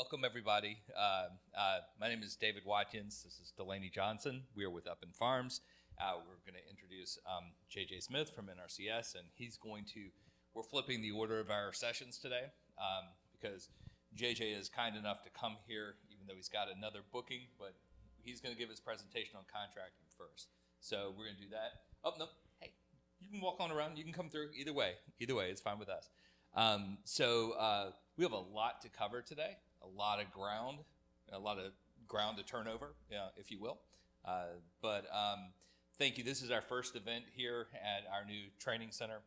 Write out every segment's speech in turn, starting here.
welcome everybody. My name is David Watkins. This is Delaney Johnson. We are with Up in Farms. We're going to introduce JJ Smith from NRCS, and we're flipping the order of our sessions today because JJ is kind enough to come here, even though he's got another booking, but he's going to give his presentation on contracting first. So we're going to do that. Oh, no, hey, you can walk on around. You can come through either way. Either way, it's fine with us. We have a lot to cover today, a lot of ground to turn over, if you will. Thank you. This is our first event here at our new training center.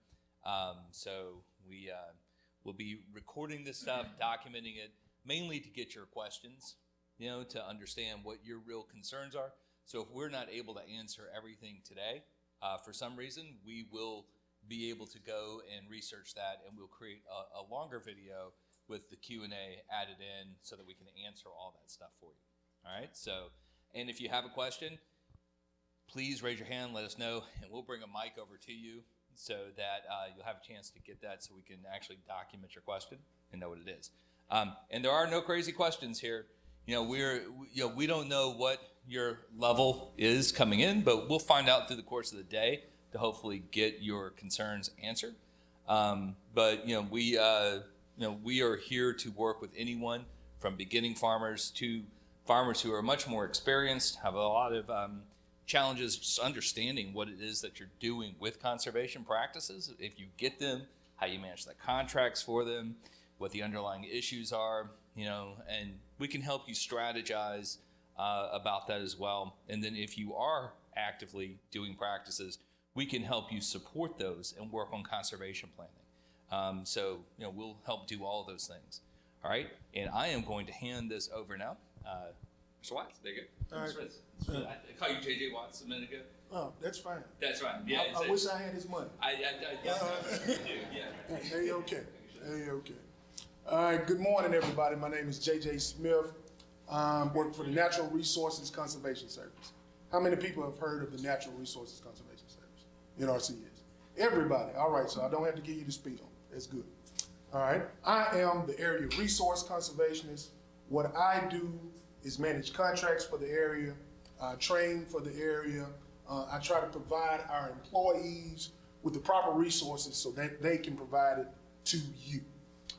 We'll be recording this stuff, documenting it, mainly to get your questions, to understand what your real concerns are. So if we're not able to answer everything today, for some reason, we will be able to go and research that, and we'll create a longer video with the Q&A added in so that we can answer all that stuff for you. All right, and if you have a question, please raise your hand, let us know, and we'll bring a mic over to you so that you'll have a chance to get that so we can actually document your question and know what it is. And there are no crazy questions here. We don't know what your level is coming in, but we'll find out through the course of the day to hopefully get your concerns answered. We are here to work with anyone from beginning farmers to farmers who are much more experienced, have a lot of challenges just understanding what it is that you're doing with conservation practices. If you get them, how you manage the contracts for them, what the underlying issues are, and we can help you strategize about that as well. And then if you are actively doing practices, we can help you support those and work on conservation planning. We'll help do all of those things. All right, and I am going to hand this over now. Mr. Watts, there you go. All right. I called you JJ Watts a minute ago. Oh, that's fine. That's right. Yeah. I wish I had his money. Yeah. There you okay. All right, good morning, everybody. My name is JJ Smith. I'm working for the Natural Resources Conservation Service. How many people have heard of the Natural Resources Conservation Service, NRCS? Everybody. All right, so I don't have to give you the spiel. That's good. All right, I am the area resource conservationist. What I do is manage contracts for the area, train for the area. I try to provide our employees with the proper resources so that they can provide it to you.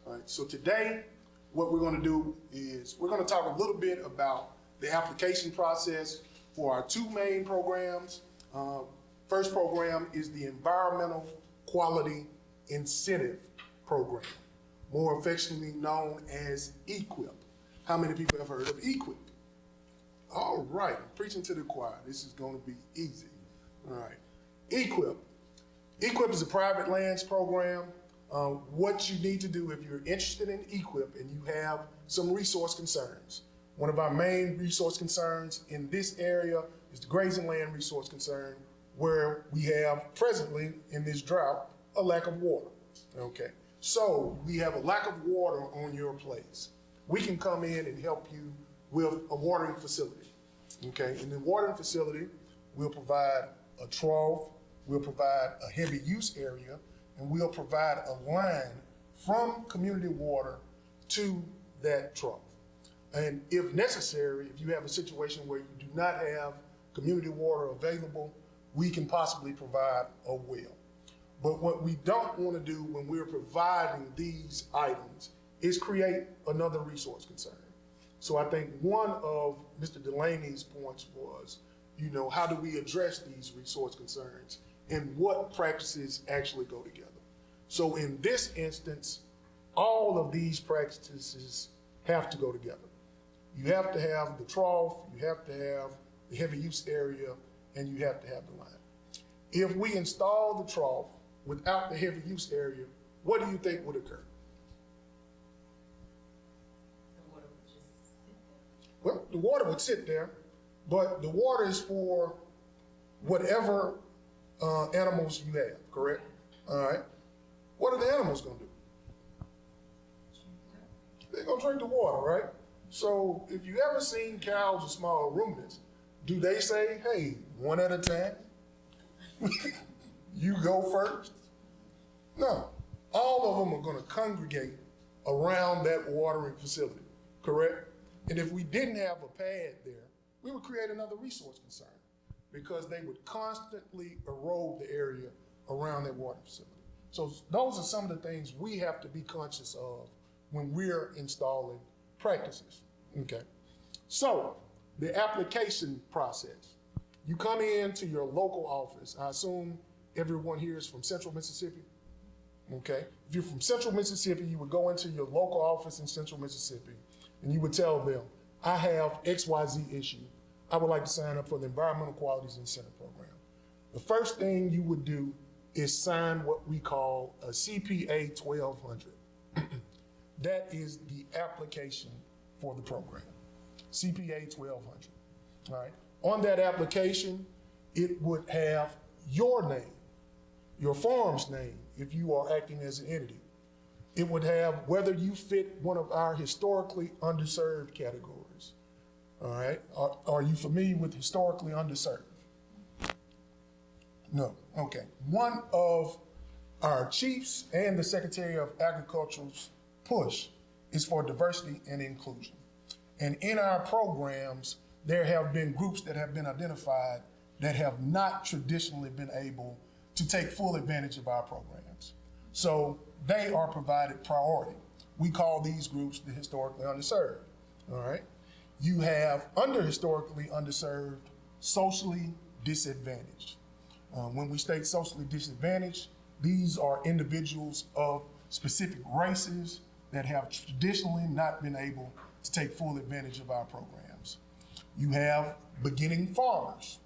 All right, so today, what we're going to do is we're going to talk a little bit about the application process for our two main programs. First program is the Environmental Quality Incentive Program, more affectionately known as EQIP. How many people have heard of EQIP? All right, I'm preaching to the choir. This is going to be easy. All right, EQIP. EQIP is a private lands program. What you need to do if you're interested in EQIP and you have some resource concerns. One of our main resource concerns in this area is the grazing land resource concern, where we have presently in this drought a lack of water. Okay, so we have a lack of water on your place. We can come in and help you with a watering facility. Okay, in the watering facility, we'll provide a trough, we'll provide a heavy use area, and we'll provide a line from community water to that trough. And if necessary, if you have a situation where you do not have community water available, we can possibly provide a well. But what we don't want to do when we're providing these items is create another resource concern. So I think one of Mr. Delaney's points was, how do we address these resource concerns and what practices actually go together? So in this instance, all of these practices have to go together. You have to have the trough, you have to have the heavy use area, and you have to have the line. If we install the trough without the heavy use area, what do you think would occur? The water would just sit there. Well, the water would sit there, but the water is for whatever animals you have, correct? All right. What are the animals going to do? They're going to drink the water, right? So if you ever seen cows or small ruminants, do they say, hey, one at a time? You go first? No. All of them are going to congregate around that watering facility. correct? And if we didn't have a pad there, we would create another resource concern because they would constantly erode the area around that water facility. So those are some of the things we have to be conscious of when we're installing practices, okay? So the application process. You come into your local office. I assume everyone here is from Central Mississippi, okay? If you're from Central Mississippi, you would go into your local office in Central Mississippi and you would tell them, I have XYZ issue. I would like to sign up for the Environmental Qualities Incentive Program. The first thing you would do is sign what we call a CPA 1200. That is the application for the program, CPA 1200, all right? On that application, it would have your name, your farm's name, if you are acting as an entity. It would have whether you fit one of our historically underserved categories, all right? Are you familiar with historically underserved? No, okay. One of our chiefs and the Secretary of Agriculture's push is for diversity and inclusion. And in our programs, there have been groups that have been identified that have not traditionally been able to take full advantage of our programs. So they are provided priority. We call these groups the historically underserved, all right? You have under historically underserved, socially disadvantaged. When we state socially disadvantaged, these are individuals of specific races that have traditionally not been able to take full advantage of our programs. You have beginning farmers.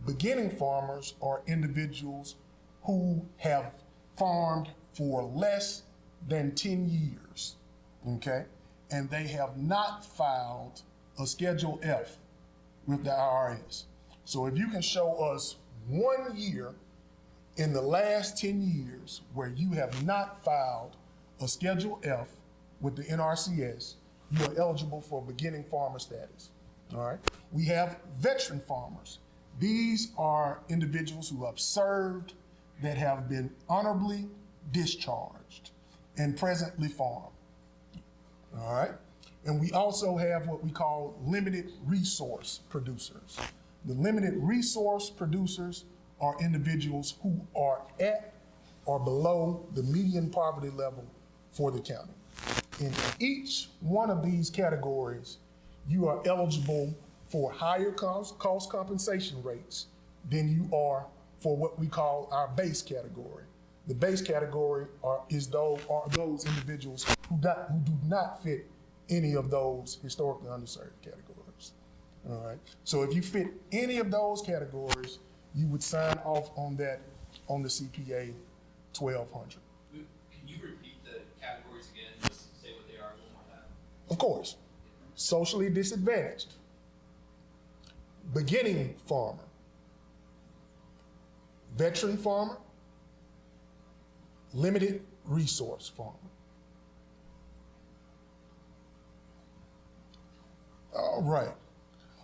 Beginning farmers are individuals who have farmed for less than 10 years, okay? And they have not filed a Schedule F with the IRS. So if you can show us 1 year in the last 10 years where you have not filed a Schedule F with the NRCS, you are eligible for beginning farmer status, all right? We have veteran farmers. These are individuals who have served, that have been honorably discharged and presently farm, all right? And we also have what we call limited resource producers. The limited resource producers are individuals who are at or below the median poverty level for the county. In each one of these categories, you are eligible for higher cost compensation rates than you are for what we call our base category. The base category are those individuals who do not fit any of those historically underserved categories. All right. So if you fit any of those categories, you would sign off on that on the CPA 1200. Can you repeat the categories again? Just say what they are one more time. Of course. Socially disadvantaged. Beginning farmer. Veteran farmer. Limited resource farmer. All right.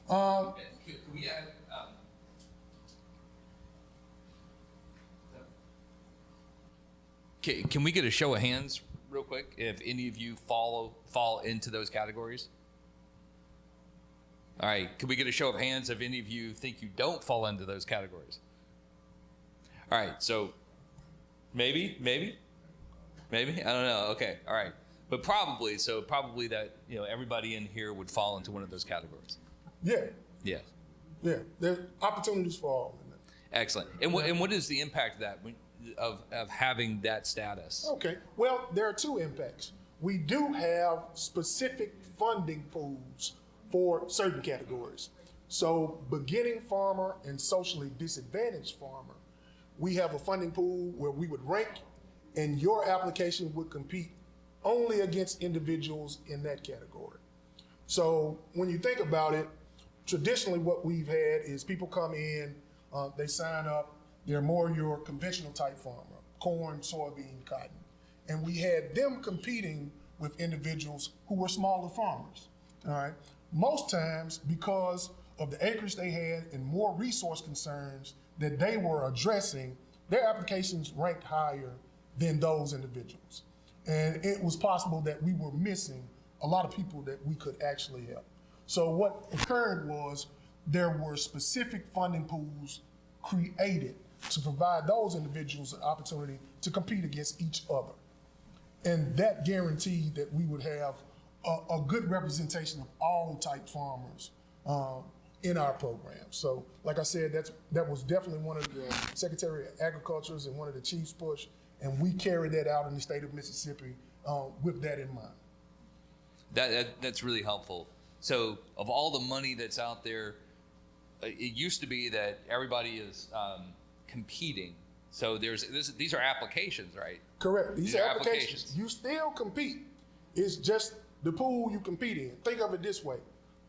Can we add, can we get a show of hands real quick if any of you fall into those categories? All right, can we get a show of hands if any of you think you don't fall into those categories? All right, so maybe, I don't know. Okay, all right, but probably that everybody in here would fall into one of those categories. Yeah. Yeah. Yeah. There's opportunities for all in that. Excellent. And what is the impact of that of having that status? Okay. Well, there are two impacts. We do have specific funding pools for certain categories. So beginning farmer and socially disadvantaged farmer, we have a funding pool where we would rank and your application would compete only against individuals in that category. So when you think about it, traditionally what we've had is people come in, they sign up, they're more your conventional type farmer, corn, soybean, cotton. And we had them competing with individuals who were smaller farmers, all right? Most times because of the acreage they had and more resource concerns that they were addressing, their applications ranked higher than those individuals. And it was possible that we were missing a lot of people that we could actually help. So what occurred was there were specific funding pools created to provide those individuals an opportunity to compete against each other. And that guaranteed that we would have a good representation of all type farmers in our program. So like I said, that was definitely one of the Secretary of Agriculture's and one of the chief's push, and we carried that out in the state of Mississippi with that in mind. That's really helpful. So of all the money that's out there, it used to be that everybody is competing. So these are applications, right? Correct. These are applications. You still compete. It's just the pool you compete in. Think of it this way.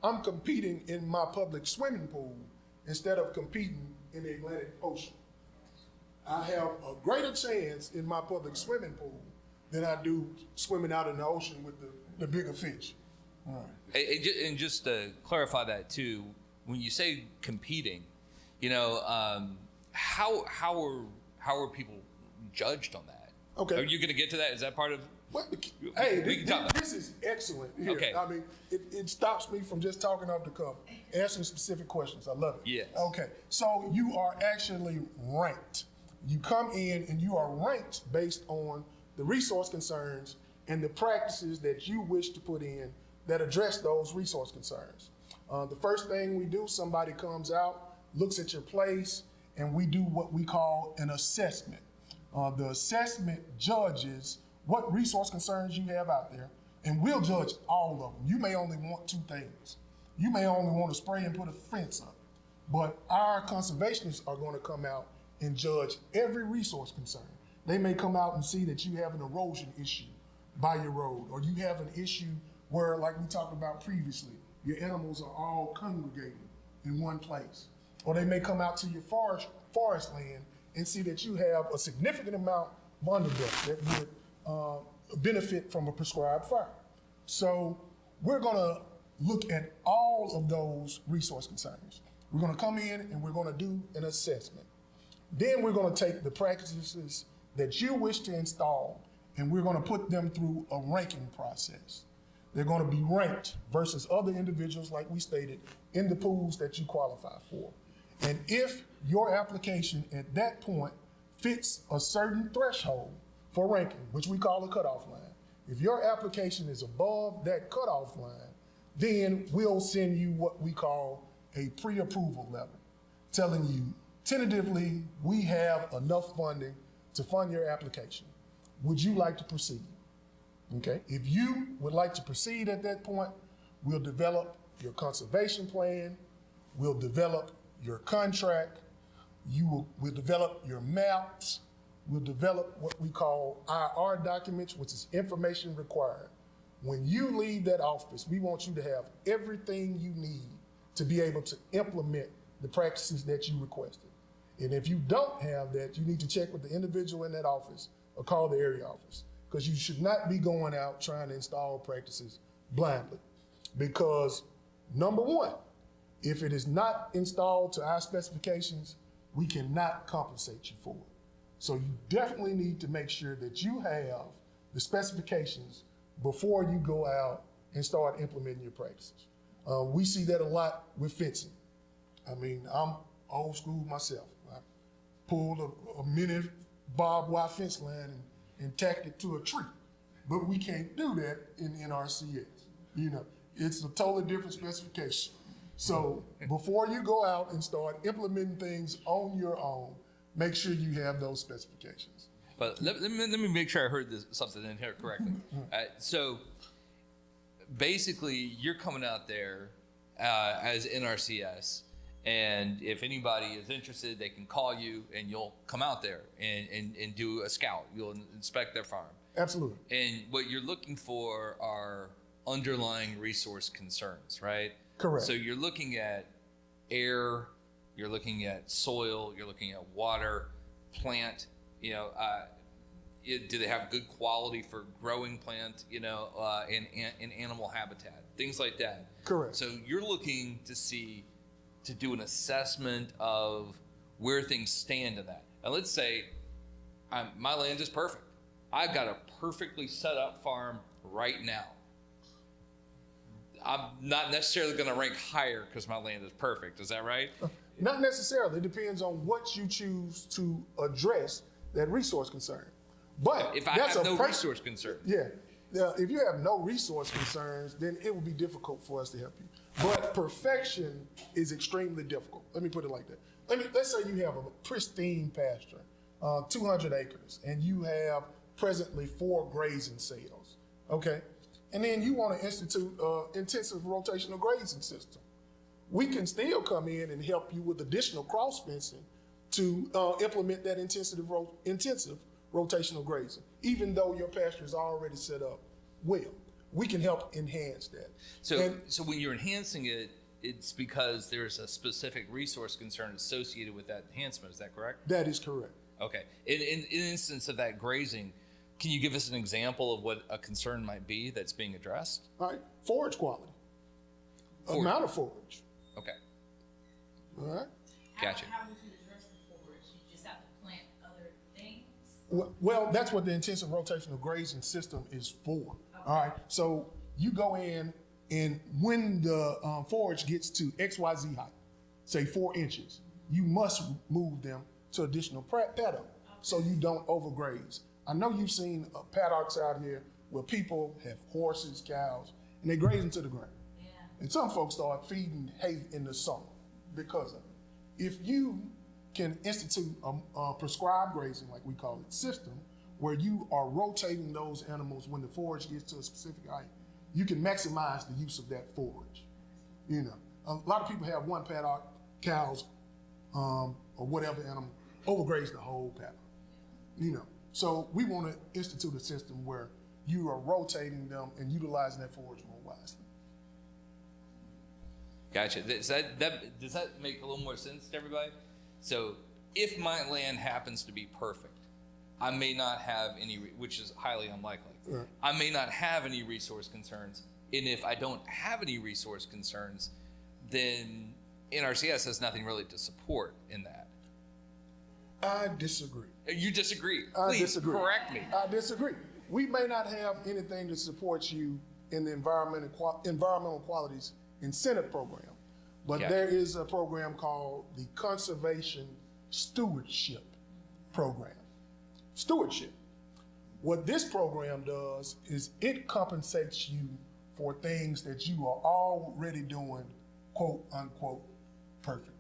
I'm competing in my public swimming pool instead of competing in the Atlantic Ocean. I have a greater chance in my public swimming pool than I do swimming out in the ocean with the bigger fish. All right. And just to clarify that too, when you say competing, you know, how are people judged on that? Okay. Are you going to get to that? Is that part of? Hey, this is excellent here. Okay. I mean, it stops me from just talking off the cuff, answering specific questions. I love it. Yes. Okay. So you are actually ranked. You come in and you are ranked based on the resource concerns and the practices that you wish to put in that address those resource concerns. The first thing we do, somebody comes out, looks at your place, and we do what we call an assessment. The assessment judges what resource concerns you have out there, and we'll judge all of them. You may only want 2 things. You may only want to spray and put a fence up, but our conservationists are going to come out and judge every resource concern. They may come out and see that you have an erosion issue by your road, or you have an issue where, like we talked about previously, your animals are all congregating in one place. Or they may come out to your forest land and see that you have a significant amount of underbrush that would benefit from a prescribed fire. So we're gonna look at all of those resource concerns. We're gonna come in and we're gonna do an assessment. Then we're gonna take the practices that you wish to install and we're gonna put them through a ranking process. They're gonna be ranked versus other individuals, like we stated, in the pools that you qualify for. And if your application at that point fits a certain threshold for ranking, which we call a cutoff line, if your application is above that cutoff line, then we'll send you what we call a pre-approval letter, telling you tentatively we have enough funding to fund your application. Would you like to proceed? Okay. If you would like to proceed at that point, we'll develop your conservation plan, we'll develop your contract, we'll develop your maps, we'll develop what we call IR documents, which is information required. When you leave that office, we want you to have everything you need to be able to implement the practices that you requested. And if you don't have that, you need to check with the individual in that office or call the area office, because you should not be going out trying to install practices blindly. Because number one, if it is not installed to our specifications, we cannot compensate you for it. So you definitely need to make sure that you have the specifications before you go out and start implementing your practices. We see that a lot with fencing. I mean, I'm old school myself. I pulled a mini barbed wire fence line and tacked it to a tree. But we can't do that in NRCS. You know, it's a totally different specification. So before you go out and start implementing things on your own, make sure you have those specifications. But let me make sure I heard something in here correctly. So basically, you're coming out there as NRCS, and if anybody is interested, they can call you, and you'll come out there and do a scout. You'll inspect their farm. Absolutely. And what you're looking for are underlying resource concerns, right? Correct. So you're looking at air, you're looking at soil, you're looking at water, plant, you know, do they have good quality for growing plant, you know, in animal habitat, things like that. Correct. So you're looking to do an assessment of where things stand in that. And let's say my land is perfect. I've got a perfectly set up farm right now. I'm not necessarily going to rank higher because my land is perfect. Is that right? Not necessarily. It depends on what you choose to address that resource concern. But If I have no resource concern. Yeah. Now, if you have no resource concerns, then it will be difficult for us to help you. But perfection is extremely difficult. Let me put it like that. Let's say you have a pristine pasture, 200 acres, and you have presently 4 grazing cells, okay? And then you want to institute an intensive rotational grazing system. We can still come in and help you with additional cross fencing to implement that intensive rotational grazing, even though your pasture is already set up well. We can help enhance that. So when you're enhancing it, it's because there's a specific resource concern associated with that enhancement. Is that correct? That is correct. Okay. In instance of that grazing, can you give us an example of what a concern might be that's being addressed? All right, forage quality, amount of forage. Okay. All right. Gotcha. How would you address the forage? You just have to plant other things? Well, that's what the intensive rotational grazing system is for. Okay. All right, so you go in, and when the forage gets to XYZ height, say 4 inches, you must move them to additional paddock so you don't overgraze. I know you've seen paddocks out here where people have horses, cows, and they graze into the ground. Yeah. And some folks start feeding hay in the summer because of it. If you can institute a prescribed grazing, like we call it, system, where you are rotating those animals when the forage gets to a specific height, you can maximize the use of that forage. You know, a lot of people have one paddock, cows, or whatever animal, overgraze the whole paddock. You know, so we want to institute a system where you are rotating them and utilizing that forage more wisely. Gotcha. Does that make a little more sense to everybody? So if my land happens to be perfect, I may not have any, which is highly unlikely. Right. I may not have any resource concerns. And if I don't have any resource concerns, then NRCS has nothing really to support in that. I disagree. You disagree? I Please disagree. Correct me. I disagree. We may not have anything that supports you in the environmental qualities incentive program, but there is a program called the Conservation Stewardship Program. Stewardship. What this program does is it compensates you for things that you are already doing, quote unquote, perfectly.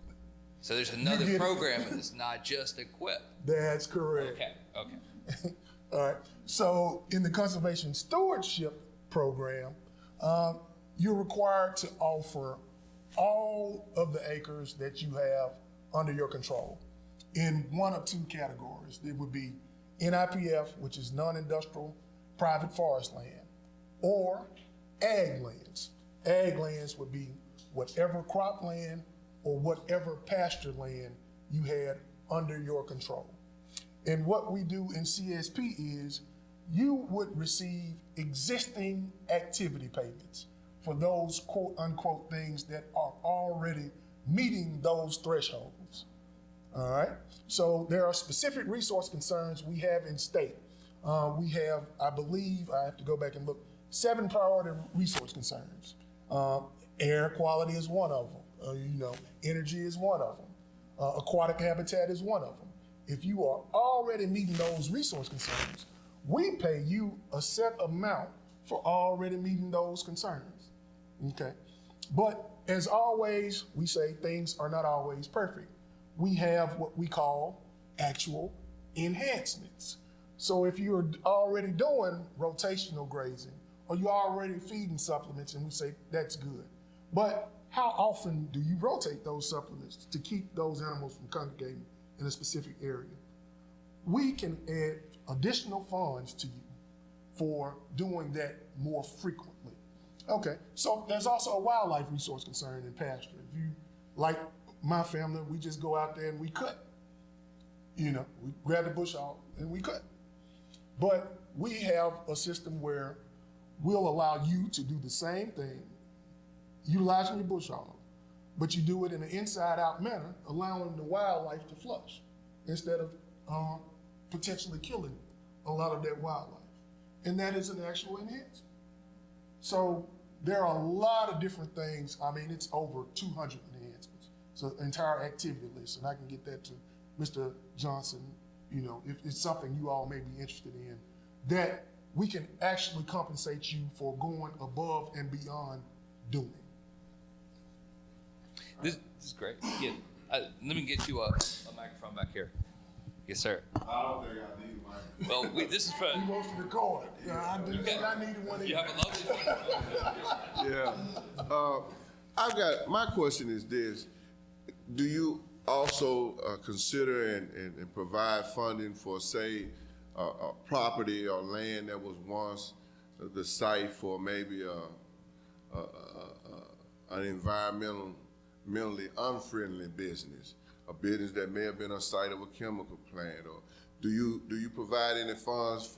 So there's another program and it's not just EQIP. That's correct. Okay. All right. So in the Conservation Stewardship Program, you're required to offer all of the acres that you have under your control in one of 2 categories. It would be NIPF, which is non-industrial private forest land, or ag lands. Ag lands would be whatever cropland or whatever pasture land you had under your control. And what we do in CSP is you would receive existing activity payments for those quote unquote things that are already meeting those thresholds. All right. So there are specific resource concerns we have in state. We have, I believe, I have to go back and look, 7 priority resource concerns. Air quality is one of them. Energy is one of them. Aquatic habitat is one of them. If you are already meeting those resource concerns, we pay you a set amount for already meeting those concerns. Okay. But as always, we say things are not always perfect. We have what we call actual enhancements. So if you're already doing rotational grazing or you're already feeding supplements, and we say that's good. But how often do you rotate those supplements to keep those animals from congregating in a specific area? We can add additional funds to you for doing that more frequently. Okay, so there's also a wildlife resource concern in pasture. If you, like my family, we just go out there and we cut. We grab the bush out and we cut. But we have a system where we'll allow you to do the same thing, utilizing your bush hog, but you do it in an inside-out manner, allowing the wildlife to flush instead of potentially killing a lot of that wildlife. And that is an actual enhancement. So there are a lot of different things. I mean, it's over 200 enhancements. So entire activity list, and I can get that to Mr. Johnson, you know, if it's something you all may be interested in, that we can actually compensate you for going above and beyond doing. This is great. Yeah. Let me get you a microphone back here. Yes, sir. I don't think I need a microphone. Well, this is for. He wants to record. Yeah, I didn't think I needed one either. You have a lovely one. Yeah. My question is this. Do you also consider and provide funding for, say, a property or land that was once the site for maybe an environmentally unfriendly business, a business that may have been a site of a chemical plant? Or do you provide any funds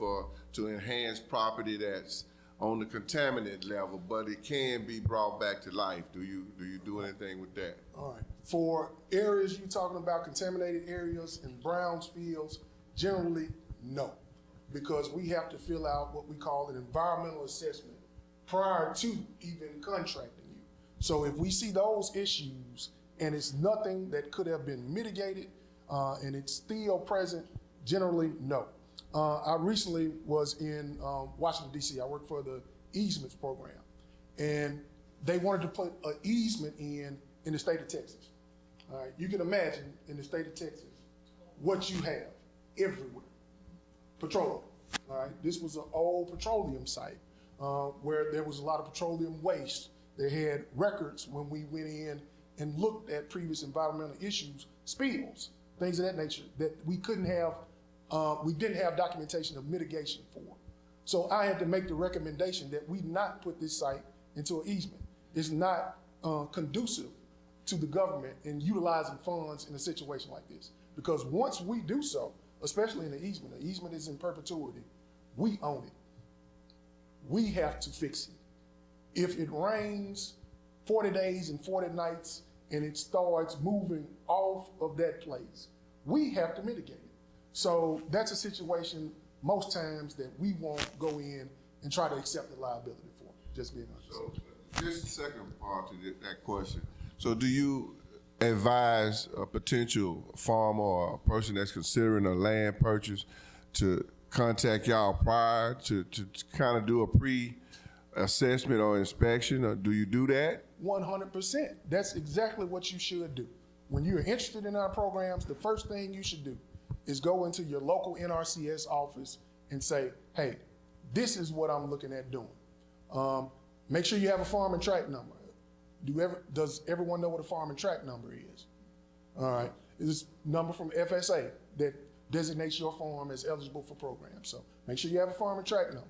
to enhance property that's on the contaminated level, but it can be brought back to life? Do you do anything with that? All right. For areas you're talking about, contaminated areas and browns fields, generally, no. Because we have to fill out what we call an environmental assessment prior to even contracting you. So if we see those issues and it's nothing that could have been mitigated and it's still present, generally, no. I recently was in Washington, D.C. I work for the easements program, and they wanted to put an easement in the state of Texas. All right, you can imagine in the state of Texas what you have everywhere. Petroleum. All right, this was an old petroleum site where there was a lot of petroleum waste. They had records when we went in and looked at previous environmental issues, spills, things of that nature that we couldn't have. We didn't have documentation of mitigation for. So I had to make the recommendation that we not put this site into an easement. It's not conducive to the government in utilizing funds in a situation like this. Because once we do so, especially in the easement is in perpetuity, we own it. We have to fix it. If it rains 40 days and 40 nights and it starts moving off of that place, we have to mitigate it. So that's a situation most times that we won't go in and try to accept the liability for, just being honest. So this second part to that question. So do you advise a potential farmer or a person that's considering a land purchase to contact y'all prior to kind of do a pre-assessment or inspection, or do you do that? 100%. That's exactly what you should do. When you're interested in our programs, the first thing you should do is go into your local NRCS office and say, hey, this is what I'm looking at doing. Make sure you have a farm and tract number. Does everyone know what a farm and tract number is? All right, it's a number from FSA that designates your farm as eligible for programs. So make sure you have a farm and tract number.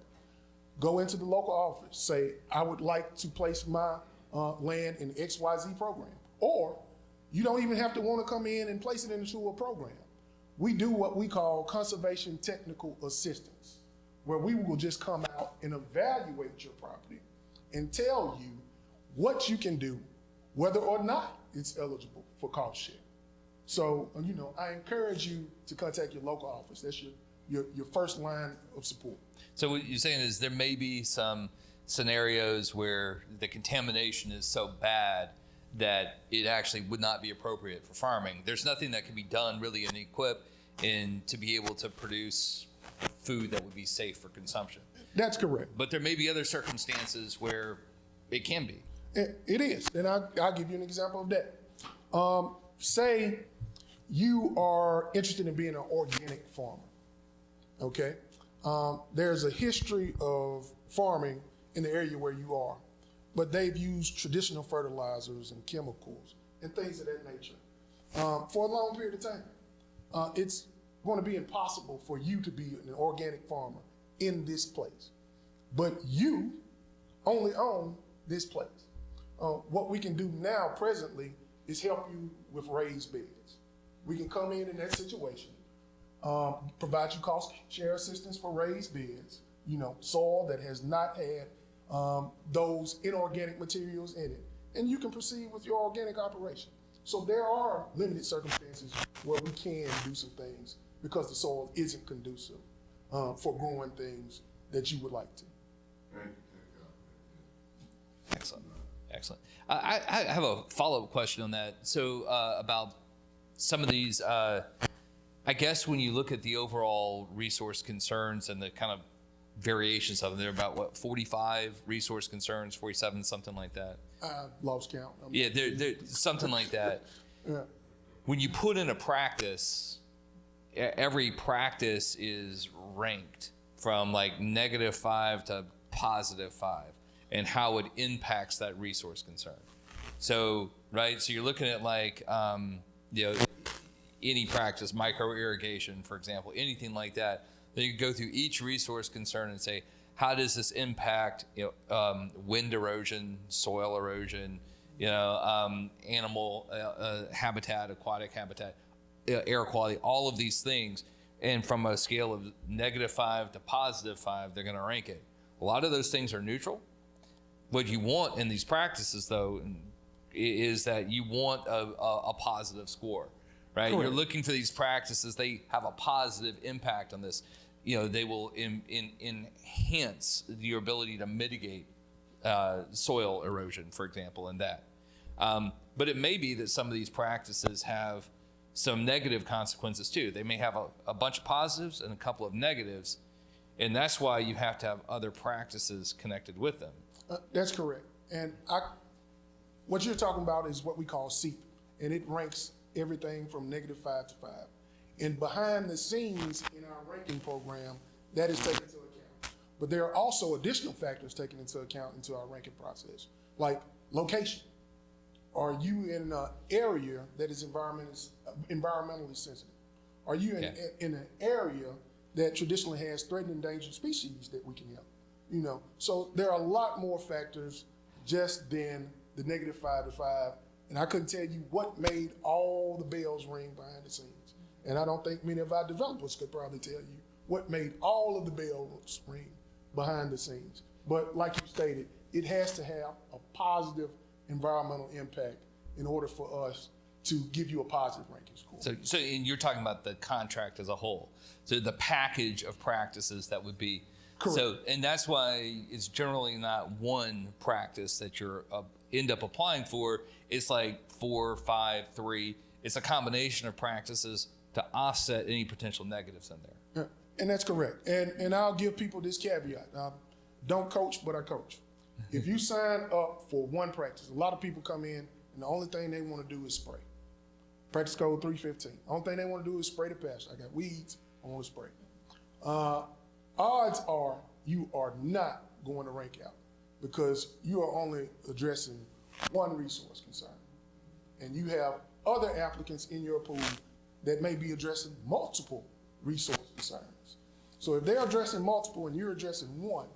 Go into the local office, say, I would like to place my land in XYZ program. Or you don't even have to want to come in and place it into a program. We do what we call conservation technical assistance, where we will just come out and evaluate your property and tell you what you can do, whether or not it's eligible for cost share. So, you know, I encourage you to contact your local office. That's your first line of support. So what you're saying is there may be some scenarios where the contamination is so bad that it actually would not be appropriate for farming. There's nothing that can be done really in EQIP to be able to produce food that would be safe for consumption. That's correct. But there may be other circumstances where it can be. It is, and I'll give you an example of that. Say you are interested in being an organic farmer, okay? There's a history of farming in the area where you are, but they've used traditional fertilizers and chemicals and things of that nature for a long period of time. It's going to be impossible for you to be an organic farmer in this place, but you only own this place. What we can do now presently is help you with raised beds. We can come in that situation, provide you cost share assistance for raised beds, you know, soil that has not had those inorganic materials in it, and you can proceed with your organic operation. So there are limited circumstances where we can do some things because the soil isn't conducive for growing things that you would like to. Excellent. I have a follow-up question on that. So about some of these, I guess when you look at the overall resource concerns and the kind of variations of them, there are about, what, 45 resource concerns, 47, something like that? Lost count. Yeah, they're something like that. Yeah. When you put in a practice, every practice is ranked from like -5 to +5 and how it impacts that resource concern. So, right, so you're looking at like, any practice, micro irrigation, for example, anything like that. Then you go through each resource concern and say, how does this impact, wind erosion, soil erosion, animal habitat, aquatic habitat, air quality, all of these things. And from a scale of -5 to +5, they're going to rank it. A lot of those things are neutral. What you want in these practices, though, is that you want a positive score, right? Correct. You're looking for these practices. They have a positive impact on this. They will enhance your ability to mitigate soil erosion, for example, in that. But it may be that some of these practices have some negative consequences too. They may have a bunch of positives and a couple of negatives, and that's why you have to have other practices connected with them. That's correct. And what you're talking about is what we call SEEP, and it ranks everything from -5 to 5. And behind the scenes in our ranking program, that is taken into account. But there are also additional factors taken into account into our ranking process, like location. Are you in an area that is environmentally sensitive? Are you in an area that traditionally has threatened and endangered species that we can help? So there are a lot more factors just than the -5 to 5. And I couldn't tell you what made all the bells ring behind the scenes. And I don't think many of our developers could probably tell you what made all of the bells ring behind the scenes. But like you stated, it has to have a positive environmental impact in order for us to give you a positive ranking score. So and you're talking about the contract as a whole. So the package of practices that would be. Correct. So, and that's why it's generally not one practice that you're end up applying for. It's like 4, 5, 3. It's a combination of practices to offset any potential negatives in there. Yeah, and that's correct. And I'll give people this caveat. Don't coach, but I coach. If you sign up for one practice, a lot of people come in and the only thing they want to do is spray. Practice code 315. Only thing they want to do is spray the pasture. I got weeds, I want to spray. Odds are you are not going to rank out because you are only addressing one resource concern. And you have other applicants in your pool that may be addressing multiple resource concerns. So if they're addressing multiple and you're addressing one,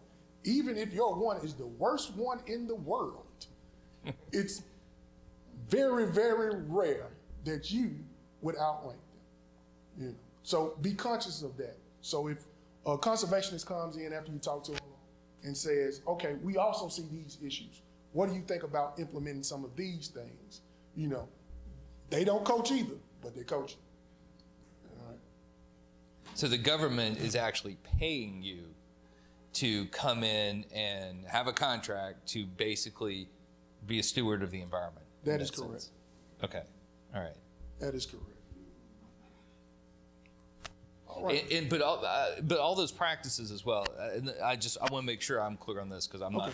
even if your one is the worst one in the world, it's very, very rare that you would outrank them. So be conscious of that. So if a conservationist comes in after you talk to them and says, okay, we also see these issues. What do you think about implementing some of these things? They don't coach either, but they coach. All right. So the government is actually paying you to come in and have a contract to basically be a steward of the environment. That is correct. Sense. Okay. All right. That is correct. All right. But all those practices as well. And I want to make sure I'm clear on this because I'm not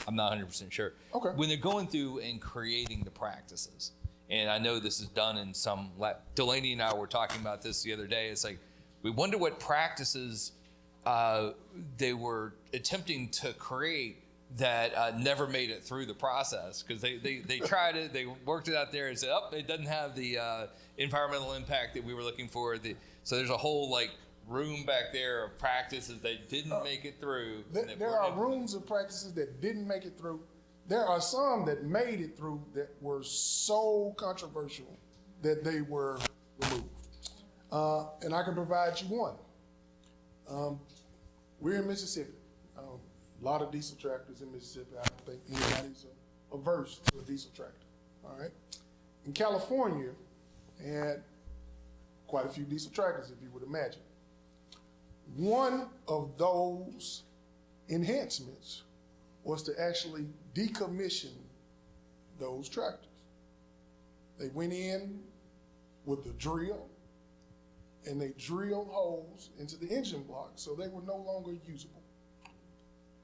100% sure. Okay. When they're going through and creating the practices, and I know this is done in some Delaney and I were talking about this the other day. It's like we wonder what practices they were attempting to create that never made it through the process because they tried it, they worked it out there and said, oh, it doesn't have the environmental impact that we were looking for. So there's a whole room back there of practices that didn't make it through. There are rooms of practices that didn't make it through. There are some that made it through that were so controversial that they were removed. And I can provide you one. We're in Mississippi. A lot of diesel tractors in Mississippi. I don't think anybody's averse to a diesel tractor. All right. In California, they had quite a few diesel tractors, if you would imagine. One of those enhancements was to actually decommission those tractors. They went in with the drill and they drilled holes into the engine block so they were no longer usable.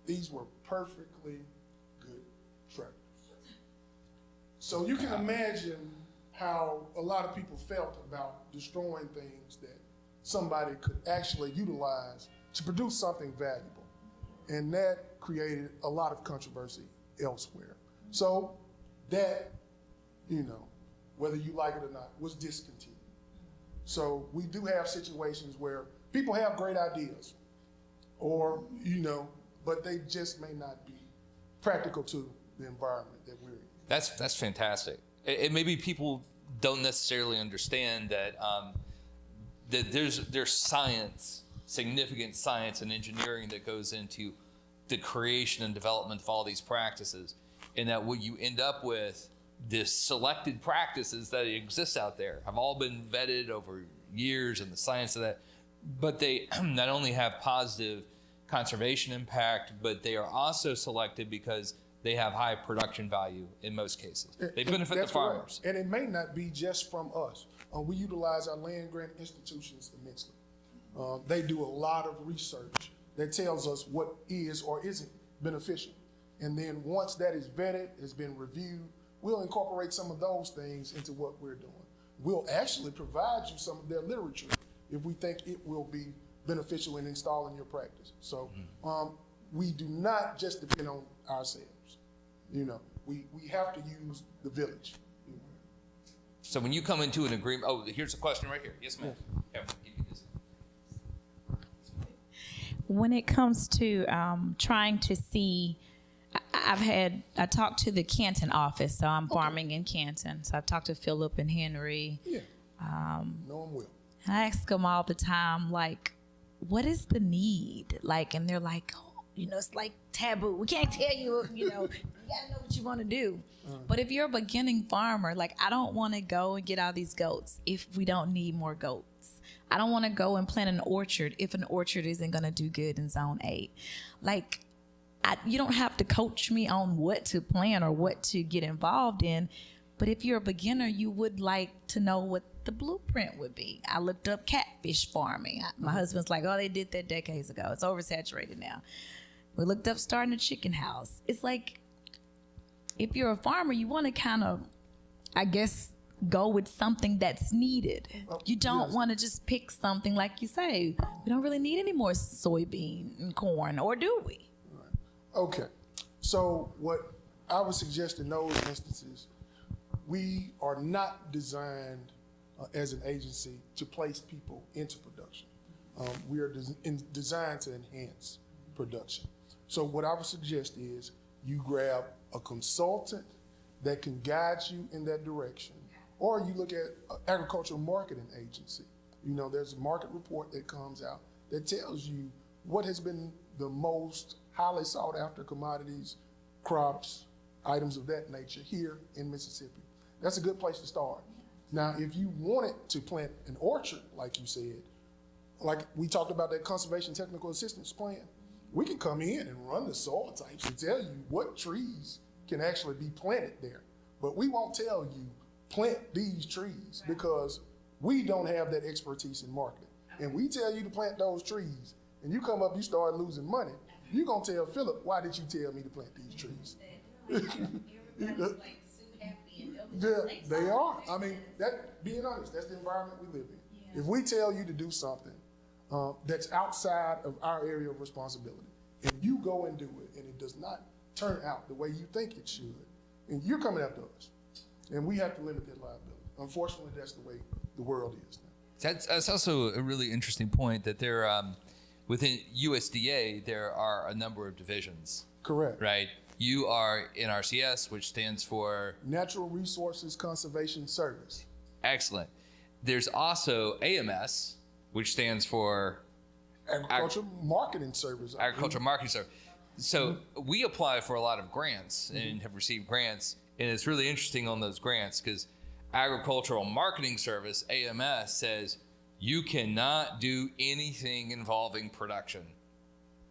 These were perfectly good tractors. So you can imagine how a lot of people felt about destroying things that somebody could actually utilize to produce something valuable. And that created a lot of controversy elsewhere. So that, you know, whether you like it or not, was discontinued. So we do have situations where people have great ideas or, you know, but they just may not be practical to the environment that we're in. That's fantastic. And maybe people don't necessarily understand that that there's science, significant science and engineering that goes into the creation and development of all these practices, and that what you end up with, the selected practices that exist out there have all been vetted over years and the science of that, but they not only have positive conservation impact, but they are also selected because they have high production value in most cases. They benefit the farmers. Correct. And it may not be just from us. We utilize our land grant institutions immensely. They do a lot of research that tells us what is or isn't beneficial. And then once that is vetted, has been reviewed, we'll incorporate some of those things into what we're doing. We'll actually provide you some of their literature if we think it will be beneficial in installing your practice. So we do not just depend on ourselves. You know, we have to use the village. You know. So when you come into an agreement, oh, here's a question right here. Yes, ma'am. Yeah, give me this. When it comes to trying to see, I talked to the Canton office, so I'm farming in Canton. So I've talked to Philip and Henry. Yeah. Know them well. And I ask them all the time, like, what is the need? Like, and they're like, oh, you know, it's like taboo. We can't tell you, you know, you gotta know what you want to do. But if you're a beginning farmer, like, I don't want to go and get all these goats if we don't need more goats. I don't want to go and plant an orchard if an orchard isn't going to do good in zone 8. Like, you don't have to coach me on what to plant or what to get involved in. But if you're a beginner, you would like to know what the blueprint would be. I looked up catfish farming. My husband's like, oh, they did that decades ago. It's oversaturated now. We looked up starting a chicken house. It's like, if you're a farmer, you want to kind of, I guess, go with something that's needed. You don't want to just pick something, like you say, we don't really need any more soybean and corn, or do we? Okay. So what I would suggest in those instances, we are not designed as an agency to place people into production. We are designed to enhance production. So what I would suggest is you grab a consultant that can guide you in that direction, or you look at an agricultural marketing agency. You know, there's a market report that comes out that tells you what has been the most highly sought after commodities, crops, items of that nature here in Mississippi. That's a good place to start. Now, if you wanted to plant an orchard, like you said, like we talked about that conservation technical assistance plan, we can come in and run the soil types and tell you what trees can actually be planted there. But we won't tell you plant these trees because we don't have that expertise in marketing. And we tell you to plant those trees and you come up, you start losing money. You're gonna tell Philip, why did you tell me to plant these trees? Yeah, they are. I mean, that, being honest, that's the environment we live in. Yeah. If we tell you to do something that's outside of our area of responsibility, and you go and do it, and it does not turn out the way you think it should, and you're coming after us, and we have to limit that liability. Unfortunately, that's the way the world is now. That's also a really interesting point that there, within USDA, there are a number of divisions. Correct. Right? You are NRCS, which stands for Natural Resources Conservation Service. Excellent. There's also AMS, which stands for Agricultural Marketing Service. Agricultural Marketing Service. So we apply for a lot of grants and have received grants, and it's really interesting on those grants because Agricultural Marketing Service, AMS, says you cannot do anything involving production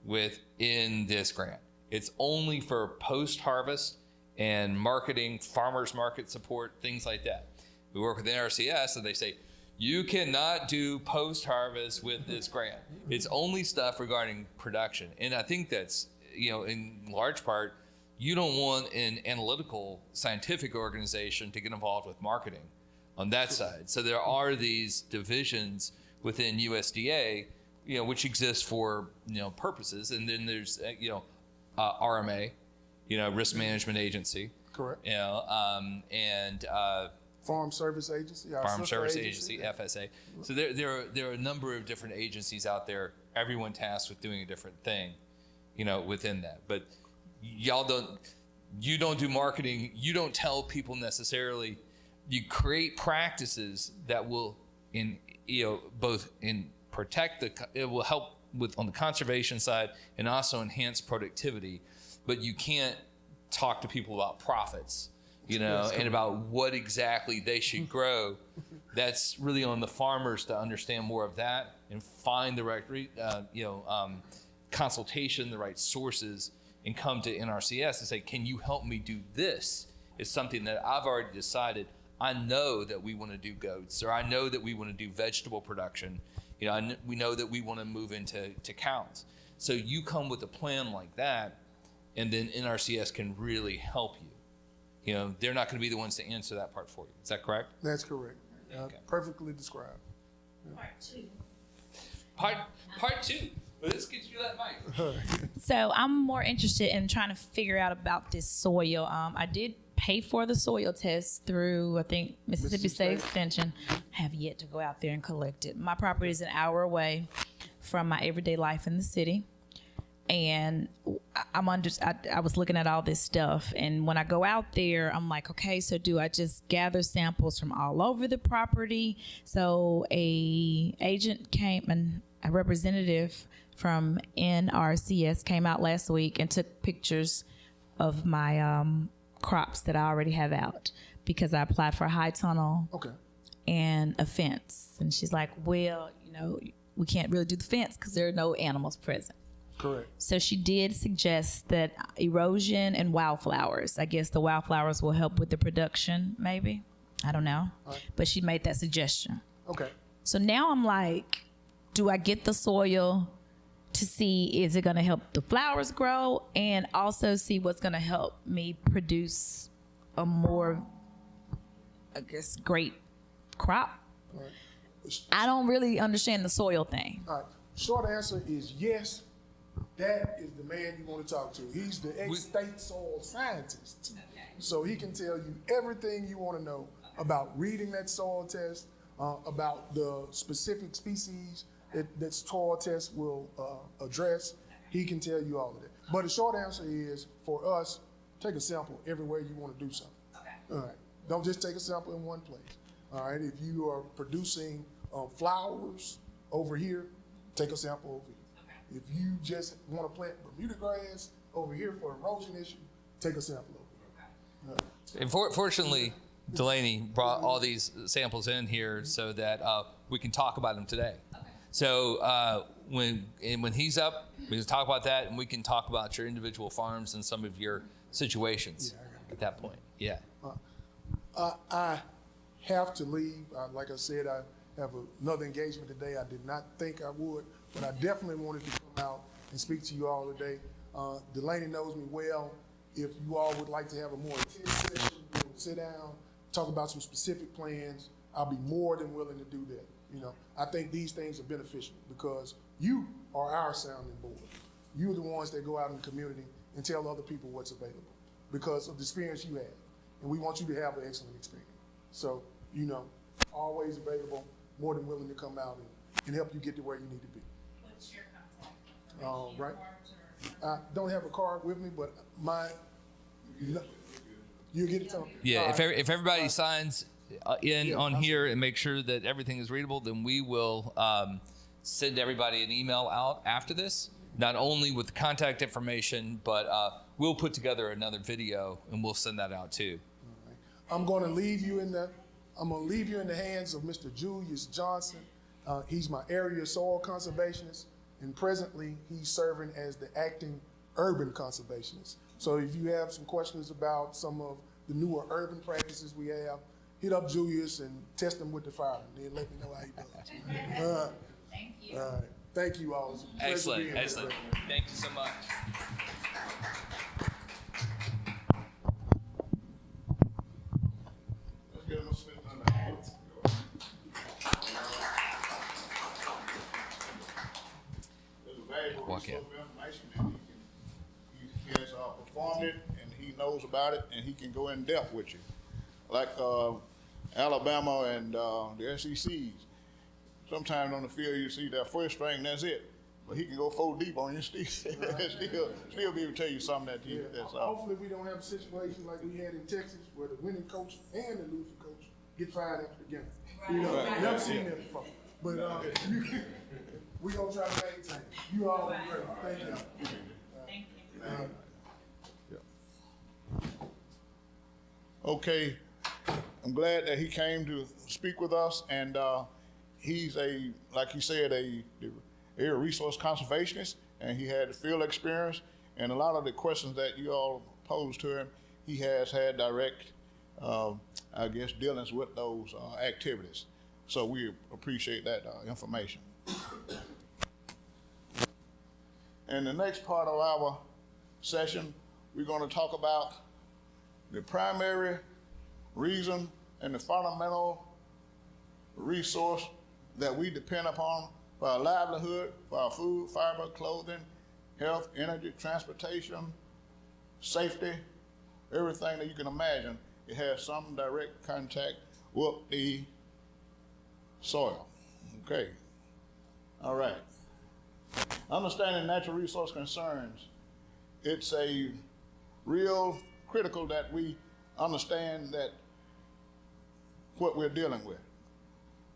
within this grant. It's only for post-harvest and marketing, farmers market support, things like that. We work with NRCS, and they say, you cannot do post-harvest with this grant. It's only stuff regarding production. And I think that's, in large part, you don't want an analytical scientific organization to get involved with marketing on that side. So there are these divisions within USDA, which exist for, purposes. And then there's, RMA, Risk Management Agency. Correct. And Farm Service Agency. Our Farm sister Service Agency, FSA. So there are a number of different agencies out there, everyone tasked with doing a different thing, within that. But you don't do marketing. You don't tell people necessarily. You create practices that will protect it will help on the conservation side and also enhance productivity. But you can't talk to people about profits, and about what exactly they should grow. That's really on the farmers to understand more of that and find the right, consultation, the right sources, and come to NRCS and say, can you help me do this? It's something that I've already decided. I know that we want to do goats, or I know that we want to do vegetable production. We know that we want to move into cows. So you come with a plan like that, and then NRCS can really help you. They're not going to be the ones to answer that part for you. Is that correct? That's correct. Okay. Perfectly described. Part two. But let's get you that mic. So I'm more interested in trying to figure out about this soil. I did pay for the soil test through, I think, Mississippi State Extension. I have yet to go out there and collect it. My property is an hour away from my everyday life in the city. And I was looking at all this stuff, and when I go out there, I'm like, okay, so do I just gather samples from all over the property? So a agent came, and a representative from NRCS came out last week and took pictures of my crops that I already have out, because I applied for a high tunnel and a fence. And she's like, well, we can't really do the fence because there are no animals present. Correct. So she did suggest that erosion and wildflowers. I guess the wildflowers will help with the production, maybe. I don't know. Right. But she made that suggestion. Okay. So now I'm like, do I get the soil to see, is it going to help the flowers grow, and also see what's going to help me produce a more, I guess, great crop? Right. I don't really understand the soil thing. All right. Short answer is yes. That is the man you want to talk to. He's the ex-state soil scientist. Okay. So he can tell you everything you want to know about reading that soil test, about the specific species that soil test will address. He can tell you all of that. But the short answer is, for us, take a sample everywhere you want to do something. Okay. All right. Don't just take a sample in one place. All right. If you are producing flowers over here, take a sample over here. If you just want to plant Bermuda grass over here for erosion issue, take a sample over here. And fortunately, Delaney brought all these samples in here so that we can talk about them today. Okay. So when he's up, we can talk about that, and we can talk about your individual farms and some of your situations at that point. Yeah. I have to leave. Like I said, I have another engagement today. I did not think I would, but I definitely wanted to come out and speak to you all today. Delaney knows me well. If you all would like to have a more intense session, we'll sit down, talk about some specific plans. I'll be more than willing to do that. I think these things are beneficial because you are our sounding board. You're the ones that go out in the community and tell other people what's available because of the experience you have. And we want you to have an excellent experience. So, always available, more than willing to come out and help you get to where you need to be. What's your contact? Right. I don't have a card with me, but you get it to me. Yeah, if everybody signs in on here and make sure that everything is readable, then we will send everybody an email out after this, not only with the contact information, but we'll put together another video and we'll send that out too. All right. I'm going to leave you in the hands of Mr. Julius Johnson. He's my area soil conservationist, and presently he's serving as the acting urban conservationists. So if you have some questions about some of the newer urban practices we have, hit up Julius and test him with the fire, and then let me know how he does. Thank you. All right. Thank you all. It's a pleasure Excellent, being here. excellent. Thank you so much. Let's get him a Smith on the hand. There's a valuable Walk in. resource of information that he has performed it, and he knows about it, and he can go in depth with you. Like Alabama and the SECs. Sometimes on the field you see that first string, that's it. But he can go 4 deep on you still be able to tell you something that's Hopefully we don't have a situation like we had in Texas where the winning coach and the losing coach get fired after the game. You know, Right. never seen that before. But we gonna try to maintain. You all are great. Thank you. Thank you. Okay, I'm glad that he came to speak with us, and he's like he said, a resource conservationist, and he had field experience, and a lot of the questions that you all posed to him, he has had direct, dealings with those activities. So we appreciate that information. In the next part of our session, we're going to talk about the primary reason and the fundamental resource that we depend upon for our livelihood, for our food, fiber, clothing, health, energy, transportation, safety, everything that you can imagine. It has some direct contact with the soil. Okay. All right. Understanding natural resource concerns, it's a real critical that we understand that what we're dealing with.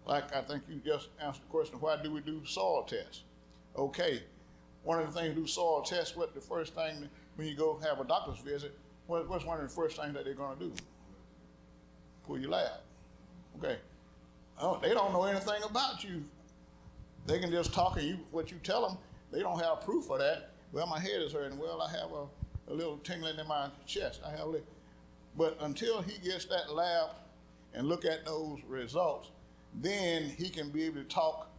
Like I think you just answered the question, why do we do soil tests? Okay, one of the things to do soil tests, what the first thing when you go have a doctor's visit, what's one of the first things that they're gonna do? Pull your lab. Okay, they don't know anything about you. They can just talk and what you tell them, they don't have proof of that. Well, my head is hurting. Well, I have a little tingling in my chest. But until he gets that lab and look at those results, then he can be able to talk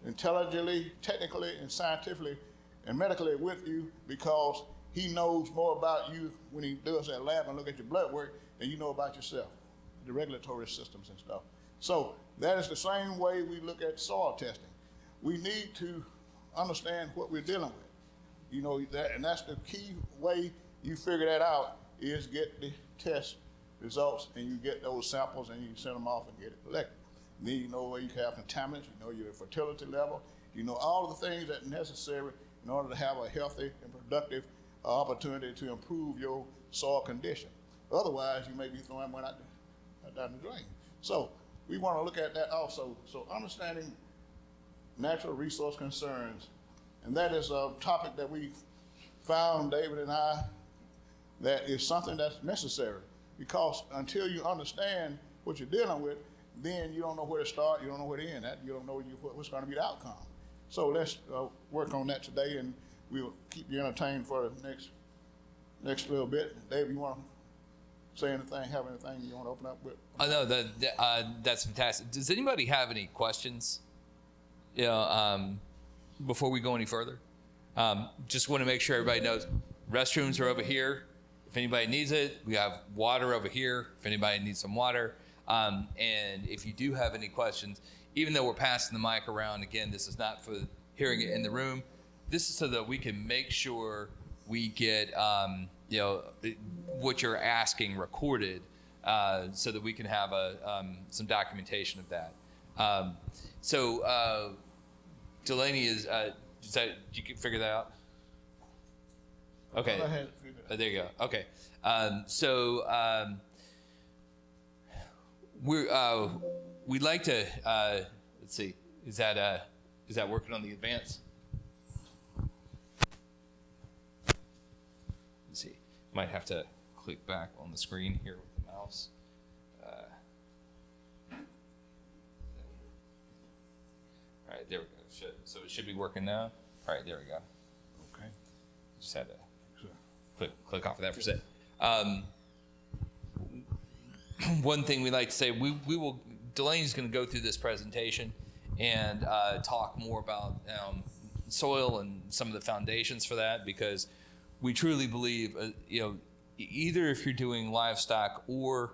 intelligently, technically, and scientifically, and medically with you, because he knows more about you when he does that lab and look at your blood work than you know about yourself, the regulatory systems and stuff. So that is the same way we look at soil testing. We need to understand what we're dealing with. You know, and that's the key way you figure that out, is get the test results and you get those samples and you send them off and get it collected. Then you know where you have contaminants, you know your fertility level, you know all of the things that are necessary in order to have a healthy and productive opportunity to improve your soil condition. Otherwise, you may be throwing one out down the drain. So we want to look at that also. So understanding natural resource concerns, and that is a topic that we found, David and I, that is something that's necessary, because until you understand what you're dealing with, then you don't know where to start, you don't know where to end at, you don't know what's going to be the outcome. So let's work on that today, and we'll keep you entertained for the next little bit. Dave, you want to say anything, have anything you want to open up with? No, that's fantastic. Does anybody have any questions? Before we go any further, just want to make sure everybody knows restrooms are over here. If anybody needs it, we have water over here. If anybody needs some water, and if you do have any questions, even though we're passing the mic around, again, this is not for hearing it in the room. This is so that we can make sure we get what you're asking recorded, so that we can have some documentation of that. Delaney did you figure that out? Okay. There you go. Okay. We'd like to, let's see, is that working on the advance? Let's see, might have to click back on the screen here with the mouse. All right, there we go. So it should be working now. All right, there we go. Okay. just had to click off of that for a sec. One thing we like to say, we will, Delaney's going to go through this presentation and talk more about soil and some of the foundations for that, because we truly believe, either if you're doing livestock or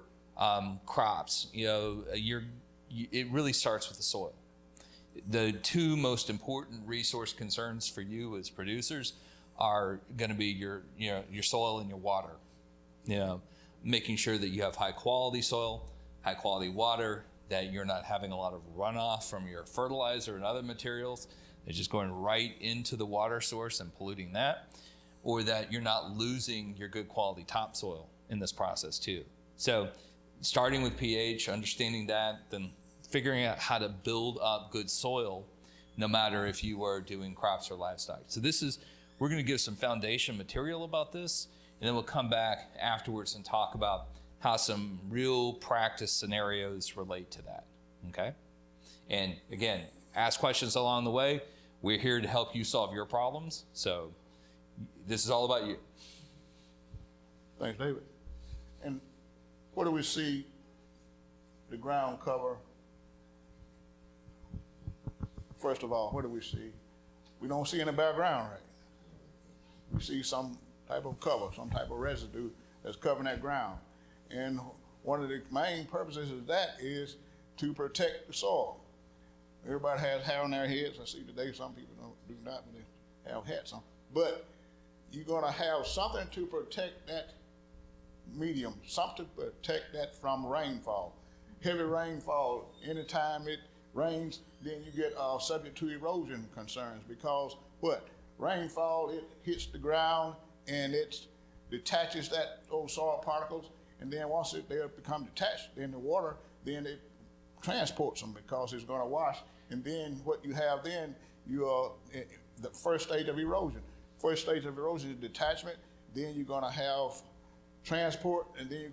crops, it really starts with the soil. The two most important resource concerns for you as producers are going to be your soil and your water. Making sure that you have high quality soil, high quality water, that you're not having a lot of runoff from your fertilizer and other materials. It's just going right into the water source and polluting that, or that you're not losing your good quality topsoil in this process too. So starting with pH, understanding that, then figuring out how to build up good soil, no matter if you are doing crops or livestock. So we're gonna give some foundation material about this, and then we'll come back afterwards and talk about how some real practice scenarios relate to that, okay? And again, ask questions along the way. We're here to help you solve your problems. So this is all about you. Thanks, David. And what do we see the ground cover? First of all, what do we see? We don't see any bare ground, right? We see some type of cover, some type of residue that's covering that ground. And one of the main purposes of that is to protect the soil. Everybody has hair on their heads. I see today some people do not, but they have hats on. But you're gonna have something to protect that medium, something to protect that from rainfall. Heavy rainfall, anytime it rains, then you get subject to erosion concerns, because what? Rainfall, it hits the ground and it detaches those soil particles, and then once they become detached, then the water, then it transports them because it's gonna wash, and then what you have then, you are the first stage of erosion. First stage of erosion is detachment, then you're gonna have transport, and then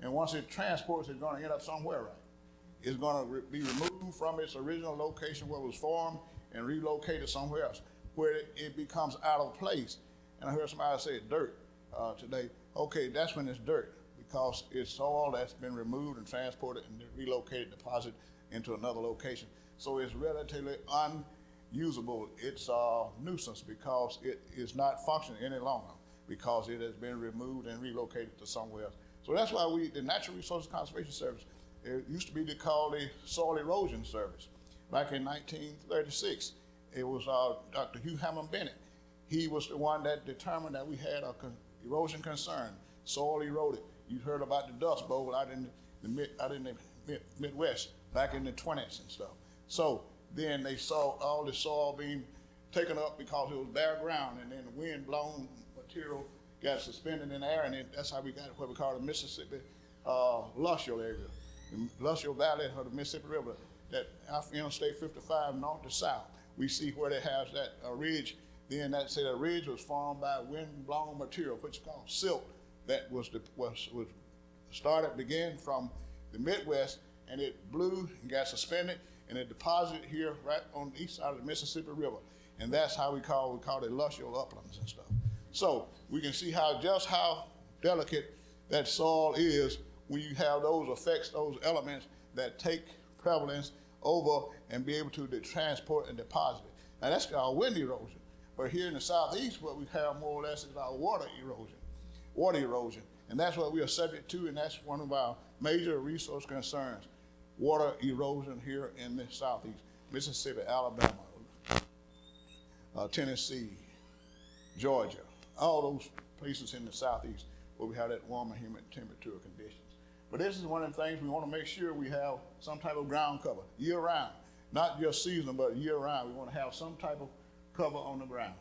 and once it transports, it's gonna end up somewhere, right? It's gonna be removed from its original location where it was formed and relocated somewhere else, where it becomes out of place. And I heard somebody say dirt today. Okay, that's when it's dirt, because it's soil that's been removed and transported and relocated, deposited into another location. So it's relatively unusable. It's a nuisance because it is not functioning any longer, because it has been removed and relocated to somewhere else. So that's why the Natural Resources Conservation Service, it used to be called the Soil Erosion Service. Back in 1936, it was Dr. Hugh Hammond Bennett. He was the one that determined that we had a erosion concern. Soil eroded. You heard about the Dust Bowl out in the Midwest back in the 20s and stuff. So then they saw all the soil being taken up because it was bare ground, and then the wind-blown material got suspended in the air, and then that's how we got what we call the Mississippi Lustial area, the Lustial Valley of the Mississippi River, that off Interstate 55 north to south. We see where it has that ridge. Then that ridge was formed by wind-blown material, which is called silt, that began from the Midwest, and it blew and got suspended, and it deposited here right on the east side of the Mississippi River. And that's how we call it lustial uplands and stuff. So we can see how delicate that soil is when you have those effects, those elements that take prevalence over and be able to transport and deposit it. Now that's called wind erosion. But here in the southeast, what we have more or less is our water erosion. And that's what we are subject to, and that's one of our major resource concerns, water erosion here in the southeast, Mississippi, Alabama, Tennessee, Georgia, all those places in the southeast where we have that warmer humid temperature conditions. But this is one of the things we want to make sure we have some type of ground cover year round, not just seasonal, but year round. We want to have some type of cover on the ground.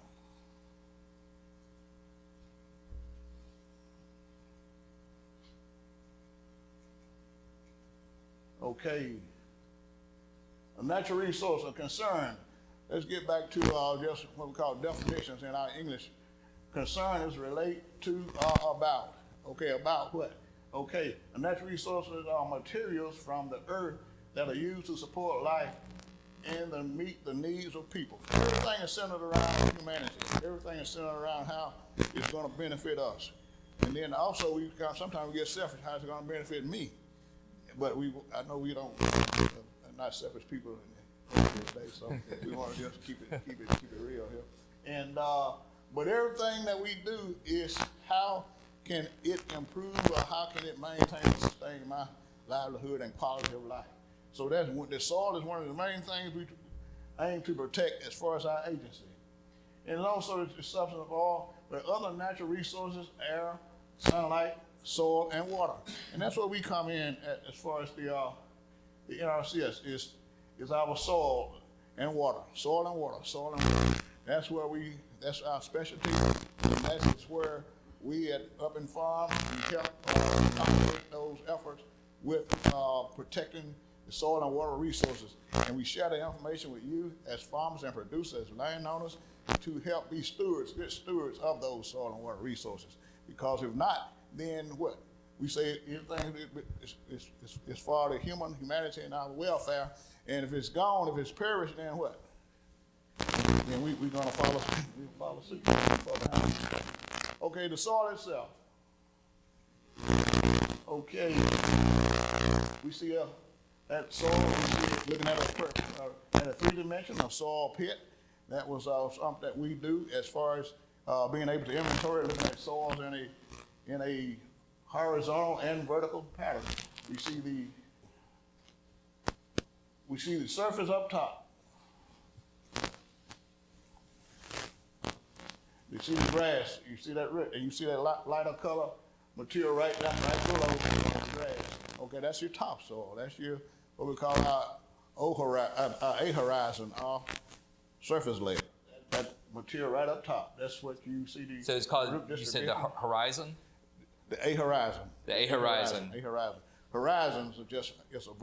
Okay, a natural resource of concern. Let's get back to just what we call definitions in our English. Concern is relate to about. Okay, about what? Okay, a natural resources are materials from the earth that are used to support life and to meet the needs of people. Everything is centered around humanity. Everything is centered around how it's going to benefit us. And then also, sometimes we get selfish. How's it going to benefit me? But I know we don't, not selfish people in the day, so we want to just keep it real here. And but everything that we do is how can it improve or how can it maintain and sustain my livelihood and quality of life. So the soil is one of the main things we aim to protect as far as our agency. And also the substance of all, but other natural resources, air, sunlight, soil, and water. And that's where we come in at, as far as the NRCS is our soil and water. Soil and water, soil and water. That's our specialty, and that is where we at Up and Farm, we help accommodate those efforts with protecting the soil and water resources. And we share the information with you as farmers and producers, as landowners, to help be stewards, good stewards of those soil and water resources. Because if not, then what? We say everything is for the humanity and our welfare. And if it's gone, if it's perished, then what? Then we're gonna follow suit. Okay, the soil itself. Okay, we see that soil. We see it looking at a 3-dimension, a soil pit. That was something that we do as far as being able to inventory, looking at soils in a horizontal and vertical pattern. We see the surface up top. You see the grass, you see that root, and you see that lighter color material right below the grass. Okay, that's your topsoil. That's your, what we call our A horizon, our surface layer. That material right up top. That's what you see. So it's called, you said the horizon? The A horizon. The A horizon. A horizon. Horizons are just, it's a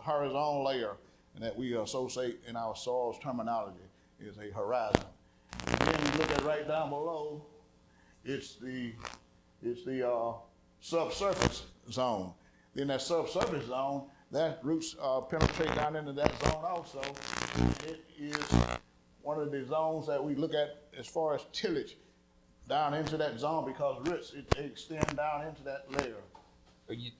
horizontal layer, and that we associate in our soil's terminology is a horizon. And then you look at right down below, it's the subsurface zone. Then that subsurface zone, that roots penetrate down into that zone also. It is one of the zones that we look at as far as tillage down into that zone, because roots they extend down into that layer. Are you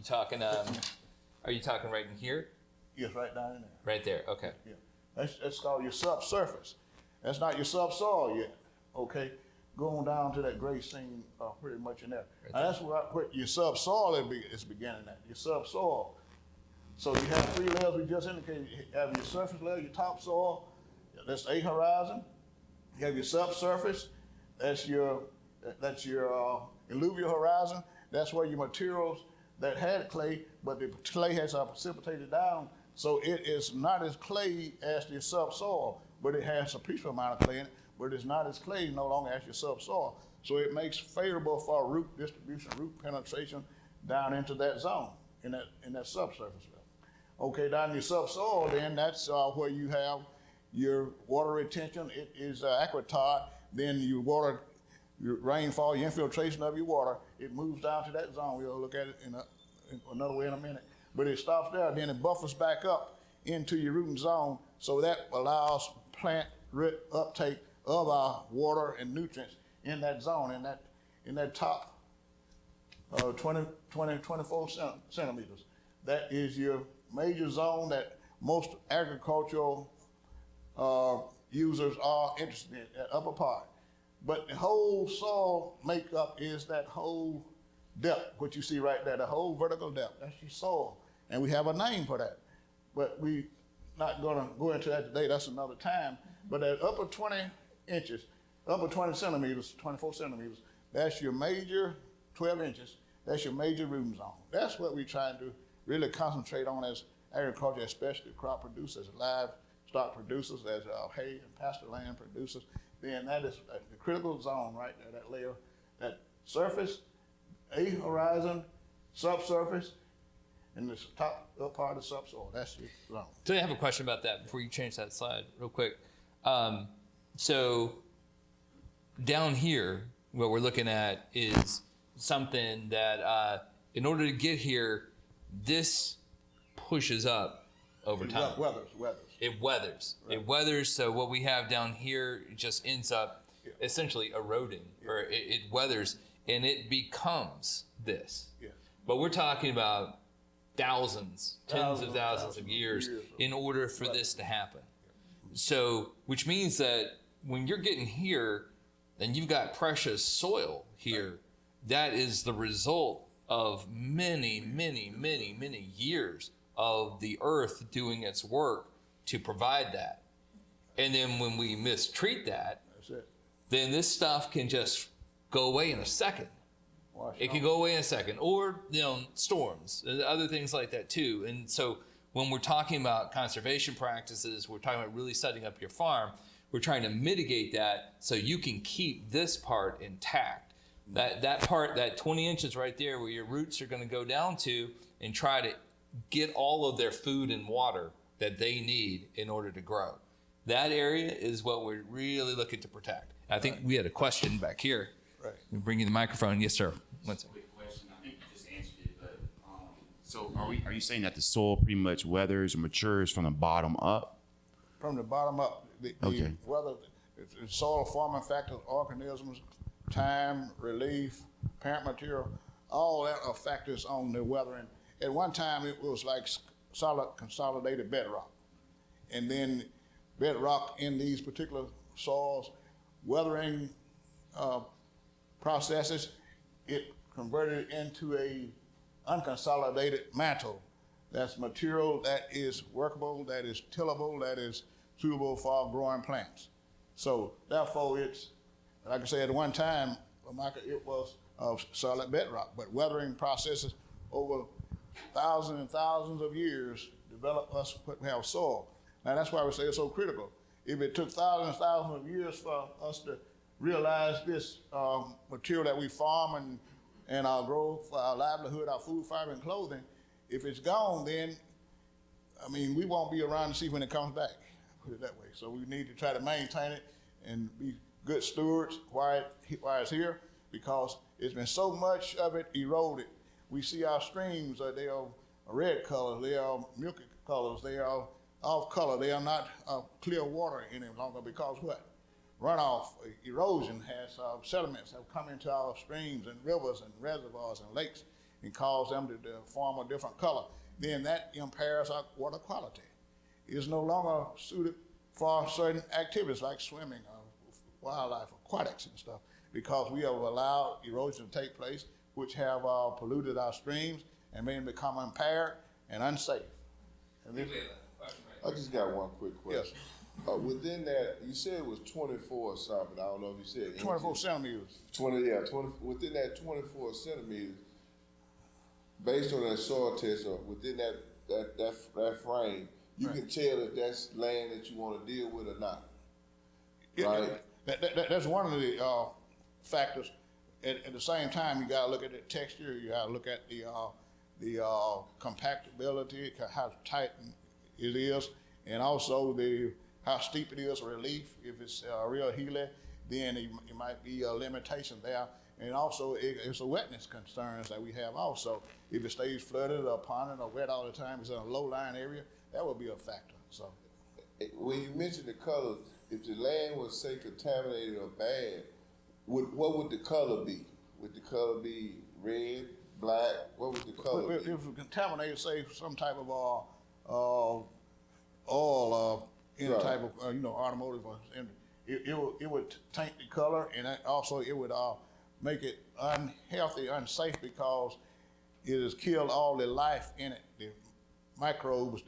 talking right in here? Yes, right down in there. Right there. Okay. Yeah, that's called your subsurface. That's not your subsoil yet. Okay, going down to that gray scene, pretty much in there. Right there. Now that's what your subsoil is beginning at. Your subsoil. So you have 3 layers we just indicated. You have your surface layer, your topsoil. That's A horizon. You have your subsurface. That's your alluvial horizon. That's where your materials that had clay, but the clay has precipitated down, so it is not as clay as the subsoil, but it has a appreciable amount of clay in it, but it's not as clay no longer as your subsoil. So it makes favorable for root distribution, root penetration down into that zone, in that subsurface level. Okay, down in your subsoil, then that's where you have your water retention. It is aquitard. Then your water, your rainfall, your infiltration of your water, it moves down to that zone. We'll look at it in another way in a minute. But it stops there, then it buffers back up into your rooting zone, so that allows plant root uptake of our water and nutrients in that zone, in that top 24 centimeters. That is your major zone that most agricultural users are interested in, that upper part. But the whole soil makeup is that whole depth, what you see right there, the whole vertical depth. That's your soil. And we have a name for that. But we're not going to go into that today. That's another time. But that upper 20 inches, upper 20 centimeters, 24 centimeters, that's your major 12 inches. That's your major rooting zone. That's what we're trying to really concentrate on as agriculture, especially crop producers, livestock producers, as hay and pasture land producers. Then that is the critical zone right there, that layer, that surface, A horizon, subsurface, and the top up part of the subsoil. That's your zone. So I have a question about that before you change that slide real quick. So down here, what we're looking at is something that in order to get here, this pushes up over time. Weathers. It weathers. Right. It weathers. So what we have down here just ends up essentially eroding, or it weathers, and it becomes this. Yeah. But we're talking about tens of thousands of years in order for this to happen. So, which means that when you're getting here and you've got precious soil here, that is the result of many, many, many, many years of the earth doing its work to provide that. And then when we mistreat that, then this stuff can just go away in a second. It can go away in a second, or storms, and other things like that too. And so when we're talking about conservation practices, we're talking about really setting up your farm. We're trying to mitigate that so you can keep this part intact. That part, that 20 inches right there where your roots are going to go down to, and try to get all of their food and water that they need in order to grow. That area is what we're really looking to protect. I think we had a question back here. Right. We'll bring you the microphone. Yes, sir. Quick question. I think you just answered it, but so are you saying that the soil pretty much weathers or matures from the bottom up? From the bottom up, the soil forming factors, organisms, time, relief, parent material, all that are factors on the weathering. At one time, it was like solid consolidated bedrock, and then bedrock in these particular soils, weathering processes, it converted into a unconsolidated mantle. That's material that is workable, that is tillable, that is suitable for growing plants. So therefore it's, like I said, at one time, it was solid bedrock, but weathering processes over thousands and thousands of years develop us what we have soil. Now that's why we say it's so critical. If it took thousands and thousands of years for us to realize this material that we farm and our growth, our livelihood, our food, fiber, and clothing, if it's gone, then, I mean, we won't be around to see when it comes back, put it that way. So we need to try to maintain it and be good stewards while it's here, because it's been so much of it eroded. We see our streams, they are red colors, they are milky colors, they are off color, they are not clear water any longer, because what? Runoff, erosion has, sediments have come into our streams and rivers and reservoirs and lakes and caused them to form a different color. Then that impairs our water quality. It's no longer suited for certain activities like swimming, wildlife, aquatics and stuff, because we have allowed erosion to take place, which have polluted our streams and made them become impaired and unsafe. And this, I just got one quick question. Yes. Within that, you said it was 24 or something. I don't know if you said 24 centimeters. 20. Within that 24 centimeters, based on that soil test, or within that frame, you can tell if that's land that you want to deal with or not. Right. That's one of the factors. At the same time, you got to look at the texture. You got to look at the compactability, how tight it is, and also how steep it is, relief. If it's real hilly, then it might be a limitation there. And also, it's a wetness concerns that we have also. If it stays flooded or ponded or wet all the time, it's in a low-lying area, that would be a factor. So, when you mentioned the color, if the land was, say, contaminated or bad, what would the color be? Would the color be red, black? What would the color be? If it was contaminated, say, some type of oil, any type of automotive, it would taint the color, and also it would make it unhealthy, unsafe, because it has killed all the life in it. The microbes,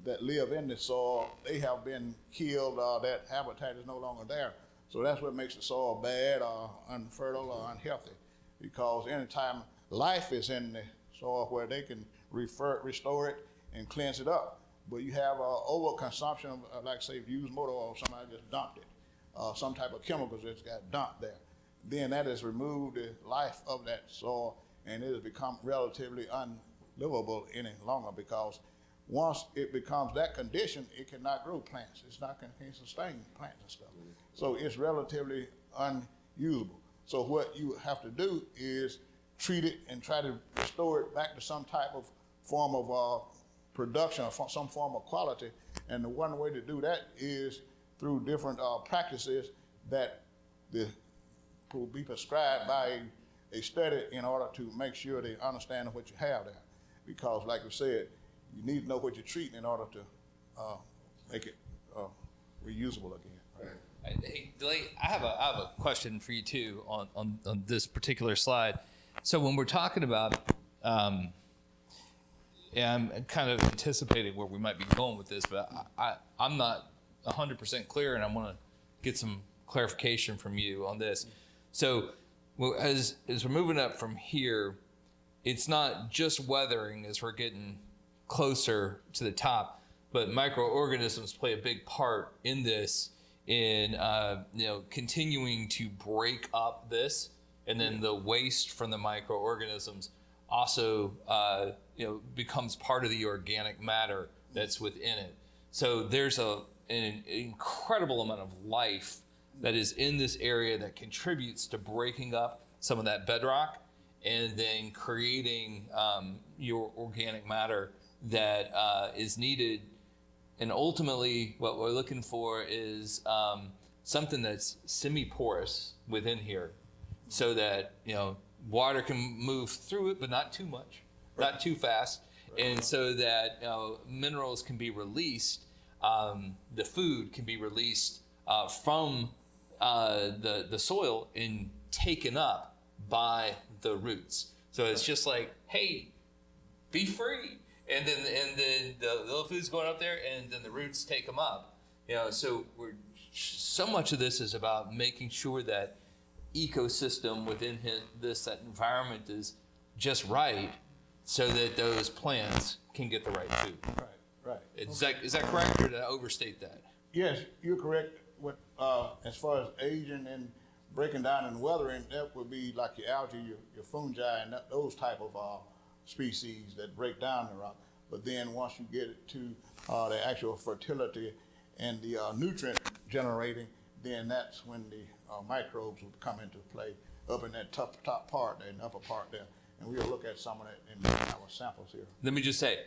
that live in the soil, they have been killed. That habitat is no longer there. So that's what makes the soil bad, or unfertile, or unhealthy, because anytime life is in the soil where they can restore it and cleanse it up. But you have overconsumption of, like say, used motor oil, somebody just dumped it, some type of chemicals that's got dumped there. Then that has removed the life of that soil, and it has become relatively unlivable any longer, because once it becomes that condition, it cannot grow plants. It's not going to sustain plants and stuff. So it's relatively unusable. So what you have to do is treat it and try to restore it back to some type of form of production, or some form of quality, And the one way to do that is through different practices that will be prescribed by a study in order to make sure they understand what you have there. Because like we said, you need to know what you're treating in order to make it reusable again. Hey, Delaney, I have a question for you too on this particular slide. So when we're talking about, and I'm kind of anticipating where we might be going with this, but I'm not 100% clear, and I want to get some clarification from you on this. So as we're moving up from here, it's not just weathering as we're getting closer to the top, but microorganisms play a big part in this, in continuing to break up this, and then the waste from the microorganisms also becomes part of the organic matter that's within it. So there's an incredible amount of life that is in this area that contributes to breaking up some of that bedrock and then creating your organic matter that is needed. And ultimately, what we're looking for is something that's semi-porous within here, so that water can move through it, but not too much, not too fast, and so that minerals can be released, the food can be released from the soil and taken up by the roots. So it's just like, hey, be free. And then the little food's going up there, and then the roots take them up. So so much of this is about making sure that ecosystem within that environment is just right, so that those plants can get the right food. Right. Is that correct, or did I overstate that? Yes, you're correct. With as far as aging and breaking down and weathering, that would be like your algae, your fungi, and those type of species that break down the rock. But then once you get it to the actual fertility and the nutrient generating, then that's when the microbes will come into play up in that top part, that upper part there. And we'll look at some of that in our samples here. Let me just say,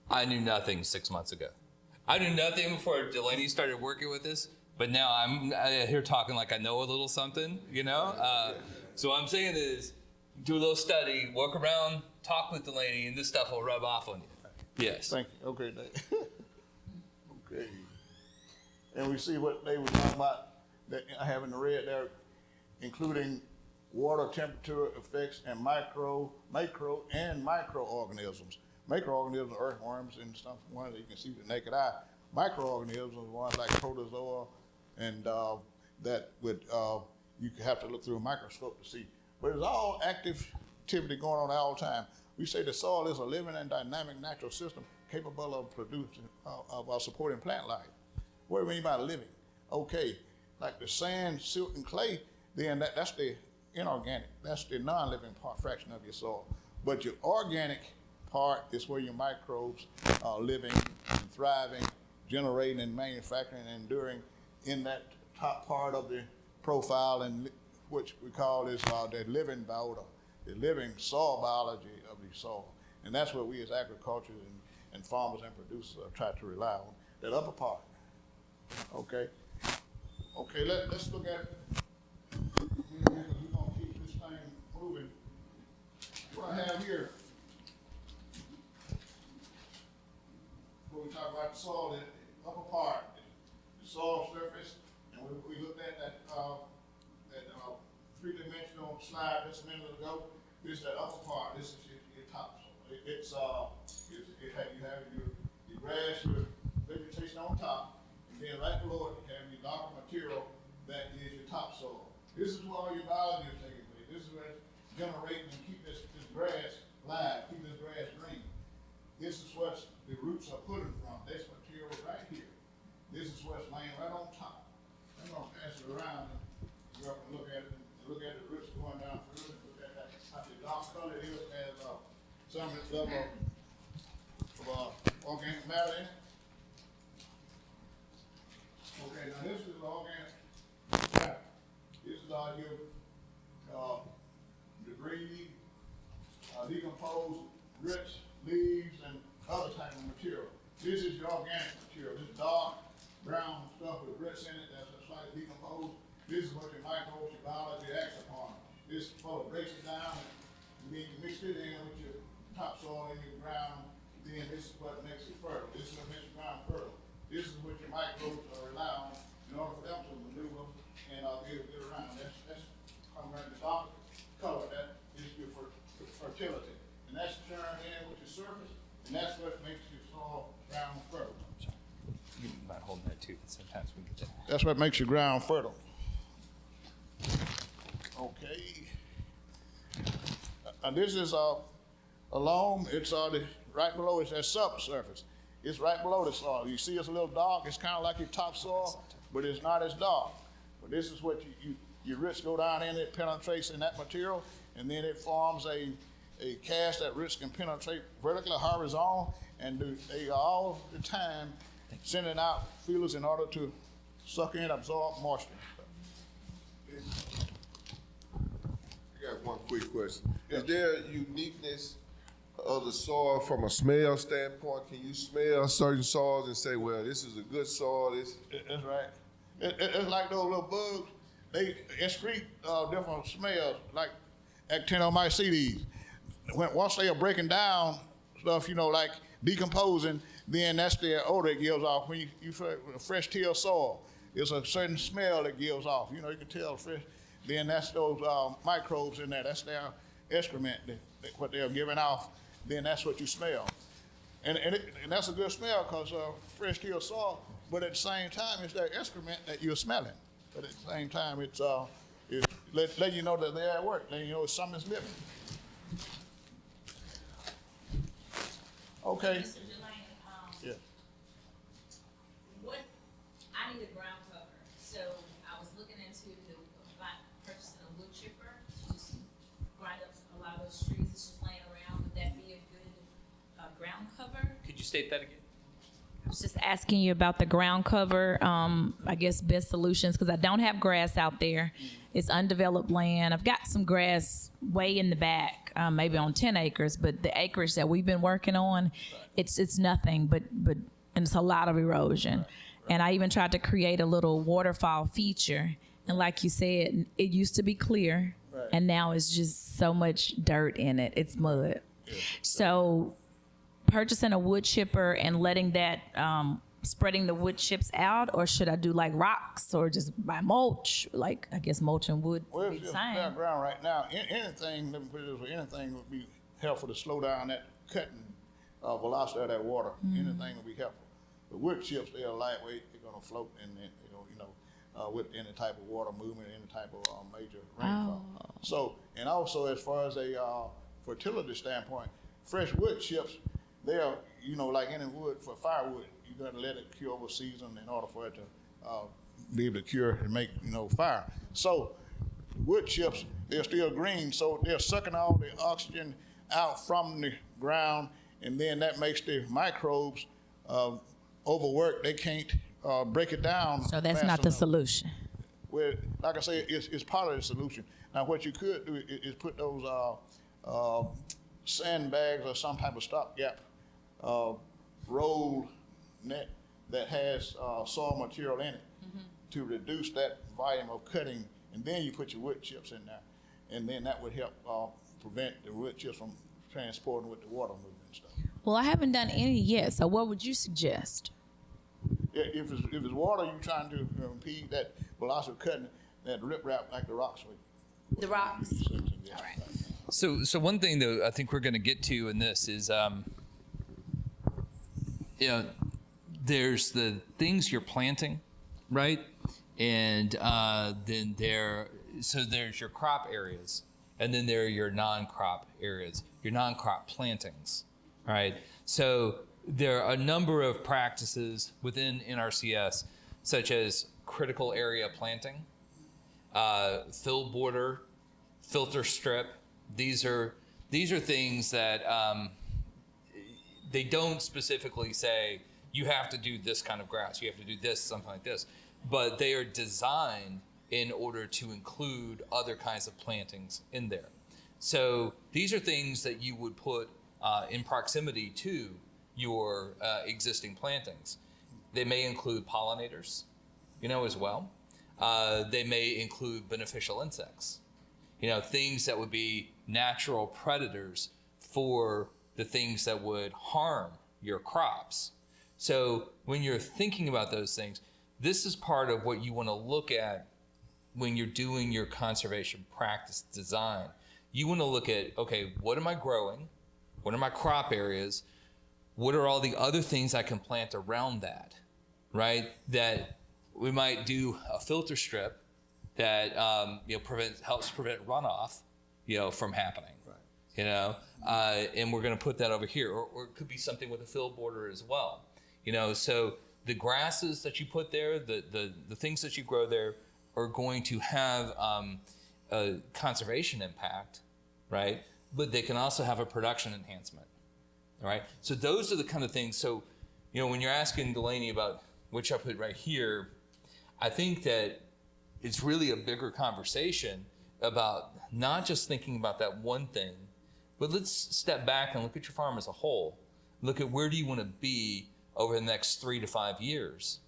I knew nothing 6 months ago. I knew nothing before Delaney started working with this, but now I'm here talking like I know a little something, So what I'm saying is, do a little study, walk around, talk with Delaney, and this stuff will rub off on you. Yes. Thank you. Okay, Dave. Okay. And we see what they were talking about that I have in the red there, including water temperature effects and macro and microorganisms. Microorganisms are earthworms and stuff, ones that you can see with the naked eye. Microorganisms are ones like protozoa and that would you have to look through a microscope to see. But it's all activity going on all the time. We say the soil is a living and dynamic natural system capable of producing, supporting plant life. What do we mean by living? Okay, like the sand, silt, and clay, then that's the inorganic. That's the non-living fraction of your soil. But your organic part is where your microbes are living and thriving, generating and manufacturing and enduring in that top part of the profile, and which we call this the living biota, the living soil biology of the soil. And that's what we as agriculture and farmers and producers try to rely on, that upper part. Okay, let's look at, we're gonna keep this thing moving. What I have here, when we talk about the soil, the upper part, the soil surface, and we looked at that three-dimensional slide just a minute ago. This is that upper part. This is your top soil. You have your grass, your vegetation on top, and then right below it you have your darker material that is your topsoil. This is where all your biology is taking place. This is where it's generating and keep this grass live, keep this grass green. This is what the roots are pulling from. This material right here. This is what's laying right on top. I'm gonna pass it around and you can look at it. Look at the roots going down through it. Look at that. How the dark color is as some of its level of organic matter in it. Okay, now this is organic matter. This is your debris, decomposed roots, leaves, and other type of material. This is your organic material. This dark brown stuff with grits in it that's slightly decomposed. This is what your microbes, your biology acts upon. This follow breaks it down, and then you mix it in with your topsoil in your ground. Then this is what makes it fertile. This is what makes your ground fertile. This is what your microbes rely on in order for them to maneuver and be able to get around. That's coming right in the dark color. That is your fertility, and that's turned in with your surface, and that's what makes your soil ground fertile. You might hold that too, but sometimes we get that. That's what makes your ground fertile. Okay. And this is a loam. It's right below. It's that subsurface. It's right below the soil. You see, it's a little dark. It's kind of like your topsoil, but it's not as dark. But this is what your roots go down in. It penetrates in that material, and then it forms a cast that roots can penetrate vertically, horizontal, and they all the time sending out feelers in order to suck in, absorb moisture. I got one quick question. Yeah. Is there a uniqueness of the soil from a smell standpoint? Can you smell certain soils and say, well, this is a good soil? That's right. It's like those little bugs. They excrete different smells, like actinomycetes. Once they are breaking down stuff, like decomposing, then that's the odor it gives off. When you fresh till soil, there's a certain smell it gives off. You can tell fresh. Then that's those microbes in there. That's their excrement, what they're giving off. Then that's what you smell. And that's a good smell because fresh till soil, but at the same time, it's their excrement that you're smelling. But at the same time, it's letting you know that they're at work, letting you know something's living. Okay. Mr. Delaney, Yeah. I need a ground cover, so I was looking into purchasing a wood chipper to just grind up a lot of those trees that's just laying around. Would that be a good ground cover? Could you state that again? I was just asking you about the ground cover, I guess best solutions, because I don't have grass out there. It's undeveloped land. I've got some grass way in the back, maybe on 10 acres, but the acreage that we've been working on, it's nothing, but and it's a lot of erosion. And I even tried to create a little waterfall feature. And like you said, it used to be clear, and now it's just so much dirt in it. It's mud. So purchasing a wood chipper and letting that, spreading the wood chips out, or should I do like rocks or just buy mulch? Like, I guess mulch and wood Well, would be it's the just same. bare ground right now. Anything, let me put it this way, anything would be helpful to slow down that cutting velocity of that water. Anything would be helpful. The wood chips, they are lightweight. They're gonna float in, with any type of water movement, any type of major rainfall. So, and also as far as a fertility standpoint, fresh wood chips, they are, like any wood for firewood, you gotta let it cure over season in order for it to be able to cure and make, fire. So wood chips, they're still green, so they're sucking all the oxygen out from the ground, and then that makes the microbes overwork. They can't break it down. So that's fast not the enough. solution. Well, like I say, it's part of the solution. Now, what you could do is put those sandbags or some type of stopgap roll net that has soil material in it to reduce that volume of cutting, and then you put your wood chips in there, and then that would help prevent the wood chips from transporting with the water movement and stuff. Well, I haven't done any yet, so what would you suggest? If it's water, you're trying to impede that velocity of cutting, that riprap like the rocks would. The rocks? Yeah. All right. So one thing though I think we're going to get to in this is, there's the things you're planting, right? And then there's your crop areas, and then there are your non-crop areas, your non-crop plantings, right? So there are a number of practices within NRCS, such as critical area planting, fill border, filter strip. These are things that they don't specifically say you have to do this kind of grass, you have to do this, something like this, but they are designed in order to include other kinds of plantings in there. So these are things that you would put in proximity to your existing plantings. They may include pollinators, as well. They may include beneficial insects, things that would be natural predators for the things that would harm your crops. So when you're thinking about those things, this is part of what you want to look at when you're doing your conservation practice design. You want to look at, okay, what am I growing? What are my crop areas? What are all the other things I can plant around that, right? That we might do a filter strip that helps prevent runoff, from happening. Right. And we're going to put that over here, or it could be something with a fill border as well. So the grasses that you put there, the things that you grow there, are going to have a conservation impact, right? But they can also have a production enhancement, all right? So those are the kind of things. So, when you're asking Delaney about which I put right here, I think that it's really a bigger conversation about not just thinking about that one thing, but let's step back and look at your farm as a whole. Look at where do you want to be over the next 3 to 5 years.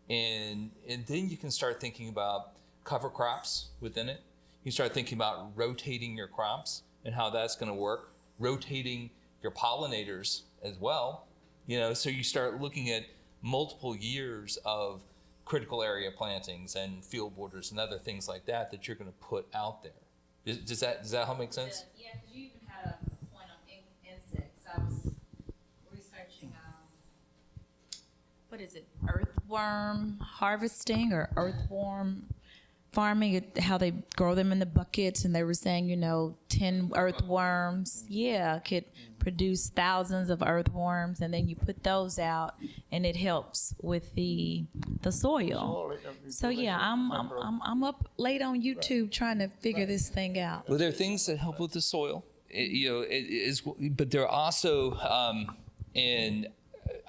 And then you can start thinking about cover crops within it. You start thinking about rotating your crops and how that's going to work, rotating your pollinators as well. So you start looking at multiple years of critical area plantings and field borders and other things like that you're going to put out there. Does that help make sense? Yeah, because you even had a point on insects. I was researching, what is it? Earthworm harvesting or earthworm farming, how they grow them in the buckets, and they were saying, 10 earthworms, could produce thousands of earthworms, and then you put those out, and it helps with the soil. So I'm up late on YouTube trying to figure this thing out. Well, there are things that help with the soil, but there are also, and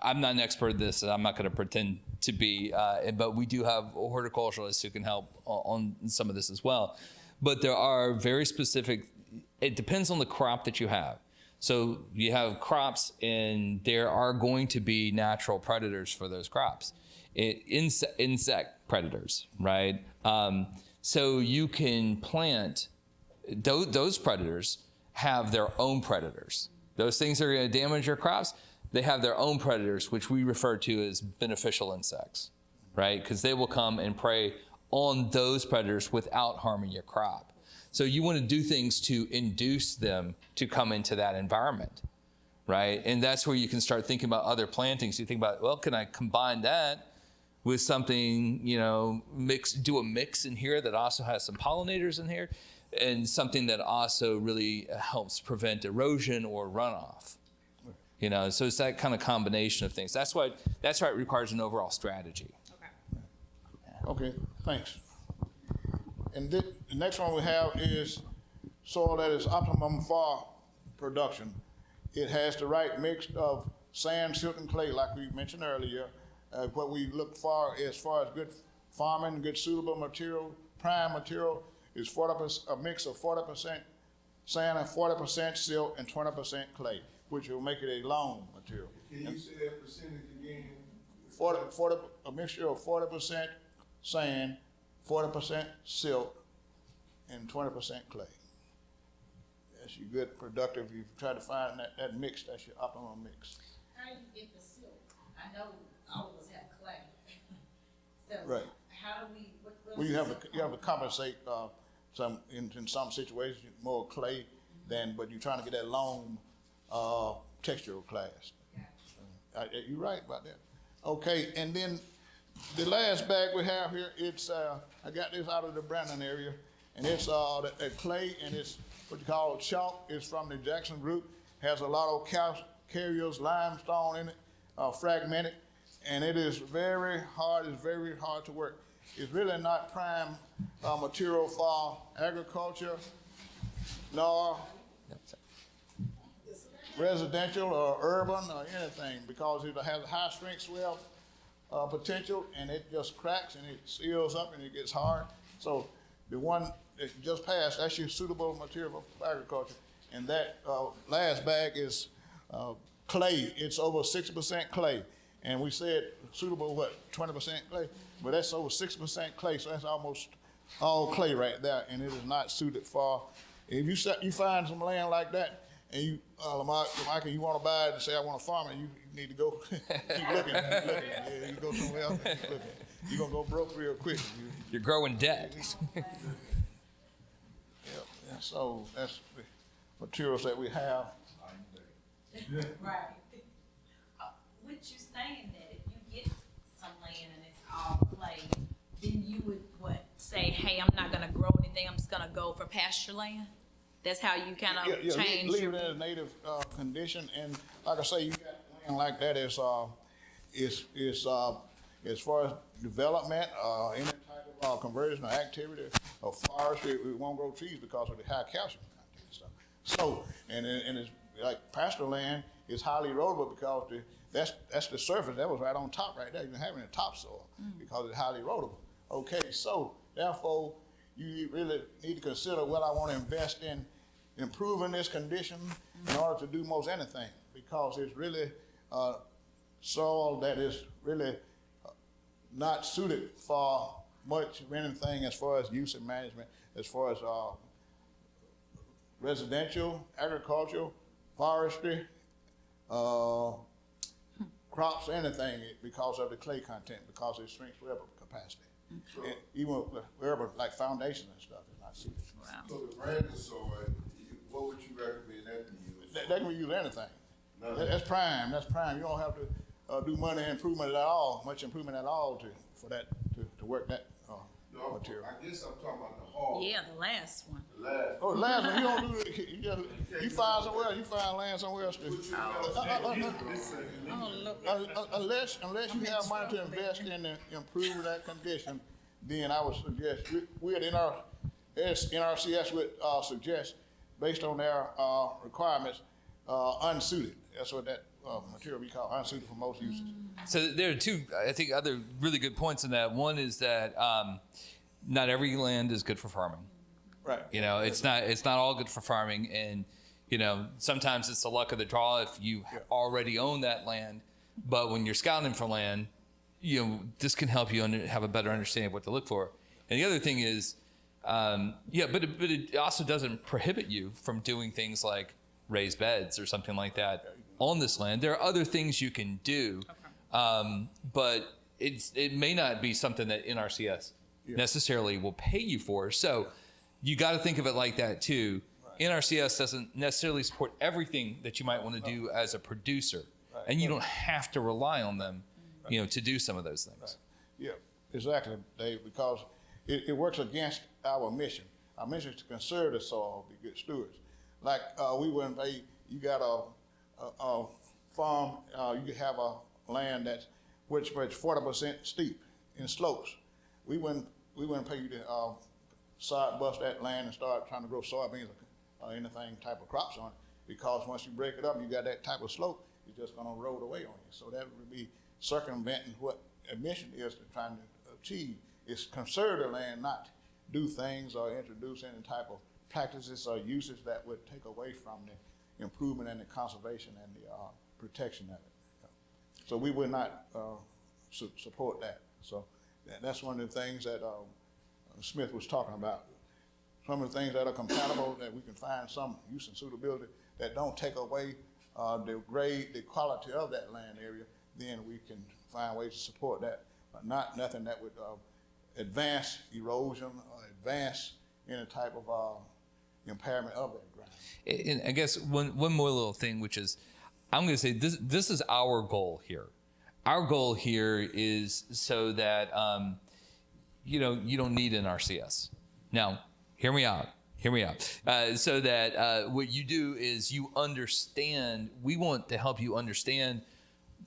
I'm not an expert at this, and I'm not going to pretend to be, but we do have horticulturalists who can help on some of this as well. But there are very specific, it depends on the crop that you have. So you have crops, and there are going to be natural predators for those crops. Insect predators, right? So you can plant, those predators have their own predators. Those things that are going to damage your crops, they have their own predators, which we refer to as beneficial insects, right? Because they will come and prey on those predators without harming your crop. So you want to do things to induce them to come into that environment, right? And that's where you can start thinking about other plantings. You think about, well, can I combine that with something, do a mix in here that also has some pollinators in here, and something that also really helps prevent erosion or runoff. So it's that kind of combination of things. That's why it requires an overall strategy. Okay, thanks. And the next one we have is soil that is optimum for production. It has the right mix of sand, silt, and clay, like we mentioned earlier. What we look for as far as good farming, good suitable material, prime material, is a mix of 40% sand and 40% silt and 20% clay, which will make it a loam material. Can you say that percentage again? A mixture of 40% sand, 40% silt, and 20% clay. That's your good productive. You try to find that mix, that's your optimum mix. how do you get the silt? I know all of us have clay. So Right. how do we, Well, you have to compensate in some situations more clay but you're trying to get that loam textural class. You're right about that. Okay, and then the last bag we have here, it's I got this out of the Brandon area, and it's that clay, and it's what you call chalk. It's from the Jackson group. Has a lot of calcareous limestone in it, fragmented, and it is very hard. It's very hard to work. It's really not prime material for agriculture, nor residential or urban or anything, because it has a high strength swell potential, and it just cracks and it seals up and it gets hard. So the one that just passed, that's your suitable material for agriculture. And that last bag is clay, it's over 60% clay. And we said suitable, what, 20% clay? But that's over 60% clay, so that's almost all clay right there, and it is not suited for, if you find some land like that, and you, Michael, you want to buy it and say, I want to farm it, you need to go keep looking. Yeah, you go somewhere else and keep looking. You're going to go broke real quick. You're growing debt. Yeah, so that's the materials that we have. Right. With you saying that, if you get some land and it's all clay, then you would, say, hey, I'm not gonna grow anything, I'm just gonna go for pasture land? That's how you kind of change leave your... it in a native condition, and like I say, you got land like that is as far as development, any type of conversion or activity or forestry, we won't grow trees because of the high calcium content and stuff. So, and it's like pasture land is highly erodible because that's the surface. That was right on top right there. You don't have any topsoil because it's highly erodible. Okay, so therefore, you really need to consider, well, I want to invest in improving this condition in order to do most anything, because it's really soil that is really not suited for much of anything as far as use and management, as far as residential, agricultural, forestry, crops, anything, because of the clay content, because of the strength wearable capacity. And even wearable like foundation and stuff is not suited. Wow. So the branded soil, what would you recommend that to use? That can be used anything. Nothing. That's prime. That's prime. You don't have to do money improvement at all, much improvement at all for that to work that material. I guess I'm talking about the hall. Yeah, the last one. The last. Oh, last one, you don't do it. You find somewhere else. You find land somewhere else. Unless you have money to invest in improving that condition, then I would suggest we at NRCS would suggest, based on their requirements, unsuited. That's what that material we call unsuited for most uses. So there are two, I think, other really good points in that. One is that not every land is good for farming. Right. You know, it's not all good for farming, and you know, sometimes it's the luck of the draw if you already own that land. But when you're scouting for land, you know, this can help you have a better understanding of what to look for. And the other thing is, but it also doesn't prohibit you from doing things like raised beds or something like that on this land. There are other things you can do, but it may not be something that NRCS necessarily will pay you for. So you got to think of it like that too. Right. NRCS doesn't necessarily support everything that you might want to do as a producer, and you don't have to rely on them, you know, to do some of those things. Right. Yeah, exactly, Dave, because it works against our mission. Our mission is to conserve the soil, be good stewards. Like we wouldn't pay, you got a farm, you could have a land that's which 40% steep in slopes. We wouldn't pay you to sod bust that land and start trying to grow soybeans or anything type of crops on it, because once you break it up, you got that type of slope, it's just going to erode away on you. So that would be circumventing what a mission is to trying to achieve. Is conserve the land, not do things or introduce any type of practices or uses that would take away from the improvement and the conservation and the protection of it. So we would not support that. So that's one of the things that Smith was talking about. Some of the things that are compatible, that we can find some use and suitability that don't take away the grade, the quality of that land area, then we can find ways to support that, but nothing that would advance erosion or advance any type of impairment of that ground. And I guess one more little thing, which is, I'm going to say this is our goal here. Our goal here is so that you know, you don't need an NRCS. Now, hear me out. So that what you do is you understand. We want to help you understand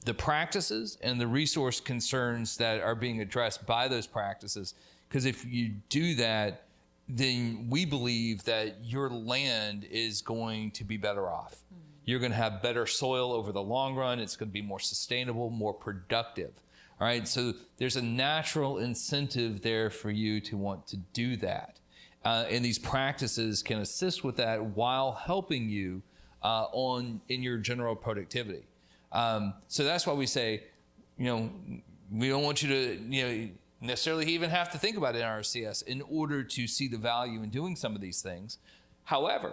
the practices and the resource concerns that are being addressed by those practices. Because if you do that, then we believe that your land is going to be better off. You're going to have better soil over the long run. It's going to be more sustainable, more productive. All right. So there's a natural incentive there for you to want to do that. And these practices can assist with that while helping you in your general productivity. So that's why we say, we don't want you to, necessarily even have to think about NRCS in order to see the value in doing some of these things. However,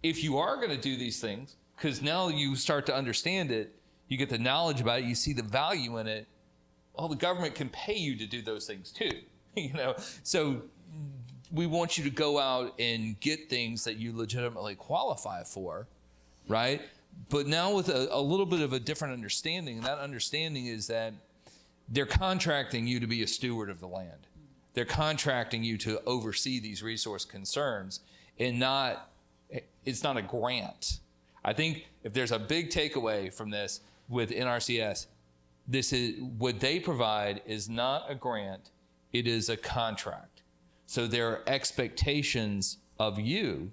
if you are going to do these things, because now you start to understand it, you get the knowledge about it, you see the value in it, well, the government can pay you to do those things too, So we want you to go out and get things that you legitimately qualify for, right? But now with a little bit of a different understanding, and that understanding is that they're contracting you to be a steward of the land. They're contracting you to oversee these resource concerns, and it's not a grant. I think if there's a big takeaway from this with NRCS, this is what they provide is not a grant, it is a contract. So there are expectations of you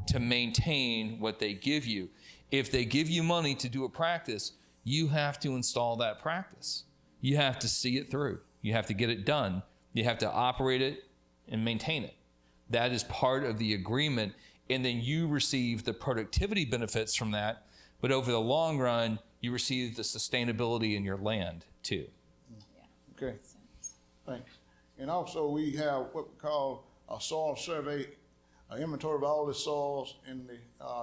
to maintain what they give you. If they give you money to do a practice, you have to install that practice. You have to see it through. You have to get it done. You have to operate it and maintain it. That is part of the agreement. And then you receive the productivity benefits from that. But over the long run, you receive the sustainability in your land too. Okay, thanks. And also we have what we call a soil survey, an inventory of all the soils in the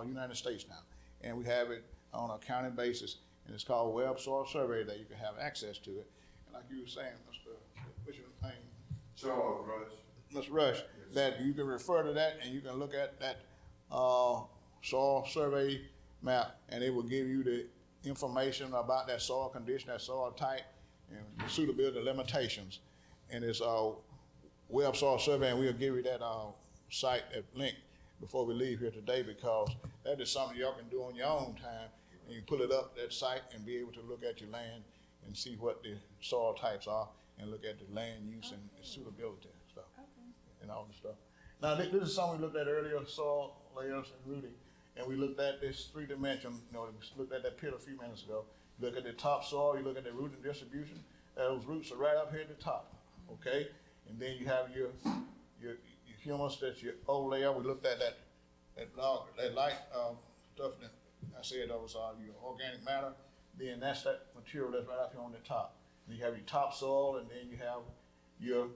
United States now. And we have it on a county basis, and it's called Web Soil Survey that you can have access to it. And like you were saying, what's your name? Charles Rush. Mr. Rush, yes. That you can refer to that and you can look at that soil survey map, and it will give you the information about that soil condition, that soil type, and the suitability limitations. And it's a Web Soil Survey, and we'll give you that site, that link, before we leave here today, because that is something y'all can do on your own time, and you pull it up, that site, and be able to look at your land and see what the soil types are, and look at the land use and suitability and stuff, and all the stuff. Now, this is something we looked at earlier, soil layers and rooting, and we looked at this 3-dimension, we looked at that pit a few minutes ago. You look at the top soil, you look at the rooting distribution, those roots are right up here at the top, okay? And then you have your humus, that's your O layer. We looked at that light stuff that I said that was your organic matter. Then that's that material that's right up here on the top. And you have your topsoil, and then you have your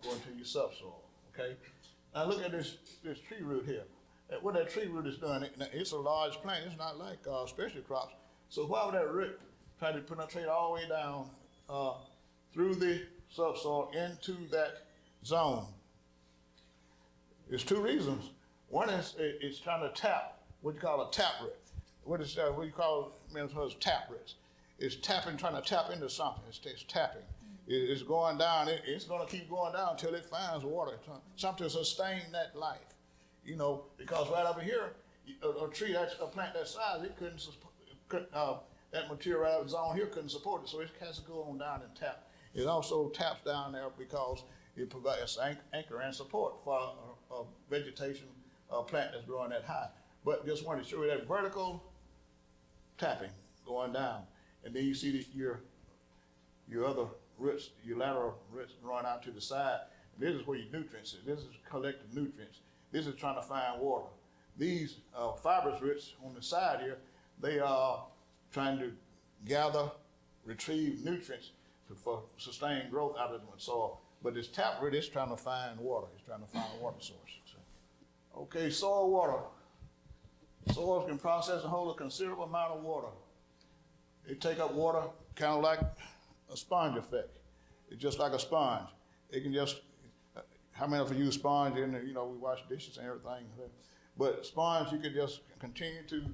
going to your subsoil. Okay. Now look at this tree root here. What that tree root is doing, it's a large plant. It's not like specialty crops. So why would that root try to penetrate all the way down through the subsoil into that zone? There's two reasons. One is it's trying to tap what you call a tap root. What you call tap roots. It's tapping, trying to tap into something. It's tapping. It's going down. It's going to keep going down until it finds water, something to sustain that life. Because right over here, a tree, a plant that size, it couldn't that material right out zone here couldn't support it, so it has to go on down and tap. It also taps down there because it provides anchor and support for a vegetation plant that's growing that high. But just wanted to show you that vertical tapping going down, and then you see your other roots, your lateral roots growing out to the side. This is where your nutrients is. This is collecting nutrients. This is trying to find water. These fibrous roots on the side here, they are trying to gather, retrieve nutrients for sustained growth out of the soil. But this tap root is trying to find water. It's trying to find a water source. Okay, soil water. Soils can process and hold a considerable amount of water. They take up water kind of like a sponge effect. It's just like a sponge. It can just, how many of you use sponge in we wash dishes and everything. But sponge, you can just continue to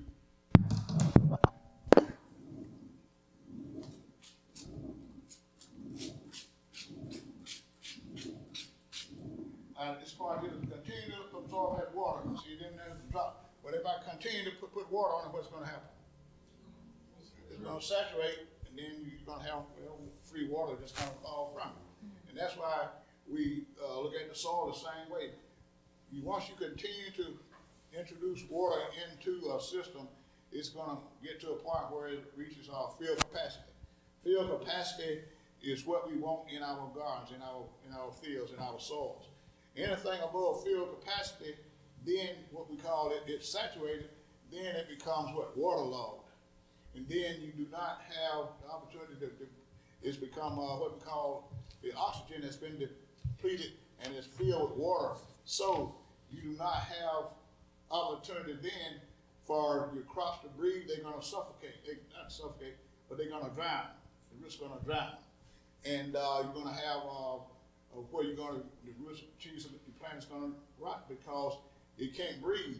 this sponge will continue to absorb that water. See, then there's a drop. But if I continue to put water on it, what's going to happen? It's going to saturate, and then you're going to have free water just kind of fall from it. And that's why we look at the soil the same way. Once you continue to introduce water into a system, it's going to get to a point where it reaches our field capacity. Field capacity is what we want in our gardens, in our fields, in our soils. Anything above field capacity, then what we call it's saturated, then it becomes waterlogged. and then you do not have the opportunity it's become what we call the oxygen that's been depleted and it's filled with water. So you do not have opportunity then for your crops to breathe. They're going to suffocate. They not suffocate, but they're going to drown. The roots are going to drown, and you're going to have where you're going to the roots cheese of the plant is going to rot because it can't breathe.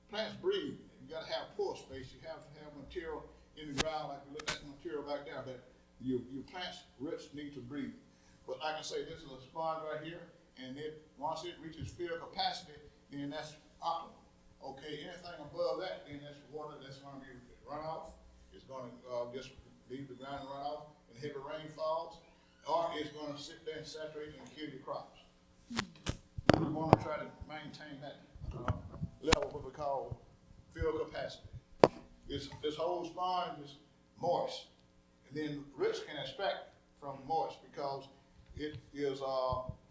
Plants breathe. You got to have pore space. You have to have material in the ground, like you look at the material back there, that your plant's roots need to breathe. But like I say, this is a sponge right here, and once it reaches fill capacity, then that's optimal. Okay, anything above that, then that's water that's going to be runoff. It's going to just leave the ground and run off, and heavy rain falls, or it's going to sit there and saturate and kill your crops. We want to try to maintain that level, what we call fill capacity. This whole sponge is moist, and then roots can extract from moist because it is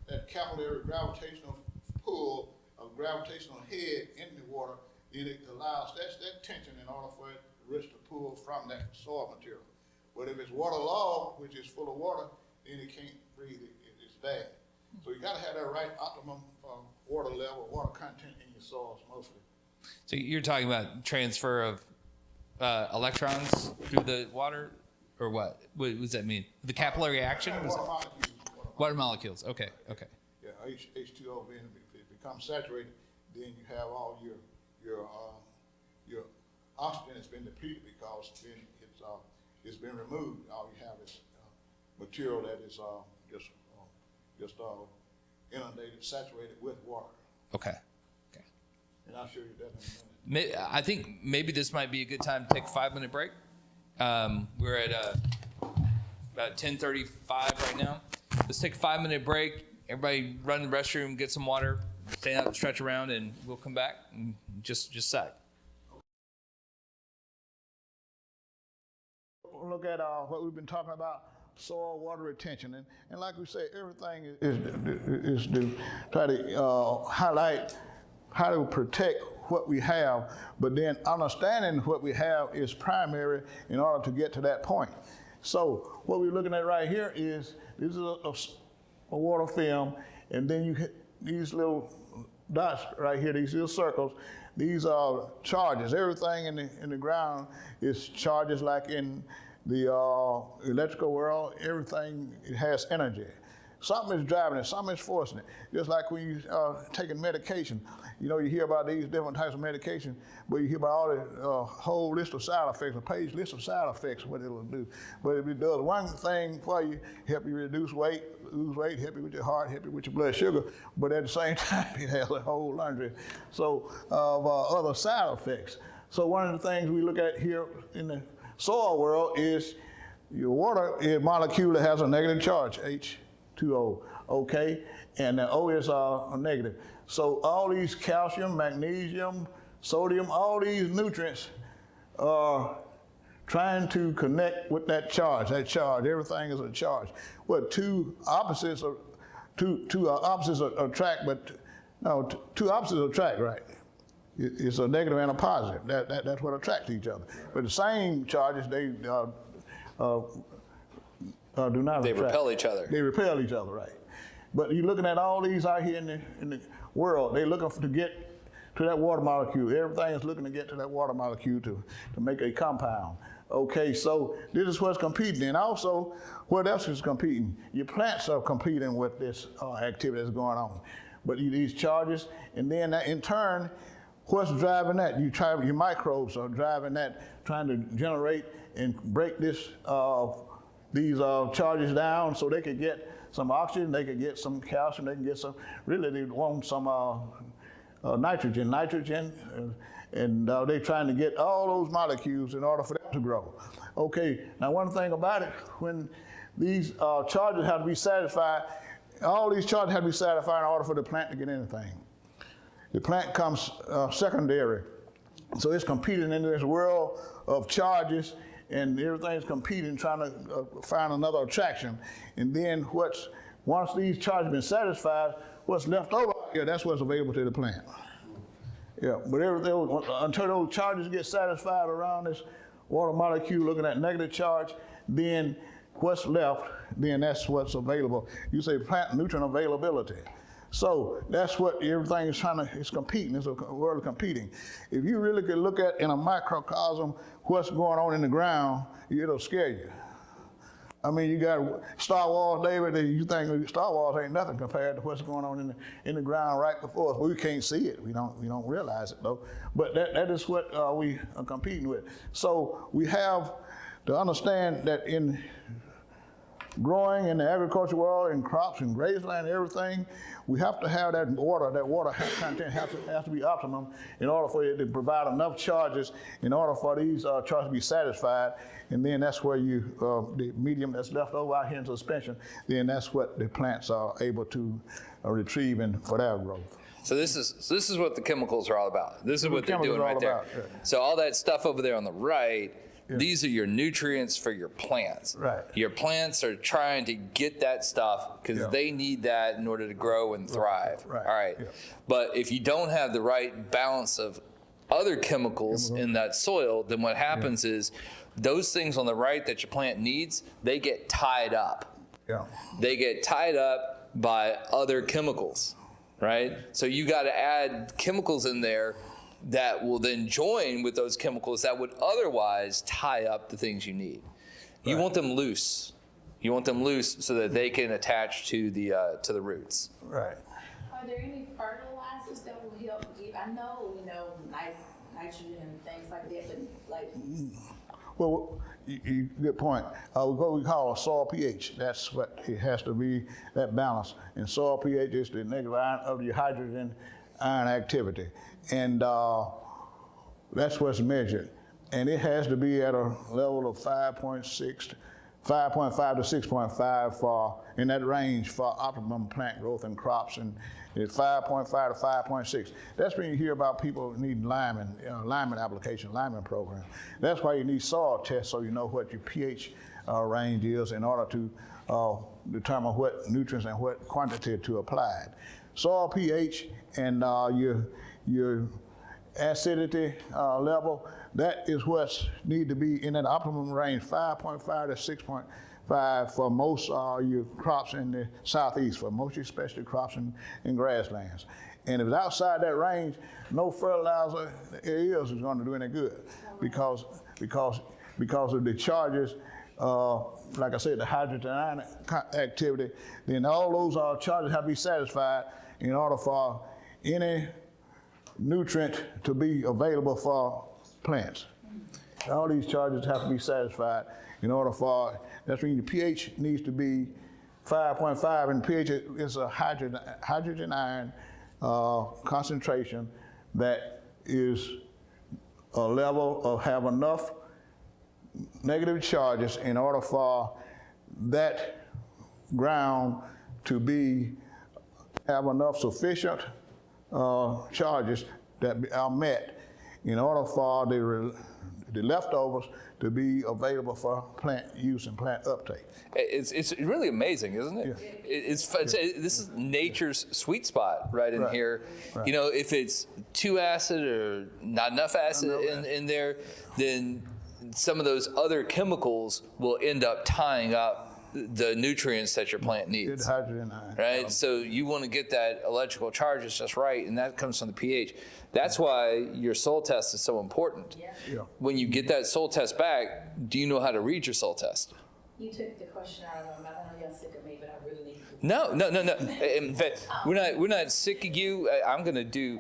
that capillary gravitational pull, a gravitational head in the water, then it allows that tension in order for it, the roots to pull from that soil material. But if it's waterlogged, which is full of water, then it can't breathe. It's bad. So you got to have that right optimum water level, water content in your soils mostly. So you're talking about transfer of electrons through the water, or what? What does that mean? The capillary action? Water molecules. Water molecules. Okay. Okay. Yeah, H2O, if it becomes saturated, then you have all your oxygen has been depleted because then it's been removed. All you have is material that is just inundated, saturated with water. Okay. Okay. And I'll show you that in a minute. I think maybe this might be a good time to take a 5-minute break. We're at about 10:35 right now. Let's take a 5-minute break. Everybody run to the restroom, get some water, stand up, stretch around, and we'll come back in just a sec. Look at what we've been talking about, soil water retention. And like we say, everything is to try to highlight how to protect what we have, but then understanding what we have is primary in order to get to that point. So what we're looking at right here is, this is a water film, and then you hit these little dots right here, these little circles. These are charges. Everything in the ground is charges, like in the electrical world. Everything, it has energy. Something is driving it, something is forcing it. Just like when you are taking medication. You know, you hear about these different types of medication, but you hear about all the whole list of side effects, a page list of side effects, what it'll do. But if it does one thing for you, help you reduce weight, lose weight, help you with your heart, help you with your blood sugar, but at the same time, it has a whole laundry of other side effects. So one of the things we look at here in the soil world is your water molecule that has a negative charge, H2O, okay? And the O is a negative. So all these calcium, magnesium, sodium, all these nutrients are trying to connect with that charge, everything is a charge. What, two opposites attract, but no, two opposites attract, right? It's a negative and a positive. That's what attracts each other. But the same charges, they do not attract. They repel each other. They repel each other, right? But you're looking at all these out here in the world. They're looking to get to that water molecule. Everything is looking to get to that water molecule to make a compound. Okay, so this is what's competing. And also, what else is competing? Your plants are competing with this activity that's going on. But these charges, and then in turn, what's driving that? Your microbes are driving that, trying to generate and break these charges down so they could get some oxygen, they could get some calcium, they can get some, really they want some nitrogen, and they're trying to get all those molecules in order for them to grow. Okay, now one thing about it, when these charges have to be satisfied, all these charges have to be satisfied in order for the plant to get anything. The plant comes secondary. So it's competing in this world of charges, and everything's competing, trying to find another attraction. And then once these charges have been satisfied, what's left over here, that's what's available to the plant. Yeah, but until those charges get satisfied around this water molecule looking at negative charge, then what's left, then that's what's available. You say plant nutrient availability. So that's what everything is it's competing, it's a world of competing. If you really could look at in a microcosm what's going on in the ground, it'll scare you. I mean, you got Star Wars, David, you think Star Wars ain't nothing compared to what's going on in the ground right before us. We can't see it, we don't realize it though. But that is what we are competing with. So we have to understand that in growing in the agriculture world, in crops and grazeland and everything, we have to have that water. That water content has to be optimum in order for it to provide enough charges in order for these charges to be satisfied. And then that's where the medium that's left over out here in suspension, then that's what the plants are able to retrieve for their growth. So this is what the chemicals are all about. This is what they're doing right there. Yeah. So all that stuff over there on the right, these are your nutrients for your plants. Right. Your plants are trying to get that stuff because they need that in order to grow and thrive. Right. All right. Yeah. But if you don't have the right balance of other chemicals in that soil, then what happens is those things on the right that your plant needs, they get tied up. Yeah. They get tied up by other chemicals, right? So you got to add chemicals in there that will then join with those chemicals that would otherwise tie up the things you need. You want them loose. You want them loose so that they can attach to the roots. Right. Are there any fertilizers that will help give? I know, nitrogen and things like that, but like. Well, good point. What we call a soil pH. That's what it has to be, that balance. And soil pH is the negative ion of your hydrogen ion activity. And that's what's measured. And it has to be at a level of 5.5 to 6.5 for, in that range for optimum plant growth and crops. And it's 5.5 to 5.6. That's when you hear about people needing lineman application, lineman program. That's why you need soil tests so you know what your pH range is in order to determine what nutrients and what quantity to apply. Soil pH and your acidity level, that is what need to be in an optimum range, 5.5 to 6.5 for most your crops in the southeast, for most especially crops in grasslands. And if it's outside that range, no fertilizer there is going to do any good because of the charges, like I said, the hydrogen ion activity, then all those charges have to be satisfied in order for any nutrient to be available for plants. All these charges have to be satisfied in order for, that's when the pH needs to be 5.5, and pH is a hydrogen ion concentration that is a level of have enough negative charges in order for that ground to have enough sufficient charges that are met in order for the leftovers to be available for plant use and plant uptake. It's really amazing, isn't it? Yeah. This is nature's sweet spot right in here. Right. You know, if it's too acid or not enough acid in there, then some of those other chemicals will end up tying up the nutrients that your plant needs. Good hydrogen ion. Right? So you want to get that electrical charges just right, and that comes from the pH. That's why your soil test is so important. Yeah. When you get that soil test back, do you know how to read your soil test? You took the question out of them. I know y'all sick of me, but I really need to. No. In fact, we're not sick of you. I'm going to do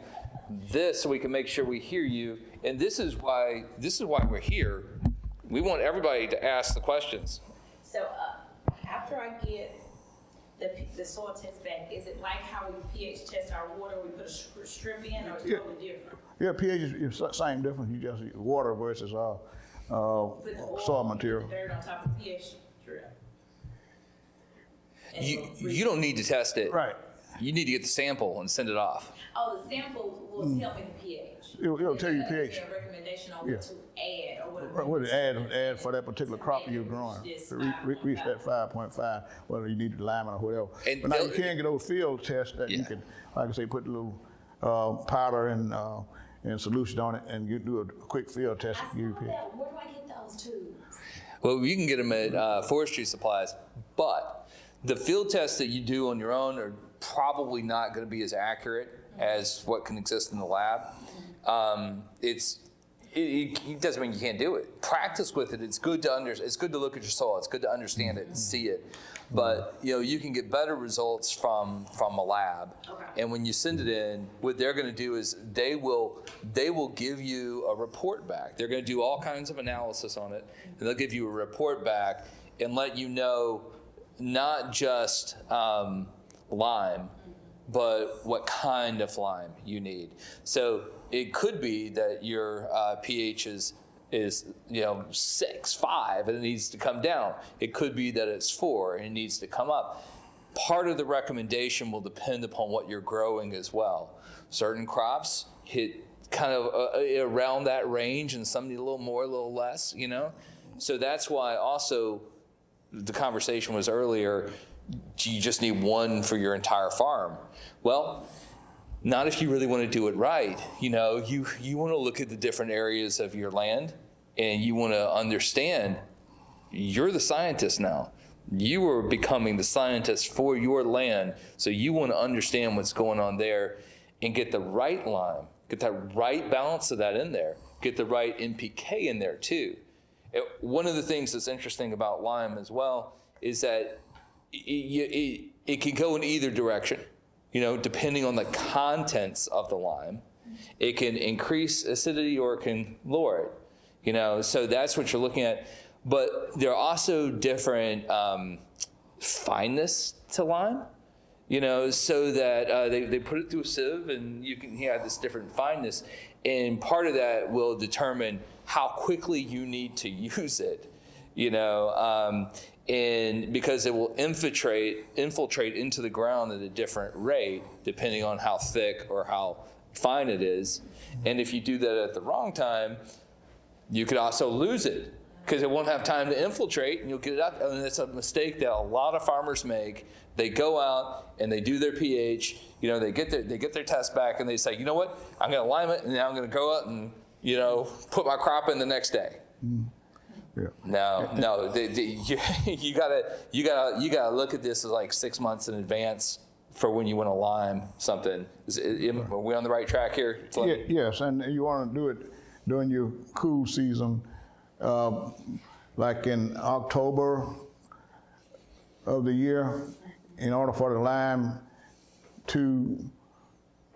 this so we can make sure we hear you. And this is why we're here. We want everybody to ask the questions. So after I get the soil test back, is it like how we pH test our water, we put a strip in, or it's totally different? Yeah, pH is the same difference. You just use water versus soil material. Put the dirt on top of the pH strip. You don't need to test it. Right. You need to get the sample and send it off. Oh, the sample will tell me the pH. It'll tell you pH. A recommendation on what to add or What to add for that particular crop you're growing to reach that 5.5, whether you need the lineman or whatever. And but now you can get those field tests that you can, like I say, put a little powder and solution on it, and you do a quick field test. I saw that. Where do I get those? those tubes? Well, you can get them at forestry supplies, but the field tests that you do on your own are probably not going to be as accurate as what can exist in the lab. It doesn't mean you can't do it. Practice with it. It's good to it's good to look at your soil. It's good to understand it and see it. But you can get better results from a lab. Okay. And when you send it in, what they're going to do is they will give you a report back. They're going to do all kinds of analysis on it, and they'll give you a report back and let you know not just lime, but what kind of lime you need. So it could be that your pH is 6, 5, and it needs to come down. It could be that it's 4 and it needs to come up. Part of the recommendation will depend upon what you're growing as well. Certain crops hit kind of around that range, and some need a little more, a little less, So that's why also the conversation was earlier, you just need one for your entire farm. Well, not if you really want to do it right. You want to look at the different areas of your land, and you want to understand, you're the scientist now. You are becoming the scientist for your land, so you want to understand what's going on there and get the right lime, get that right balance of that in there, get the right NPK in there too. One of the things that's interesting about lime as well is that it can go in either direction. Depending on the contents of the lime, it can increase acidity or it can lower it. So that's what you're looking at. But there are also different fineness to lime, so that they put it through a sieve and you can have this different fineness. And part of that will determine how quickly you need to use it, and because it will infiltrate into the ground at a different rate depending on how thick or how fine it is. And if you do that at the wrong time, you could also lose it because it won't have time to infiltrate, and you'll get it up. And it's a mistake that a lot of farmers make. They go out and they do their pH. They get their test back and they say, you know what? I'm going to lime it, and now I'm going to go out and put my crop in the next day. Yeah. No. You gotta look at this as like 6 months in advance for when you want to lime something. Are we on the right track here? Yes, and you want to do it during your cool season, like in October of the year, in order for the lime to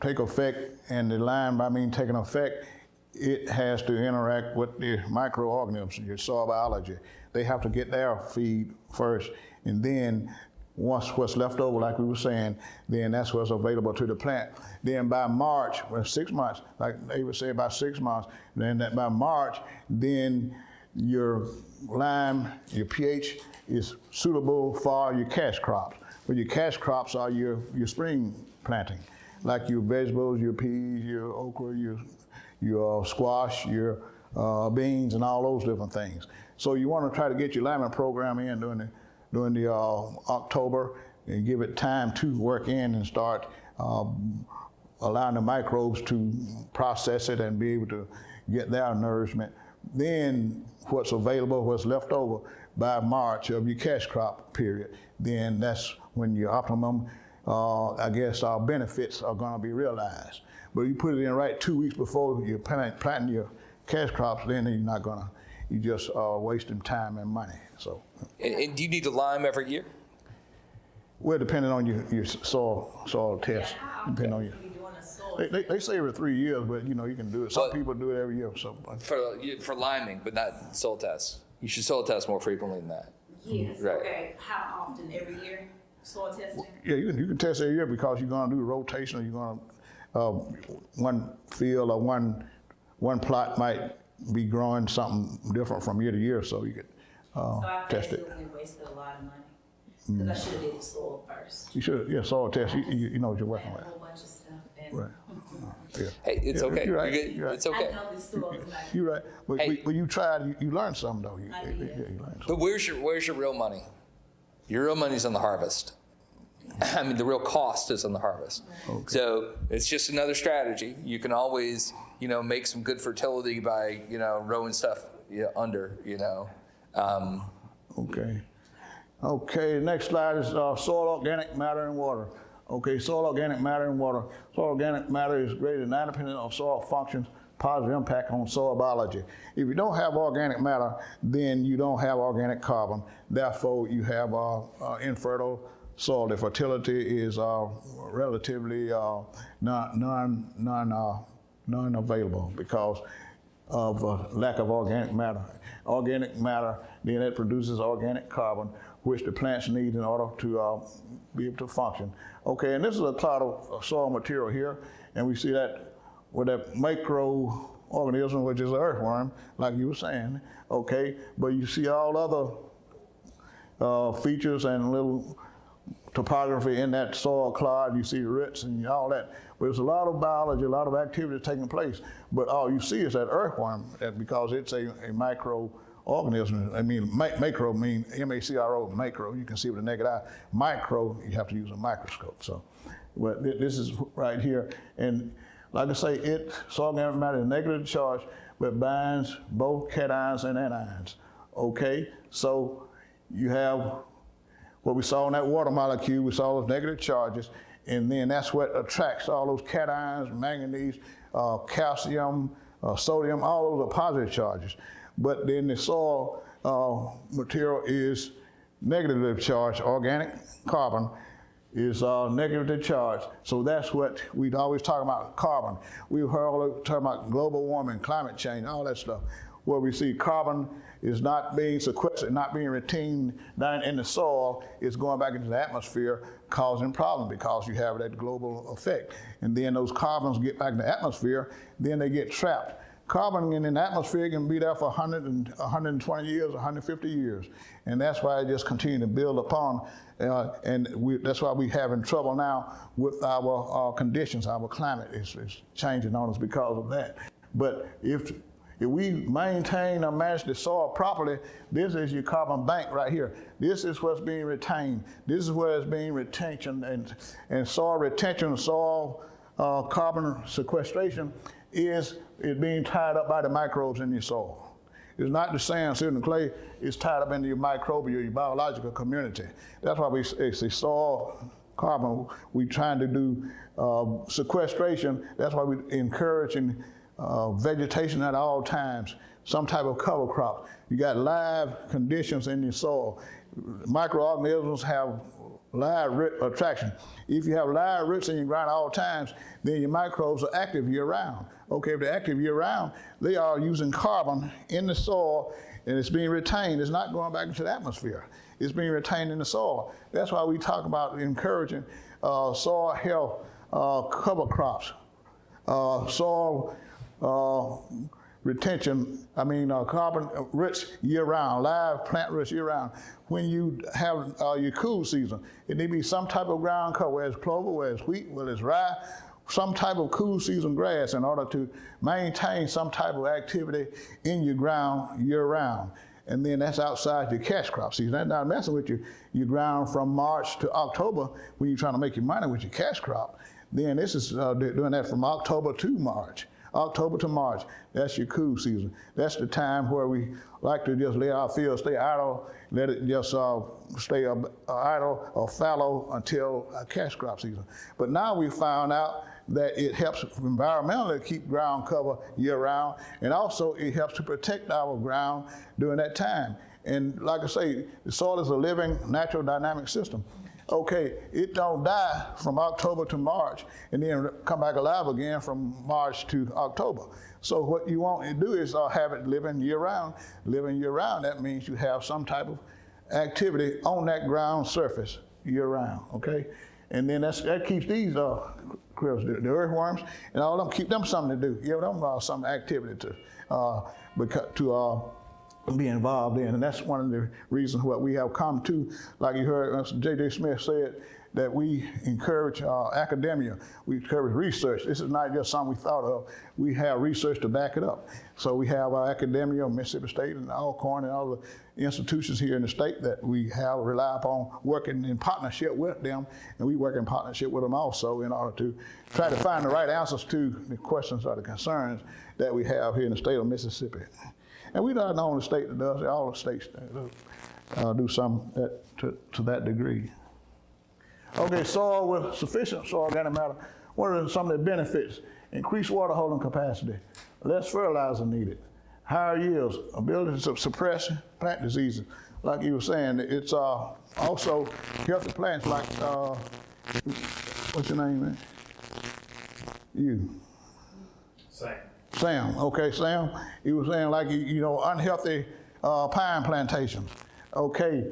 take effect, and the lime, I mean taking effect, it has to interact with the microorganisms, your soil biology. They have to get their feed first, and then once what's left over, like we were saying, then that's what's available to the plant. Then by March, 6 months, like they would say about 6 months, then that by March, then your lime, your pH is suitable for your cash crops. But your cash crops are your spring planting, like your vegetables, your peas, your okra, your squash, your beans, and all those different things. So you want to try to get your liming program in during the October and give it time to work in and start allowing the microbes to process it and be able to get their nourishment. Then what's available, what's left over by March of your cash crop period, then that's when your optimum, benefits are going to be realized. But you put it in right 2 weeks before you're planting your cash crops, then you're not gonna, you just are wasting time and money. So. And do you need to lime every year? Well, depending on your soil test, depending on your. They say every 3 years, but you can do it. Some people do it every year. So for liming, but not soil tests. You should soil test more frequently than that. Yes. Right. Okay. How often? Every year? Soil testing? Yeah, you can test every year because you're going to do rotation. You're going to one field or one plot might be growing something different from year to year, so you could test it. So I wasted a lot of money because I should have did the soil first. You should, yeah, soil test. You know what you're working I with. had a whole bunch of stuff. And Right. Yeah. Hey, it's okay. You're right. You're good. You're right. It's okay. I know this soil is not. You're right. But, Hey. but you tried. You learned something though. I did. You learned something. But where's your real money? Your real money's on the harvest. I mean, the real cost is on the harvest. Okay. So it's just another strategy. You can always, make some good fertility by, rowing stuff under, Okay. Okay, next slide is soil organic matter and water. Okay, soil organic matter and water. Soil organic matter is greater than 90% of soil functions, positive impact on soil biology. If you don't have organic matter, then you don't have organic carbon. Therefore, you have infertile soil. The fertility is relatively non-available because of lack of organic matter. Organic matter, then it produces organic carbon, which the plants need in order to be able to function. Okay, and this is a cloud of soil material here, and we see that with that microorganism, which is an earthworm, like you were saying, okay, but you see all other features and little topography in that soil cloud. You see roots and all that. But there's a lot of biology, a lot of activity taking place. But all you see is that earthworm, because it's a microorganism. I mean, macro mean M-A-C-R-O, macro. You can see with the naked eye. Micro, you have to use a microscope. So, but this is right here. And like I say, soil organic matter is negative charge, but binds both cations and anions. Okay, so you have what we saw in that water molecule. We saw those negative charges, and then that's what attracts all those cations, manganese, calcium, sodium, all those are positive charges. But then the soil material is negatively charged. Organic carbon is negatively charged. So that's what we'd always talk about, carbon. We've heard all talk about global warming, climate change, all that stuff, where we see carbon is not being sequestered, not being retained down in the soil. It's going back into the atmosphere, causing problems because you have that global effect. And then those carbons get back in the atmosphere, then they get trapped. Carbon in the atmosphere can be there for 120 years, 150 years. And that's why it just continues to build upon. That's why we're having trouble now with our conditions. Our climate is changing on us because of that. But if we maintain or manage the soil properly, this is your carbon bank right here. This is what's being retained. This is where it's being retention and soil retention, soil carbon sequestration is being tied up by the microbes in your soil. It's not the sand, silt, and clay. It's tied up into your microbial, your biological community. That's why it's the soil carbon. We're trying to do sequestration. That's why we're encouraging vegetation at all times, some type of cover crop. You got live conditions in your soil. Microorganisms have live root attraction. If you have live roots in your ground at all times, then your microbes are active year-round. Okay, if they're active year-round, they are using carbon in the soil, and it's being retained. It's not going back into the atmosphere. It's being retained in the soil. That's why we talk about encouraging soil health, cover crops, soil retention, carbon rich year-round, live plant rich year-round. When you have your cool season, it need to be some type of ground cover, whether it's clover, whether it's wheat, whether it's rye, some type of cool season grass in order to maintain some type of activity in your ground year-round. And then that's outside your cash crop season. That's not messing with your ground from March to October when you're trying to make your money with your cash crop. Then this is doing that from October to March. October to March, that's your cool season. That's the time where we like to just let our field stay idle, let it just stay idle or fallow until cash crop season. But now we found out that it helps environmentally keep ground cover year-round, and also it helps to protect our ground during that time. And like I say, the soil is a living, natural, dynamic system. Okay, it don't die from October to March and then come back alive again from March to October. So what you want to do is have it living year-round. Living year-round, that means you have some type of activity on that ground surface year-round, okay? And then that keeps these the earthworms and all of them, keep them something to do. Give them some activity to be involved in, and that's one of the reasons what we have come to, like you heard J.J. Smith said, that we encourage academia, we encourage research. This is not just something we thought of, we have research to back it up. So we have our academia, Mississippi State and Alcorn and all the institutions here in the state that we have rely upon working in partnership with them, and we work in partnership with them also in order to try to find the right answers to the questions or the concerns that we have here in the state of Mississippi. And we're not the only state that does it. All the states do some to that degree. Okay, soil with sufficient soil organic matter. What are some of the benefits? Increased water holding capacity, less fertilizer needed, higher yields, ability to suppress plant diseases. Like you were saying, it's also healthy plants like, what's your name, man? You. Sam, okay, Sam. You were saying like, unhealthy pine plantations. Okay,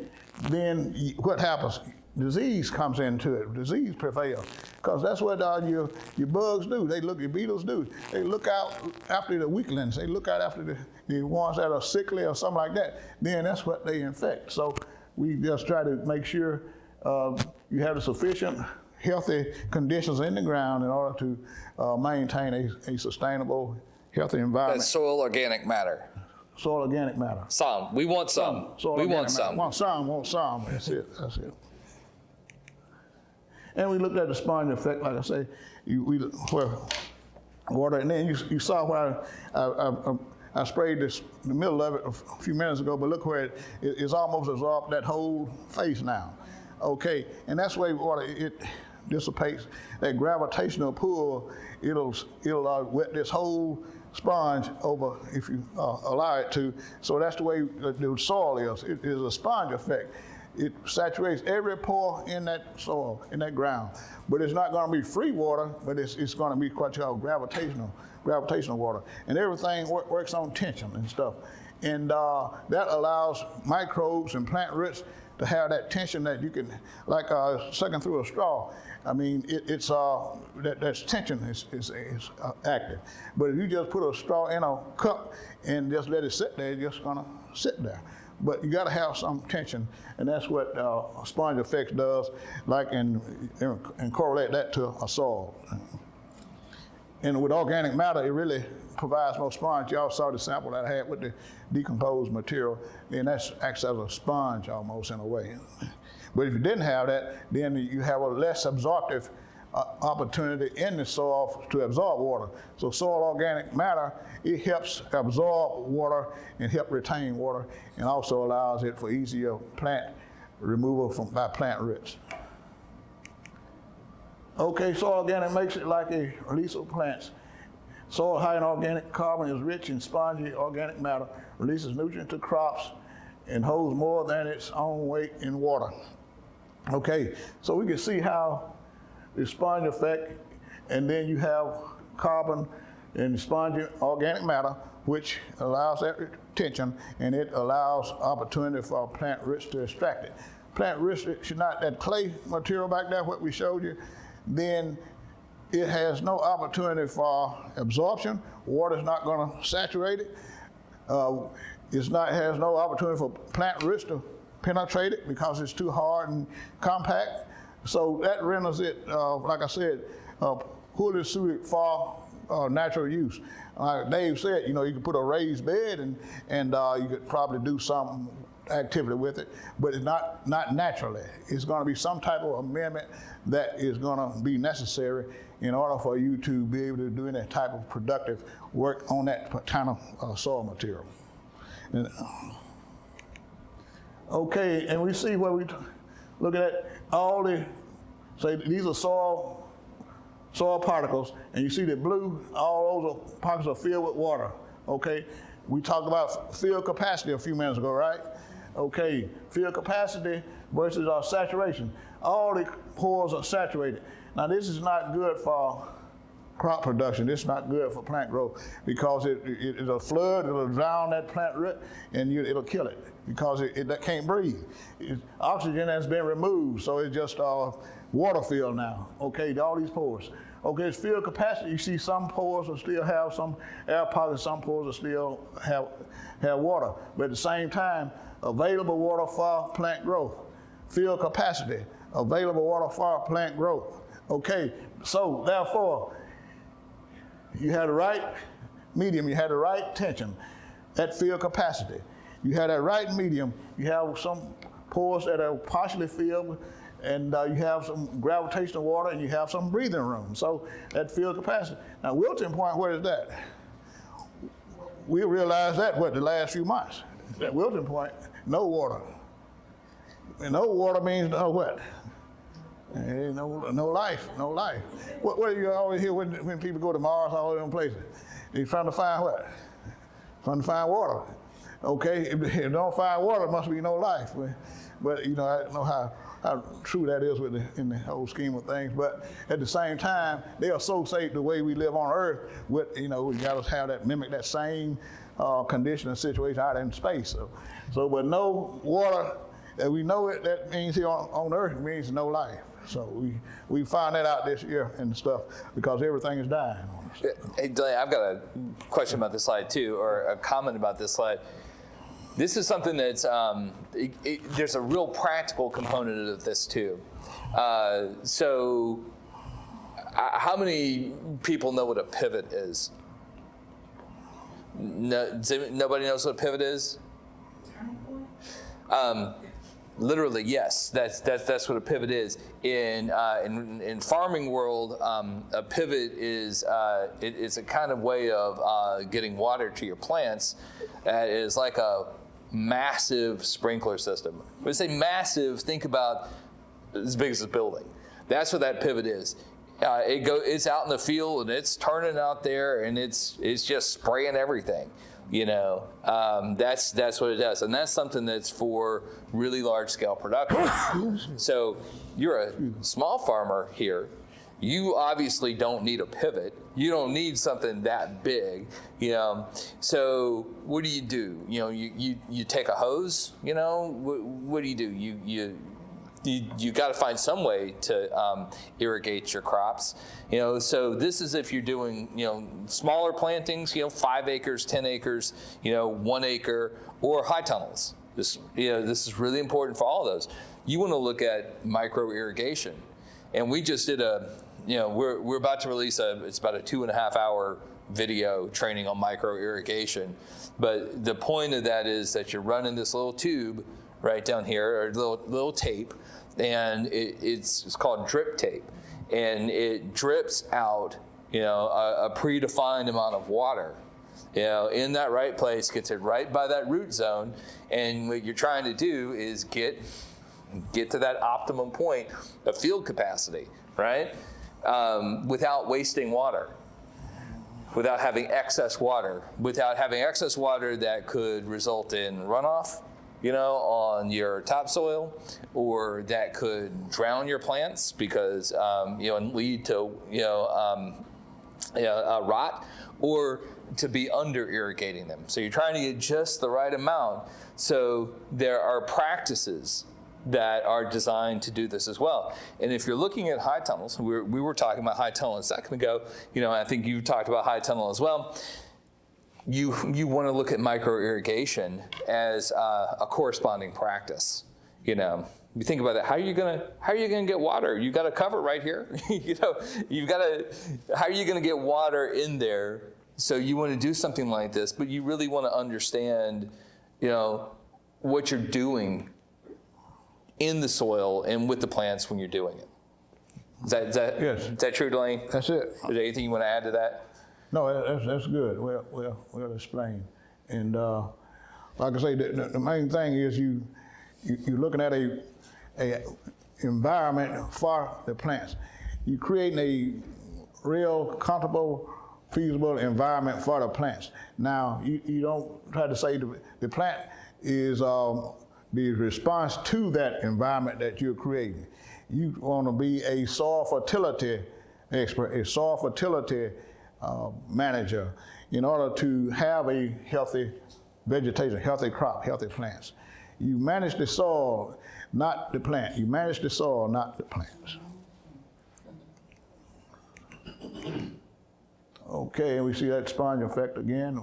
then what happens? Disease comes into it. Disease prevails, because that's what your bugs do. Your beetles do. They look out after the weaklings. They look out after the ones that are sickly or something like that. Then that's what they infect. So we just try to make sure you have the sufficient healthy conditions in the ground in order to maintain a sustainable, healthy environment. That's soil organic matter. Soil organic matter. Some. We want some. We want some. Want some. That's it. And we looked at the sponge effect, like I say, where water, and then you saw where I sprayed the middle of it a few minutes ago, but look where it's almost absorbed that whole face now. Okay, and that's where water, it dissipates, that gravitational pull, it'll wet this whole sponge over if you allow it to. So that's the way the soil is. It is a sponge effect. It saturates every pore in that soil, in that ground. But it's not going to be free water, but it's going to be what you call gravitational water. And everything works on tension and stuff. And that allows microbes and plant roots to have that tension that you can, like sucking through a straw. I mean, that tension is active. But if you just put a straw in a cup and just let it sit there, it's just going to sit there. But you got to have some tension, and that's what sponge effects does, and correlate that to a soil. And with organic matter, it really provides more sponge. Y'all saw the sample that I had with the decomposed material, and that acts as a sponge almost in a way. But if you didn't have that, then you have a less absorptive opportunity in the soil to absorb water. So soil organic matter, it helps absorb water and help retain water, and also allows it for easier plant removal by plant roots. Okay, soil organic makes it like a release of plants. Soil high in organic carbon is rich in spongy organic matter, releases nutrients to crops, and holds more than its own weight in water. Okay, so we can see how the sponge effect, and then you have carbon and spongy organic matter, which allows that retention, and it allows opportunity for plant roots to extract it. Plant roots should not, that clay material back there, what we showed you, then it has no opportunity for absorption. Water's not going to saturate it. It has no opportunity for plant roots to penetrate it because it's too hard and compact. So that renders it, like I said, poorly suited for natural use. Dave said, you could put a raised bed and you could probably do some activity with it, but it's not naturally. It's going to be some type of amendment that is going to be necessary in order for you to be able to do any type of productive work on that kind of soil material. Okay, and we see where we look at all say these are soil particles, and you see the blue, all those particles are filled with water, okay? We talked about field capacity a few minutes ago, right? Okay, field capacity versus our saturation. All the pores are saturated. Now this is not good for crop production. This is not good for plant growth because it'll flood, it'll drown that plant root, and it'll kill it because it can't breathe. Oxygen has been removed, so it's just water filled now. Okay, all these pores. Okay, it's field capacity. You see some pores will still have some air pockets, some pores will still have water. But at the same time, available water for plant growth. Field capacity, available water for plant growth. Okay, so therefore, you had the right medium, you had the right tension at field capacity. You had that right medium, you have some pores that are partially filled, and you have some gravitational water, and you have some breathing room. So at field capacity. Now wilting point, where is that? we realized that, the last few months. At Wilton Point, no water. And no water means no what? Ain't no life, no life. What do you always hear when people go to Mars, all them places? They're trying to find what? Trying to find water. Okay, if they don't find water, it must be no life. But you know, I don't know how true that is in the whole scheme of things. But at the same time, they associate the way we live on Earth with, you know, we got to have that, mimic that same condition and situation out in space. So but no water, we know it, that means here on Earth, it means no life. So we found that out this year and stuff because everything is dying on us. Hey, Delaney, I've got a question about this slide too, or a comment about this slide. This is something that's, there's a real practical component of this too. So how many people know what a pivot is? No, nobody knows what a pivot is? Literally, yes. That's what a pivot is. In farming world, a pivot is it's a kind of way of getting water to your plants. That is like a massive sprinkler system. When I say massive, think about as big as a building. That's what that pivot is. It's out in the field and it's turning out there and it's just spraying everything. You know, that's what it does, and that's something that's for really large scale production. So you're a small farmer here. You obviously don't need a pivot. You don't need something that big, you know. So what do? You know, you take a hose. You know, what do? You got to find some way to irrigate your crops, you know. So this is if you're doing, you know, smaller plantings, you know, 5 acres, 10 acres, you know, 1 acre, or high tunnels. This is really important for all of those. You want to look at micro irrigation, and we just did we're about to release it's about a 2.5 hour video training on micro irrigation. But the point of that is that you're running this little tube right down here, or little tape, and it's called drip tape, and it drips out, you know, a predefined amount of water, you know, in that right place, gets it right by that root zone, and what you're trying to do is get to that optimum point of field capacity, right, without wasting water. Without having excess water that could result in runoff, you know, on your topsoil, or that could drown your plants because, you know, and lead to, rot, or to be under irrigating them. So you're trying to get just the right amount. So there are practices that are designed to do this as well. And if you're looking at high tunnels, we were talking about high tunnel a second ago, you know, I think you talked about high tunnel as well. You want to look at micro irrigation as a corresponding practice. You know, you think about that. How are you gonna get water? You got a cover right here. You know, how are you gonna get water in there? So you want to do something like this, but you really want to understand, you know, what you're doing in the soil and with the plants when you're doing it. Is that true, Delaney? That's it. Is there anything you want to add to that? No, that's good. Well explained. And like I say, the main thing is you're looking at a environment for the plants. You're creating a real comfortable, feasible environment for the plants. Now, you don't try to say the plant is the response to that environment that you're creating. You want to be a soil fertility expert, a soil fertility manager, in order to have a healthy vegetation, healthy crop, healthy plants. You manage the soil, not the plant. You manage the soil, not the plants. Okay, and we see that sponge effect again.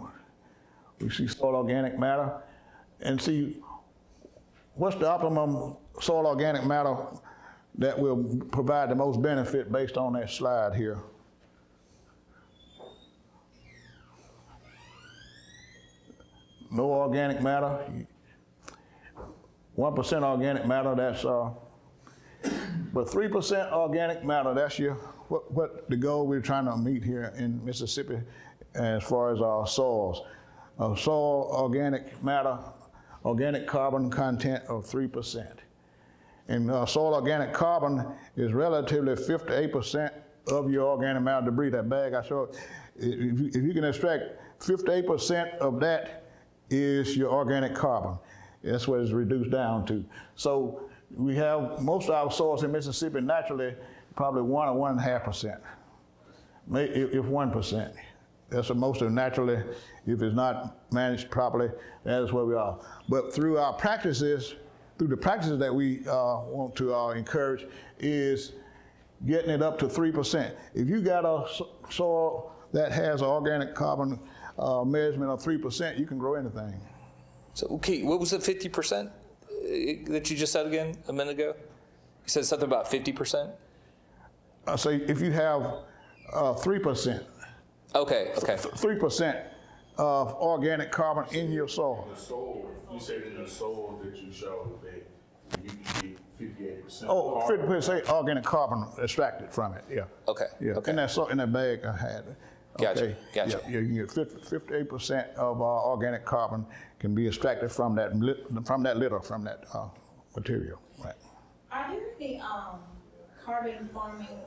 We see soil organic matter. And see, what's the optimum soil organic matter that will provide the most benefit based on that slide here? No organic matter. 1% organic matter, that's, but 3% organic matter, that's what the goal we're trying to meet here in Mississippi as far as our soils. of soil organic matter, organic carbon content of 3%. And soil organic carbon is relatively 58% of your organic matter debris. That bag I showed, if you can extract 58% of that is your organic carbon. That's what it's reduced down to. So we have most of our soils in Mississippi naturally probably 1 or 1.5%, if 1%. That's most of it naturally. If it's not managed properly, that is where we are. But through our practices, through the practices that we want to encourage, is getting it up to 3%. If you got a soil that has an organic carbon measurement of 3%, you can grow anything. So, okay, what was the 50% that you just said again a minute ago? You said something about 50%? I say if you have 3%. Okay. 3% of organic carbon in your soil. The soil, you said in the soil that you showed that you can get 58%. Oh, 50% organic carbon extracted from it, yeah. Okay. Yeah, Okay. in that bag I had. Gotcha. Gotcha. Yeah, you can get 58% of organic carbon can be extracted from that material. Right. Are there any carbon farming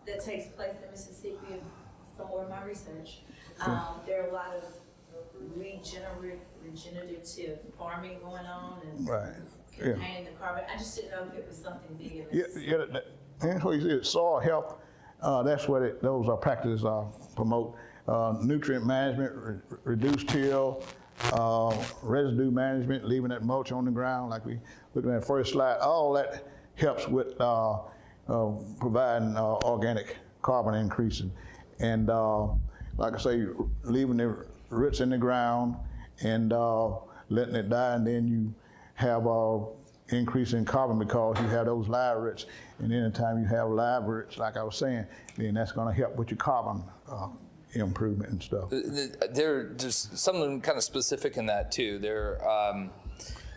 that takes place in Mississippi? Somewhere in my research, there are a lot of regenerative farming going on and containing the carbon. I just didn't know if it was something big in Mississippi. And what you said, soil health, that's what those are practices promote. Nutrient management, reduced till, residue management, leaving that mulch on the ground like we looking at the first slide. All that helps with providing organic carbon increasing. And like I say, leaving the roots in the ground and letting it die, and then you have increase in carbon because you have those live roots. And anytime you have live roots, like I was saying, then that's going to help with your carbon improvement and stuff. There's something kind of specific in that too.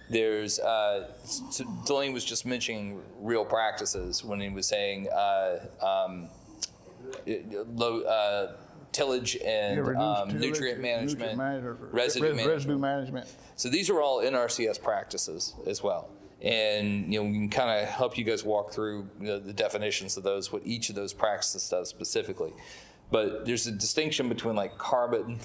There's so Delaney was just mentioning real practices when he was saying low tillage and nutrient management, residue management. So these are all NRCS practices as well. And we can kind of help you guys walk through the definitions of those, what each of those practices does specifically. But there's a distinction between like carbon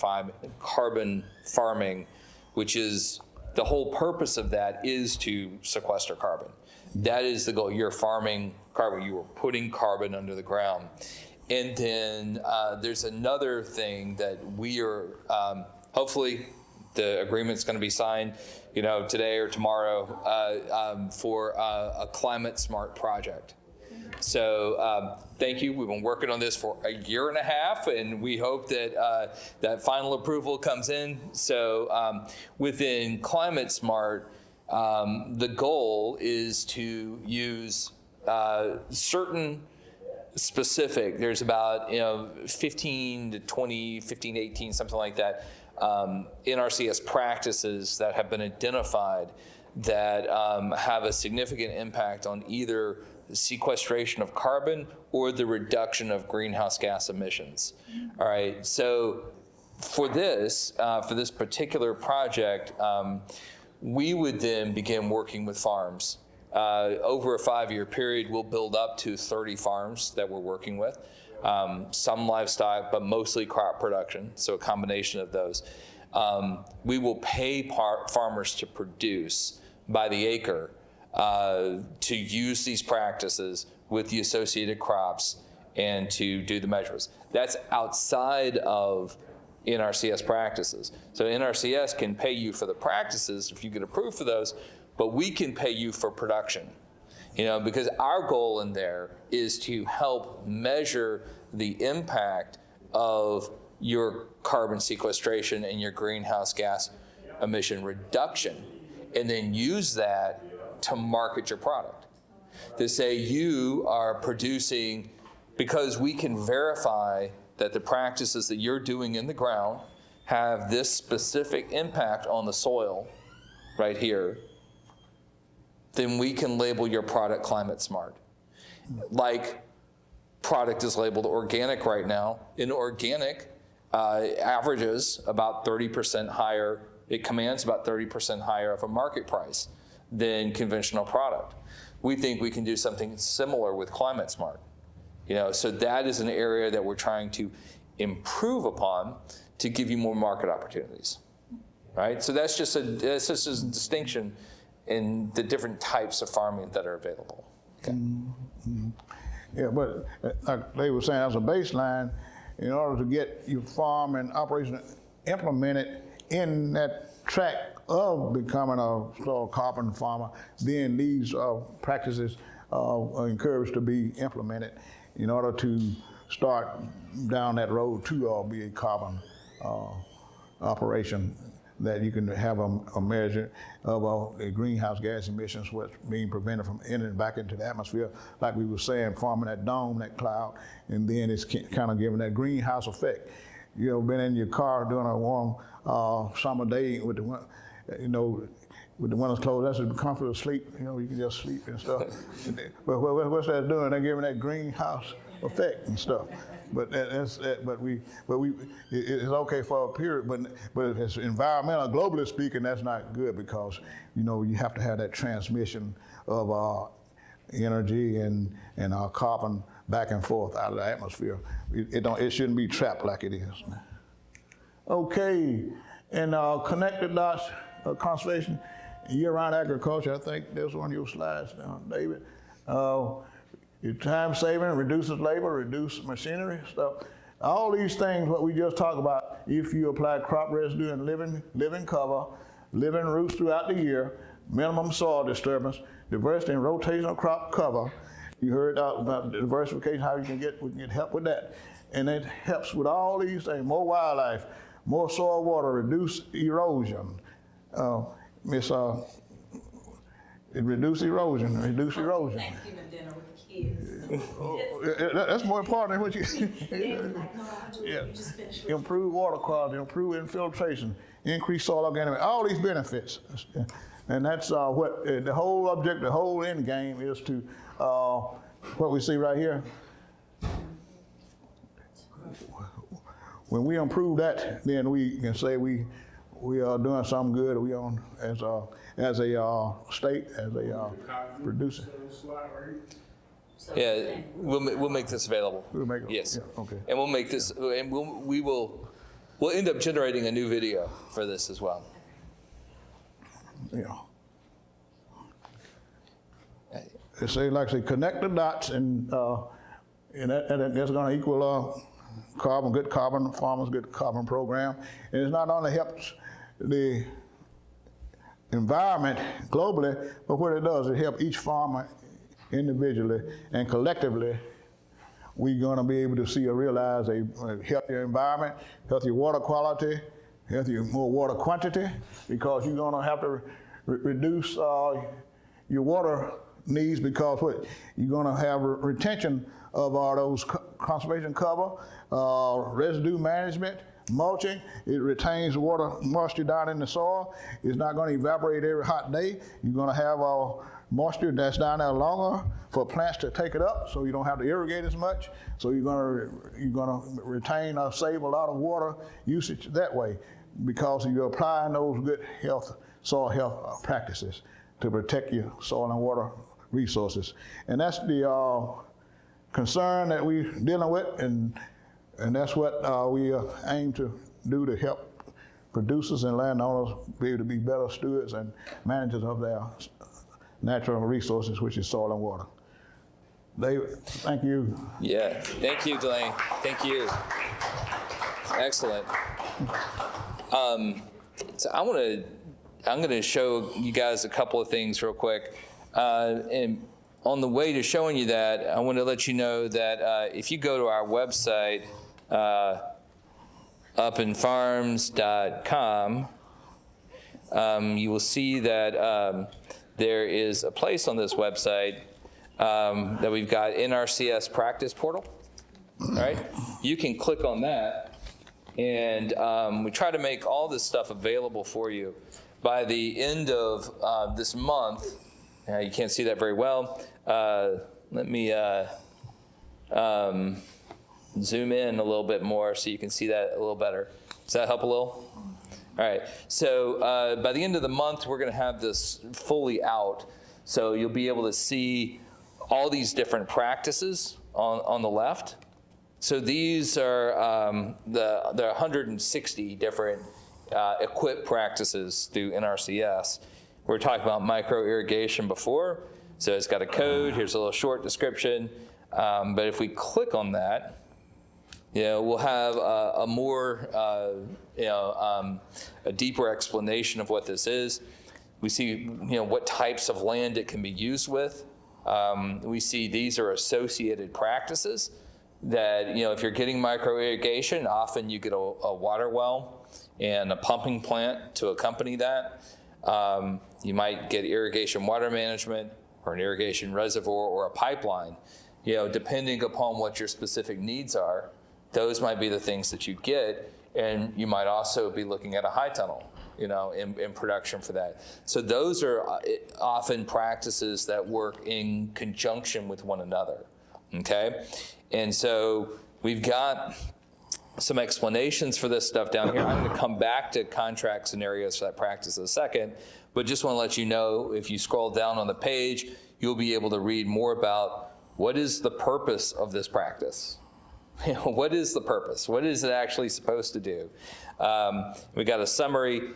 farming, which is the whole purpose of that is to sequester carbon. That is the goal. You're farming carbon. You are putting carbon under the ground. And then there's another thing that we are, hopefully the agreement's going to be signed, today or tomorrow for a climate smart project. So thank you. We've been working on this for 1.5 years, and we hope that that final approval comes in. So within climate smart, the goal is to use certain specific, there's about 15 to 20, 15, 18, something like that, NRCS practices that have been identified that have a significant impact on either the sequestration of carbon or the reduction of greenhouse gas emissions. All right, so for this particular project, we would then begin working with farms. Over a 5-year period, we'll build up to 30 farms that we're working with. Some livestock, but mostly crop production, so a combination of those. We will pay farmers to produce by the acre to use these practices with the associated crops and to do the measurements. That's outside of NRCS practices. So NRCS can pay you for the practices if you get approved for those, but we can pay you for production, because our goal in there is to help measure the impact of your carbon sequestration and your greenhouse gas emission reduction, and then use that to market your product. To say you are producing, because we can verify that the practices that you're doing in the ground have this specific impact on the soil right here, then we can label your product climate smart. Like product is labeled organic right now. In organic, averages about 30% higher. It commands about 30% higher of a market price than conventional product. We think we can do something similar with Climate Smart. So that is an area that we're trying to improve upon to give you more market opportunities, right? So that's just a distinction in the different types of farming that are available. Okay. Mm-hmm. Yeah, but like they were saying, as a baseline, in order to get your farm and operation implemented in that track of becoming a soil carbon farmer, then these practices are encouraged to be implemented in order to start down that road to be a carbon operation, that you can have a measure of the greenhouse gas emissions, what's being prevented from entering back into the atmosphere, like we were saying, forming that dome, that cloud, and then it's kind of giving that greenhouse effect. You ever been in your car during a warm summer day with the, with the windows closed? That's the comfort of sleep. You can just sleep and stuff. But what's that doing? They're giving that greenhouse effect and stuff. But it's okay for a period. But if it's environmental, globally speaking, that's not good, because you have to have that transmission of energy and carbon back and forth out of the atmosphere. It shouldn't be trapped like it is. Okay, and connected dots, conservation, year-round agriculture. I think there's one of your slides now, David. Your time saving, reduces labor, reduce machinery stuff. All these things, what we just talked about, if you apply crop residue and living cover, living roots throughout the year, minimum soil disturbance, diversity and rotational crop cover. You heard about diversification, how we can get help with that. And it helps with all these things, more wildlife, more soil water, reduce erosion. It reduce erosion, Thanksgiving dinner with the kids. That's more important than what you. You just finished. Improve water quality, improve infiltration, increase soil organic, all these benefits. And that's what the whole object, the whole end game is to, what we see right here. When we improve that, then we can say we are doing something good. We on as a state, as a producer. Yeah, we'll make this available. We'll make it. Yes. Yeah, okay. And we'll make this, and we'll end up generating a new video for this as well. Yeah. They say, like I say, connect the dots, and that's going to equal good carbon farmers, good carbon program. And it's not only helps the environment globally, but what it does, it helps each farmer individually and collectively. We're going to be able to see or realize a healthier environment, healthier water quality, healthier more water quantity, because you're going to have to reduce your water needs, because what you're going to have retention of all those conservation cover, residue management, mulching. It retains water moisture down in the soil. It's not going to evaporate every hot day. You're going to have moisture that's down there longer for plants to take it up, so you don't have to irrigate as much. So you're going to retain or save a lot of water usage that way, because you're applying those good soil health practices to protect your soil and water resources. And that's the concern that we're dealing with, and that's what we aim to do to help producers and landowners be able to be better stewards and managers of their natural resources, which is soil and water. David, thank you. Yeah, thank you, Delaney. Thank you. Excellent. So I'm going to show you guys a couple of things real quick. And on the way to showing you that, I want to let you know that if you go to our website, upinfarms.com, you will see that there is a place on this website that we've got NRCS practice portal. All right, you can click on that, and we try to make all this stuff available for you by the end of this month. You can't see that very well. Let me zoom in a little bit more so you can see that a little better. Does that help a little? All right, so by the end of the month, we're going to have this fully out. So you'll be able to see all these different practices on the left. So these are the 160 different EQIP practices through NRCS. We were talking about micro irrigation before. So it's got a code. Here's a little short description. But if we click on that, we'll have a more, a deeper explanation of what this is. We see, what types of land it can be used with. We see these are associated practices that, if you're getting micro irrigation, often you get a water well and a pumping plant to accompany that. You might get irrigation water management or an irrigation reservoir or a pipeline. Depending upon what your specific needs are, those might be the things that you get, and you might also be looking at a high tunnel, in production for that. So those are often practices that work in conjunction with one another, okay? And so we've got some explanations for this stuff down here. I'm going to come back to contract scenarios for that practice in a second, but just want to let you know, if you scroll down on the page, you'll be able to read more about what is the purpose of this practice. What is the purpose? What is it actually supposed to do? We got a summary,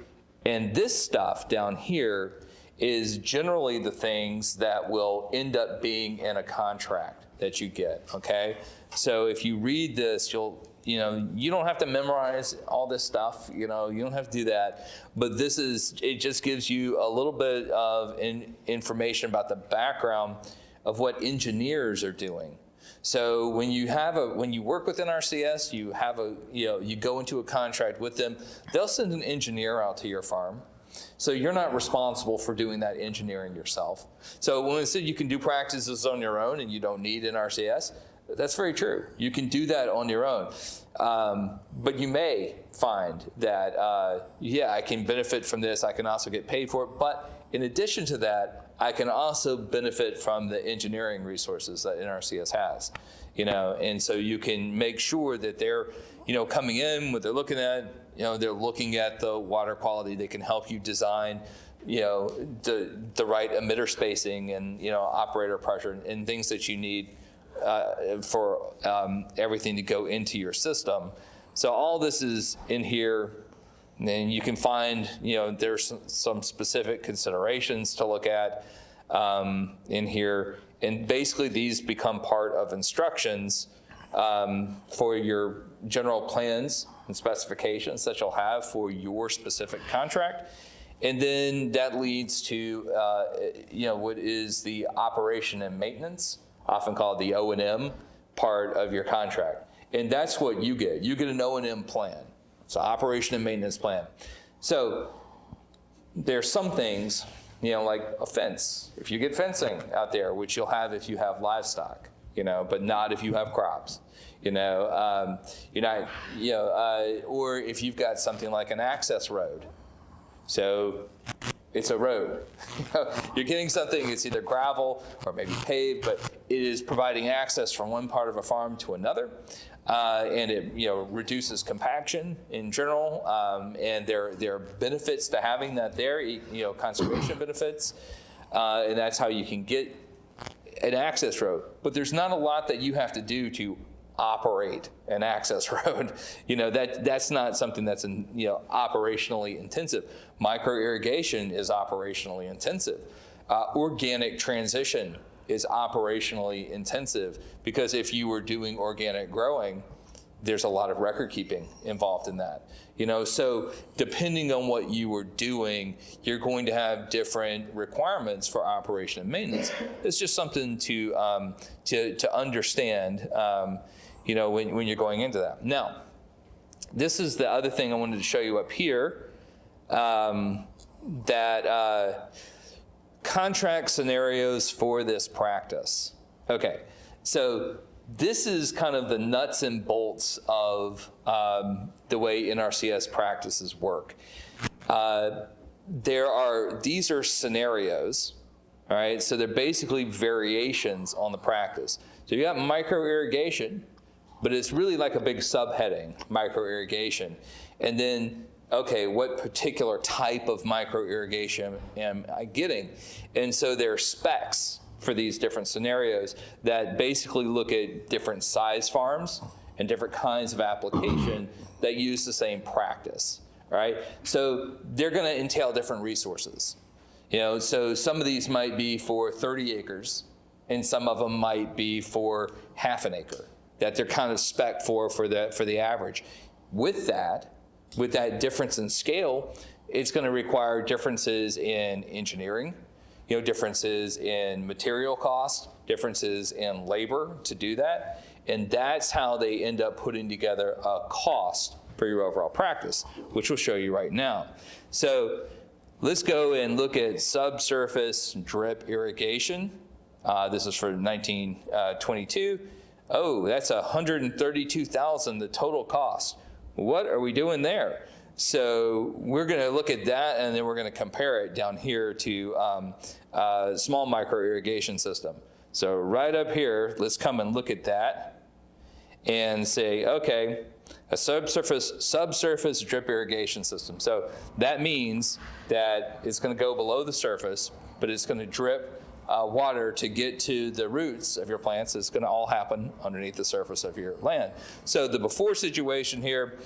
and this stuff down here is generally the things that will end up being in a contract that you get, okay? So if you read this, you don't have to memorize all this stuff, you don't have to do that, but it just gives you a little bit of information about the background of what engineers are doing. So when you work with NRCS, you go into a contract with them, they'll send an engineer out to your farm. So you're not responsible for doing that engineering yourself. So when I said you can do practices on your own and you don't need NRCS, that's very true. You can do that on your own. But you may find that, I can benefit from this. I can also get paid for it. But in addition to that, I can also benefit from the engineering resources that NRCS has, and so you can make sure that they're, coming in, what they're looking at, they're looking at the water quality. They can help you design, the right emitter spacing and, operator pressure and things that you need for everything to go into your system. So all this is in here. And then you can find, there's some specific considerations to look at in here. And basically these become part of instructions for your general plans and specifications that you'll have for your specific contract. And then that leads to, what is the operation and maintenance, often called the O&M part of your contract. And that's what you get. You get an O&M plan. So operation and maintenance plan. So there's some things, like a fence. If you get fencing out there, which you'll have if you have livestock, but not if you have crops, or if you've got something like an access road. So it's a road. You're getting something, it's either gravel or maybe paved, but it is providing access from one part of a farm to another. And it reduces compaction in general, and there are benefits to having that there, conservation benefits, and that's how you can get an access road. But there's not a lot that you have to do to operate an access road. That's not something that's operationally intensive. Micro irrigation is operationally intensive. Organic transition is operationally intensive, because if you were doing organic growing, there's a lot of record keeping involved in that. So depending on what you were doing, you're going to have different requirements for operation and maintenance. It's just something to understand, when you're going into that. Now, this is the other thing I wanted to show you up here, that contract scenarios for this practice. Okay, so this is kind of the nuts and bolts of the way NRCS practices work. These are scenarios, all right? So they're basically variations on the practice. So you got micro irrigation, but it's really like a big subheading, micro irrigation. And then, okay, what particular type of micro irrigation am I getting? And so there are specs for these different scenarios that basically look at different size farms and different kinds of application that use the same practice, right? So they're gonna entail different resources. You know, so some of these might be for 30 acres and some of them might be for half an acre that they're kind of spec for the average. With that difference in scale, it's gonna require differences in engineering, you know, differences in material cost, differences in labor to do that. And that's how they end up putting together a cost for your overall practice, which we'll show you right now. So let's go and look at subsurface drip irrigation. This is for 1922. Oh, that's $132,000, the total cost. What are we doing there? So we're going to look at that, and then we're going to compare it down here to small micro irrigation system. So right up here, let's come and look at that and say, okay, a subsurface drip irrigation system. So that means that it's going to go below the surface, but it's going to drip water to get to the roots of your plants. It's going to all happen underneath the surface of your land. So the before situation here,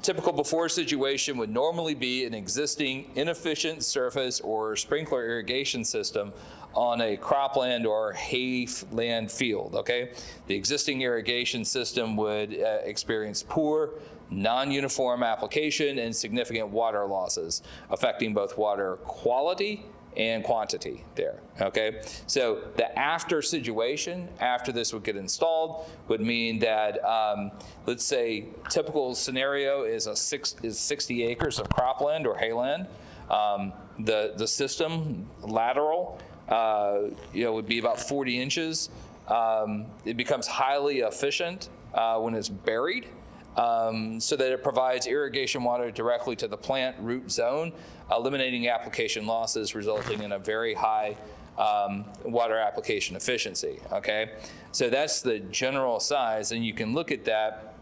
typical before situation would normally be an existing inefficient surface or sprinkler irrigation system on a cropland or hayland field, okay? The existing irrigation system would experience poor, non-uniform application and significant water losses, affecting both water quality and quantity there, okay? So the after situation, after this would get installed, would mean that, let's say typical scenario is 60 acres of cropland or hayland. The system, lateral, would be about 40 inches. It becomes highly efficient when it's buried, so that it provides irrigation water directly to the plant root zone, eliminating application losses, resulting in a very high water application efficiency, okay? So that's the general size, and you can look at that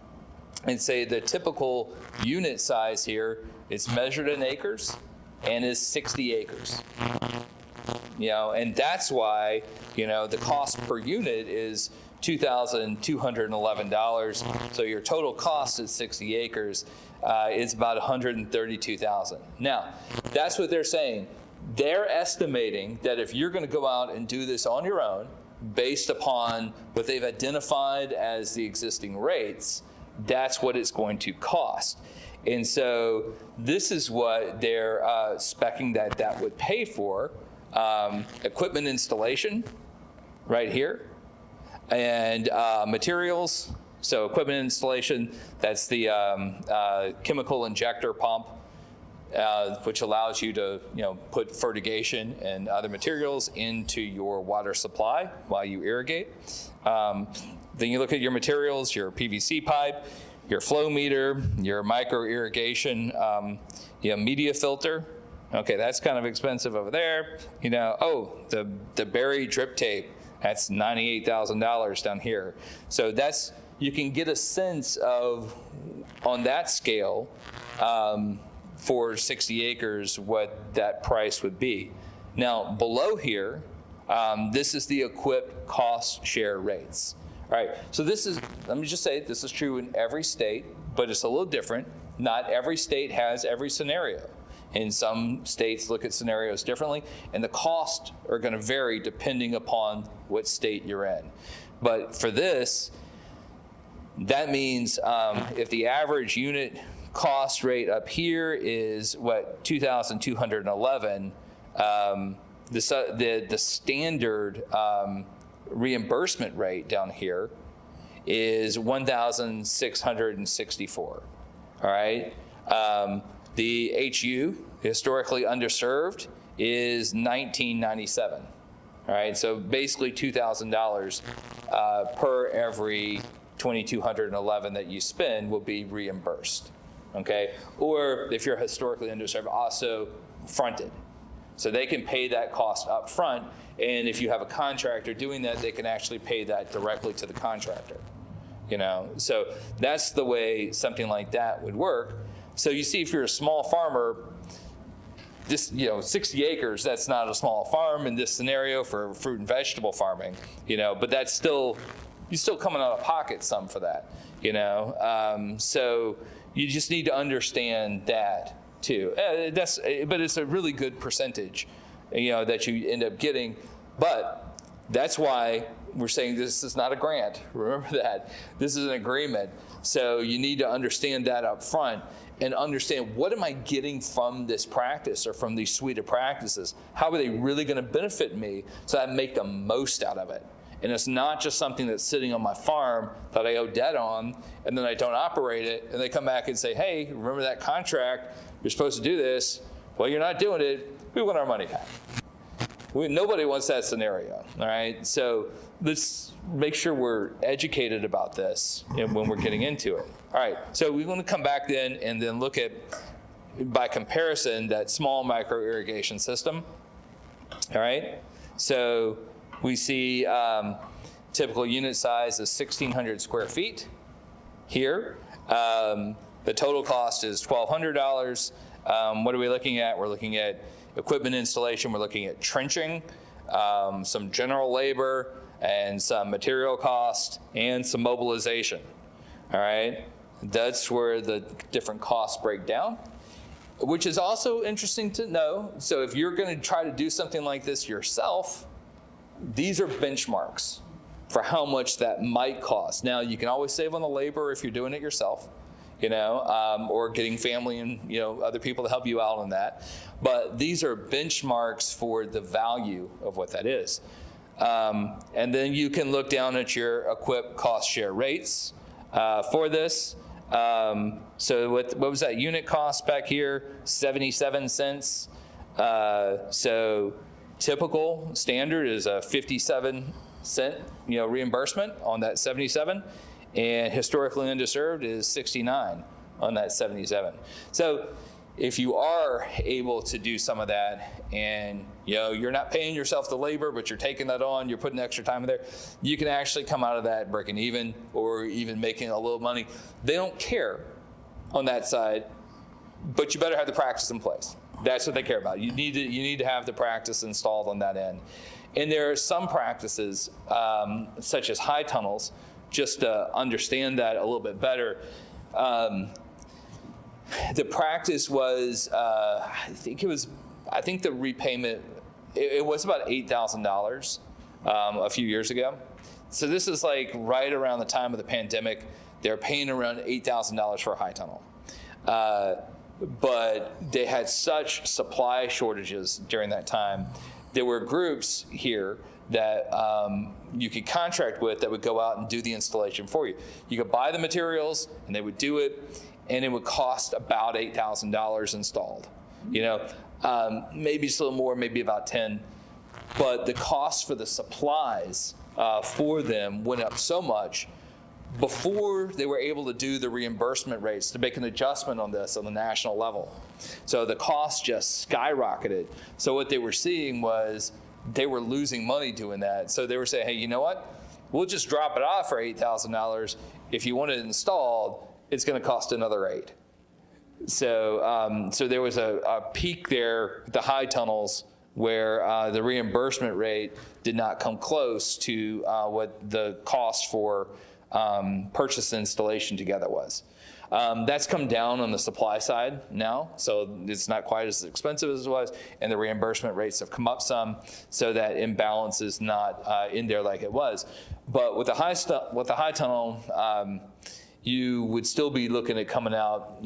and say the typical unit size here is measured in acres and is 60 acres. You know, and that's why, you know, the cost per unit is $2,211. So your total cost at 60 acres is about $132,000. Now, that's what they're saying. They're estimating that if you're going to go out and do this on your own, based upon what they've identified as the existing rates, that's what it's going to cost. And so this is what they're speccing that would pay for. Equipment installation right here, and materials. So equipment installation, that's the chemical injector pump, which allows you to put fertigation and other materials into your water supply while you irrigate. Then you look at your materials, your PVC pipe, your flow meter, your micro irrigation media filter. Okay, that's kind of expensive over there. The berry drip tape, that's $98,000 down here. So that's, you can get a sense of, on that scale, for 60 acres, what that price would be. Now, below here, this is the EQIP cost share rates. All right, so this is, let me just say, this is true in every state, but it's a little different. Not every state has every scenario. And some states look at scenarios differently, and the costs are going to vary depending upon what state you're in. But for this, that means if the average unit cost rate up here is what, 2,211, the standard reimbursement rate down here is 1,664. All right. The HU, historically underserved, is $1997. All right, so basically $2,000 per every 2,211 that you spend will be reimbursed. Okay, or if you're historically underserved, also fronted. So they can pay that cost up front, and if you have a contractor doing that, they can actually pay that directly to the contractor. So that's the way something like that would work. So you see, if you're a small farmer, this 60 acres, that's not a small farm in this scenario for fruit and vegetable farming, but that's still, you're still coming out of pocket some for that, so you just need to understand that too. But it's a really good percentage, that you end up getting. But that's why we're saying this is not a grant. Remember that. This is an agreement. So you need to understand that up front and understand, what am I getting from this practice or from these suite of practices? How are they really going to benefit me so I make the most out of it? And it's not just something that's sitting on my farm that I owe debt on, and then I don't operate it, and they come back and say, hey, remember that contract? You're supposed to do this. Well, you're not doing it. We want our money back. Nobody wants that scenario, all right? So let's make sure we're educated about this when we're getting into it. All right, so we want to come back then and then look at, by comparison, that small micro irrigation system. All right, so we see typical unit size is 1,600 square feet here. The total cost is $1,200. What are we looking at? We're looking at equipment installation. We're looking at trenching, some general labor, and some material cost, and some mobilization. All right, that's where the different costs break down, which is also interesting to know. So if you're going to try to do something like this yourself, these are benchmarks for how much that might cost. Now, you can always save on the labor if you're doing it yourself, or getting family and other people to help you out on that. But these are benchmarks for the value of what that is. And then you can look down at your EQIP cost share rates for this. So what was that unit cost back here? 77 cents. So typical standard is a 57-cent reimbursement on that 77, and historically undeserved is 69 on that 77. So if you are able to do some of that, and you're not paying yourself the labor, but you're taking that on, you're putting extra time in there, you can actually come out of that breaking even or even making a little money. They don't care on that side, but you better have the practice in place. That's what they care about. You need to have the practice installed on that end. And there are some practices, such as high tunnels, just to understand that a little bit better. The practice was, I think the repayment, it was about $8,000 a few years ago. So this is like right around the time of the pandemic. They're paying around $8,000 for a high tunnel. But they had such supply shortages during that time. There were groups here that you could contract with that would go out and do the installation for you. You could buy the materials and they would do it, and it would cost about $8,000 installed. Maybe just a little more, maybe about 10. But the cost for the supplies for them went up so much before they were able to do the reimbursement rates to make an adjustment on this on the national level. So the cost just skyrocketed. So what they were seeing was they were losing money doing that. So they were saying, hey, you know what? We'll just drop it off for $8,000. If you want it installed, it's going to cost another $8,000. So there was a peak there, the high tunnels, where the reimbursement rate did not come close to what the cost for purchase and installation together was. That's come down on the supply side now, so it's not quite as expensive as it was, and the reimbursement rates have come up some, so that imbalance is not in there like it was. But with the high tunnel, you would still be looking at coming out,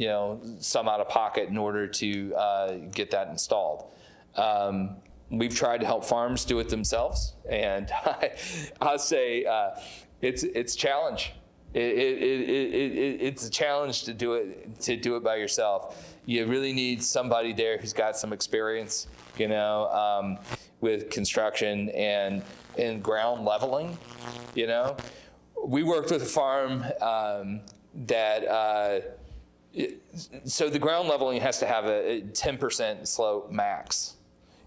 some out of pocket in order to get that installed. We've tried to help farms do it themselves, and I'll say it's a challenge. It's a challenge to do it by yourself. You really need somebody there who's got some experience, with construction and ground leveling. We worked with a farm so the ground leveling has to have a 10% slope max.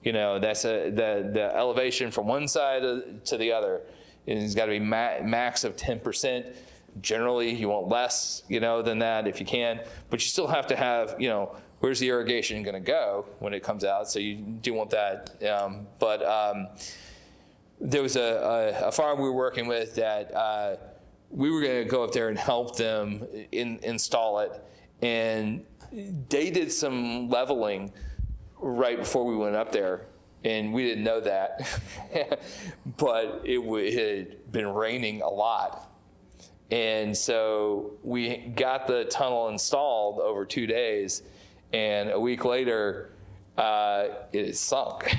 That's the elevation from one side to the other. It's got to be max of 10%. Generally, you want less, than that if you can, but you still have to have, where's the irrigation going to go when it comes out? So you do want that. There was a farm we were working with that we were going to go up there and help them install it, and they did some leveling right before we went up there, and we didn't know that, but it had been raining a lot. And so we got the tunnel installed over 2 days, and a week later, it sunk.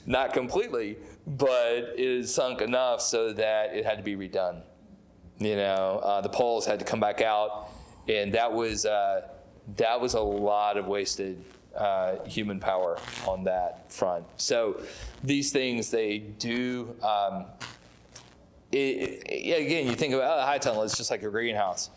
Not completely, but it is sunk enough so that it had to be redone. The poles had to come back out, and that was a lot of wasted human power on that front. So these things, they do. Again, you think about a high tunnel, it's just like a greenhouse.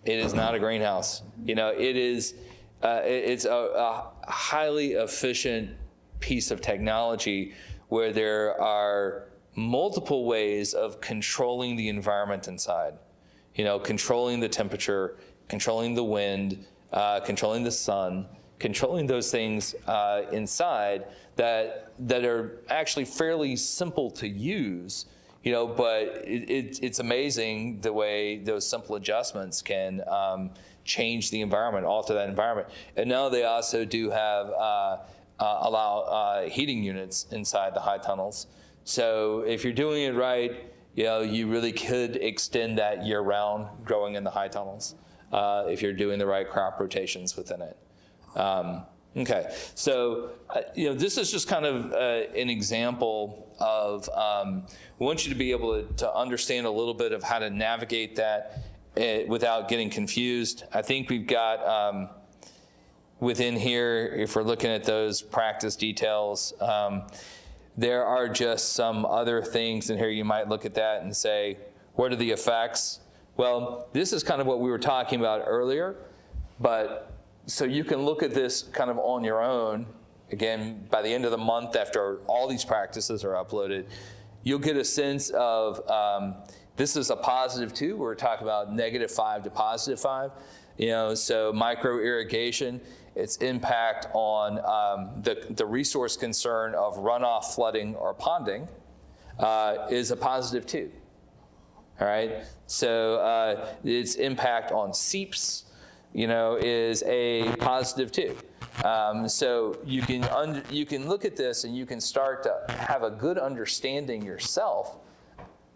It is not a greenhouse. It is. It's a highly efficient piece of technology where there are multiple ways of controlling the environment inside. Controlling the temperature, controlling the wind, controlling the sun, controlling those things inside that are actually fairly simple to use. But it's amazing the way those simple adjustments can change the environment, alter that environment. And now they also do have allow heating units inside the high tunnels. So if you're doing it right, you really could extend that year-round growing in the high tunnels if you're doing the right crop rotations within it. Okay, so this is just kind of an example of, we want you to be able to understand a little bit of how to navigate that without getting confused. I think we've got within here, if we're looking at those practice details, there are just some other things in here you might look at that and say, what are the effects? Well, this is kind of what we were talking about earlier, but so you can look at this kind of on your own. Again, by the end of the month, after all these practices are uploaded, you'll get a sense of, this is a positive 2. We're talking about -5 to +5. So micro irrigation, its impact on the resource concern of runoff, flooding, or ponding is a positive 2. All right. So its impact on seeps, is a positive 2. So you can look at this and you can start to have a good understanding yourself.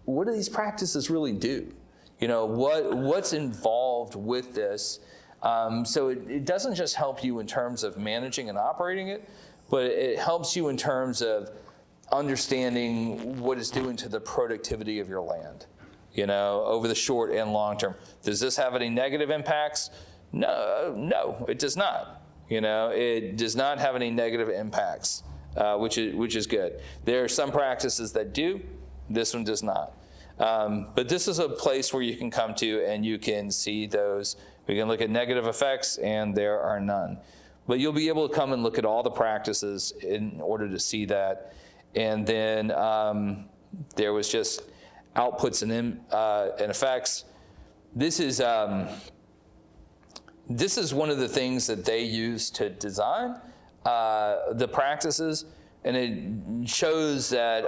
What do these practices really do? What's involved with this? So it doesn't just help you in terms of managing and operating it, but it helps you in terms of understanding what it's doing to the productivity of your land, over the short and long term. Does this have any negative impacts? No, it does not. It does not have any negative impacts, which is good. There are some practices that do. This one does not. But this is a place where you can come to and you can see those. We can look at negative effects, and there are none. But you'll be able to come and look at all the practices in order to see that. And then there was just outputs and effects. This is one of the things that they use to design the practices, and it shows that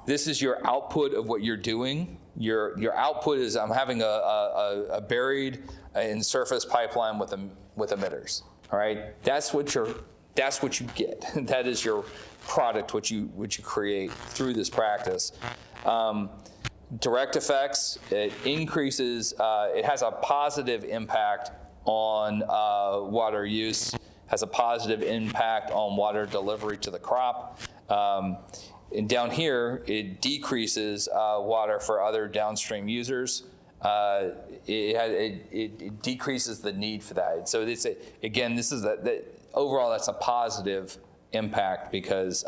this is your output of what you're doing. Your output is, I'm having a buried in surface pipeline with emitters. All right, that's what you get. That is your product, what you create through this practice. Direct effects, it increases, it has a positive impact on water use, has a positive impact on water delivery to the crop. And down here, it decreases water for other downstream users. It decreases the need for that. So again, this is overall, that's a positive impact because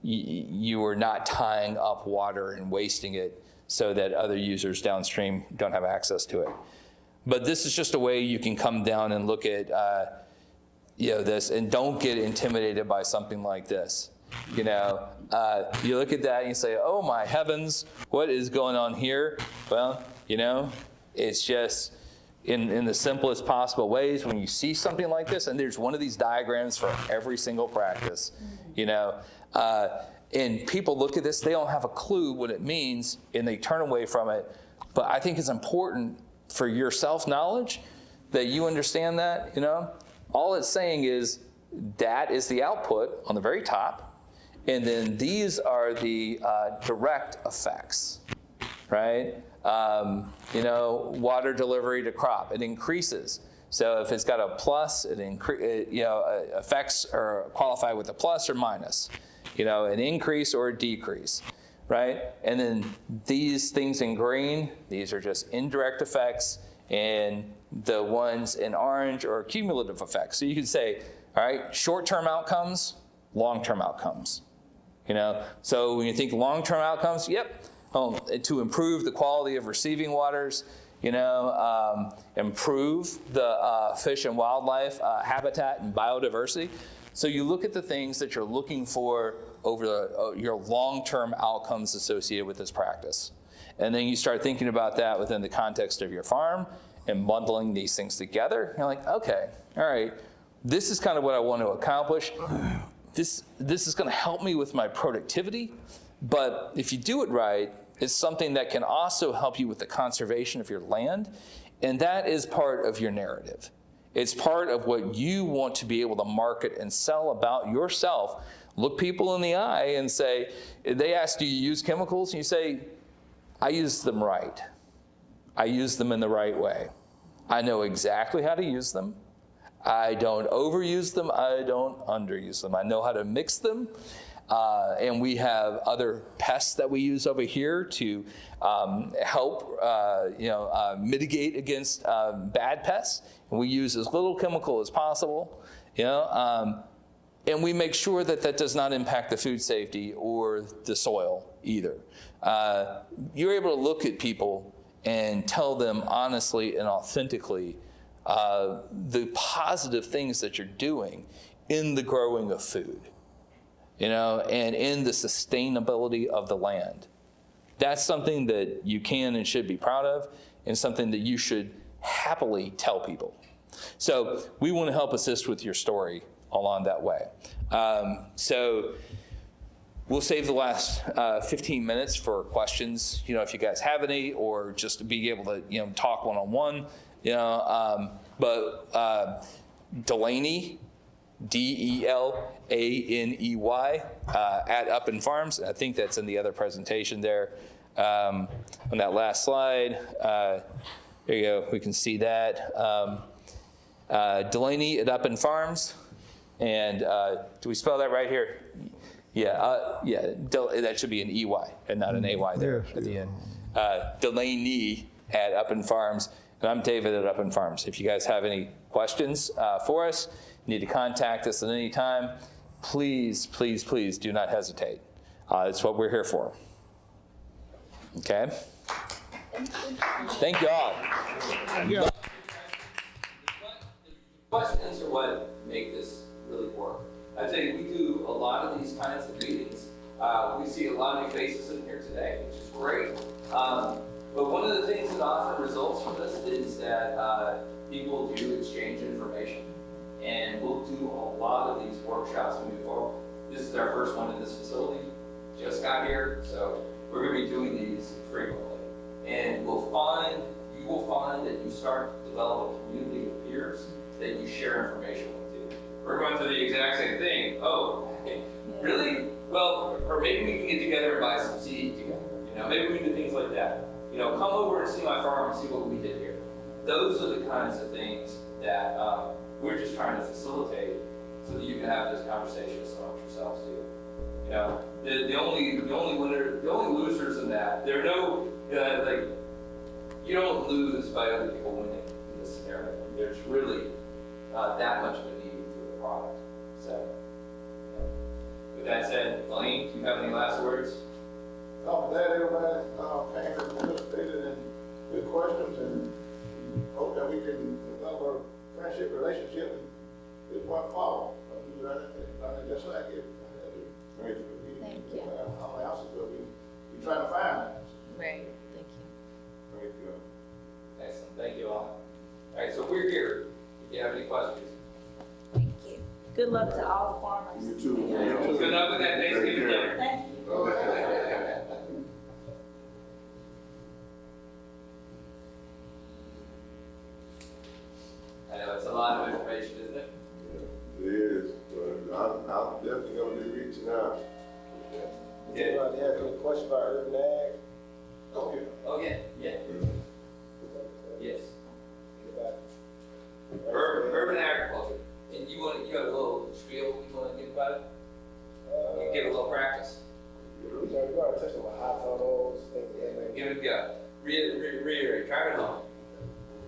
you are not tying up water and wasting it so that other users downstream don't have access to it. But this is just a way you can come down and look at, this, and don't get intimidated by something like this. You look at that and you say, oh my heavens, what is going on here? Well, it's just in the simplest possible ways when you see something like this, and there's one of these diagrams for every single practice, and people look at this, they don't have a clue what it means, and they turn away from it. But I think it's important for your self-knowledge that you understand that, All it's saying is that is the output on the very top, and then these are the direct effects, right? Water delivery to crop, it increases. So if it's got a plus, it affects or qualify with a plus or minus, an increase or a decrease, right? And then these things in green, these are just indirect effects, and the ones in orange are cumulative effects. So you can say, all right, short-term outcomes, long-term outcomes. So when you think long-term outcomes, to improve the quality of receiving waters, improve the fish and wildlife habitat and biodiversity. So you look at the things that you're looking for over your long-term outcomes associated with this practice. And then you start thinking about that within the context of your farm and bundling these things together. You're like, okay, all right, this is kind of what I want to accomplish. This is going to help me with my productivity, but if you do it right, it's something that can also help you with the conservation of your land, and that is part of your narrative. It's part of what you want to be able to market and sell about yourself. Look people in the eye and say, they ask, do you use chemicals? And you say, I use them right. I use them in the right way. I know exactly how to use them. I don't overuse them. I don't underuse them. I know how to mix them. And we have other pests that we use over here to help mitigate against bad pests. And we use as little chemical as possible, and we make sure that that does not impact the food safety or the soil either. You're able to look at people and tell them honestly and authentically the positive things that you're doing in the growing of food. And in the sustainability of the land. That's something that you can and should be proud of, and something that you should happily tell people. So we want to help assist with your story along that way. So we'll save the last 15 minutes for questions, if you guys have any, or just to be able to, talk one-on-one, but Delaney, Delaney, at Up and Farms. I think that's in the other presentation there. On that last slide, there you go, we can see that. Delaney at Up and Farms. And do we spell that right here? Yeah, that should be an EY and not an AY there at the end. Delaney at Up and Farms. And I'm David at Up and Farms. If you guys have any questions for us, need to contact us at any time, please, please, please do not hesitate. It's what we're here for. Okay? Thank you all. The questions are what make this really work. I tell you, we do a lot of these kinds of meetings. We see a lot of new faces in here today, which is great. But one of the things that often results from this is that people do exchange information. And we'll do a lot of these workshops moving forward. This is our first one in this facility. Just got here, so we're going to be doing these frequently. And you will find that you start to develop a community of peers that you share information with you. We're going through the exact same thing. Oh, really? Well, or maybe we can get together and buy some seed together. Maybe we can do things like that. Come over and see my farm and see what we did here. Those are the kinds of things that we're just trying to facilitate so that you can have those conversations amongst yourselves too. The only losers in that, there are no, you don't lose by other people winning in this scenario. There's really that much of a need for the product. So, with that said, Delaney, do you have any last words? I'm glad everybody came and participated in good questions, and hope that we can develop a friendship relationship and It's one fall. Just like it. Thank you. How else is we trying to find that? Right. Thank you. Thank you. Excellent. Thank you all. All right, so we're here. If you have any questions. Thank you. Good luck to all the farmers. You too. Good luck with that Thanksgiving dinner. Thank you. I know it's a lot of information, isn't it? It is, but I'm definitely gonna be reaching out. Yeah. Anybody has any question about urban ag? Oh, yeah. Yes. Urban agriculture. And you have a little spiel you want to give about it? You can give a little practice. We already touched on high tunnels, things like that. Give it a go. Reiterate. Try it on.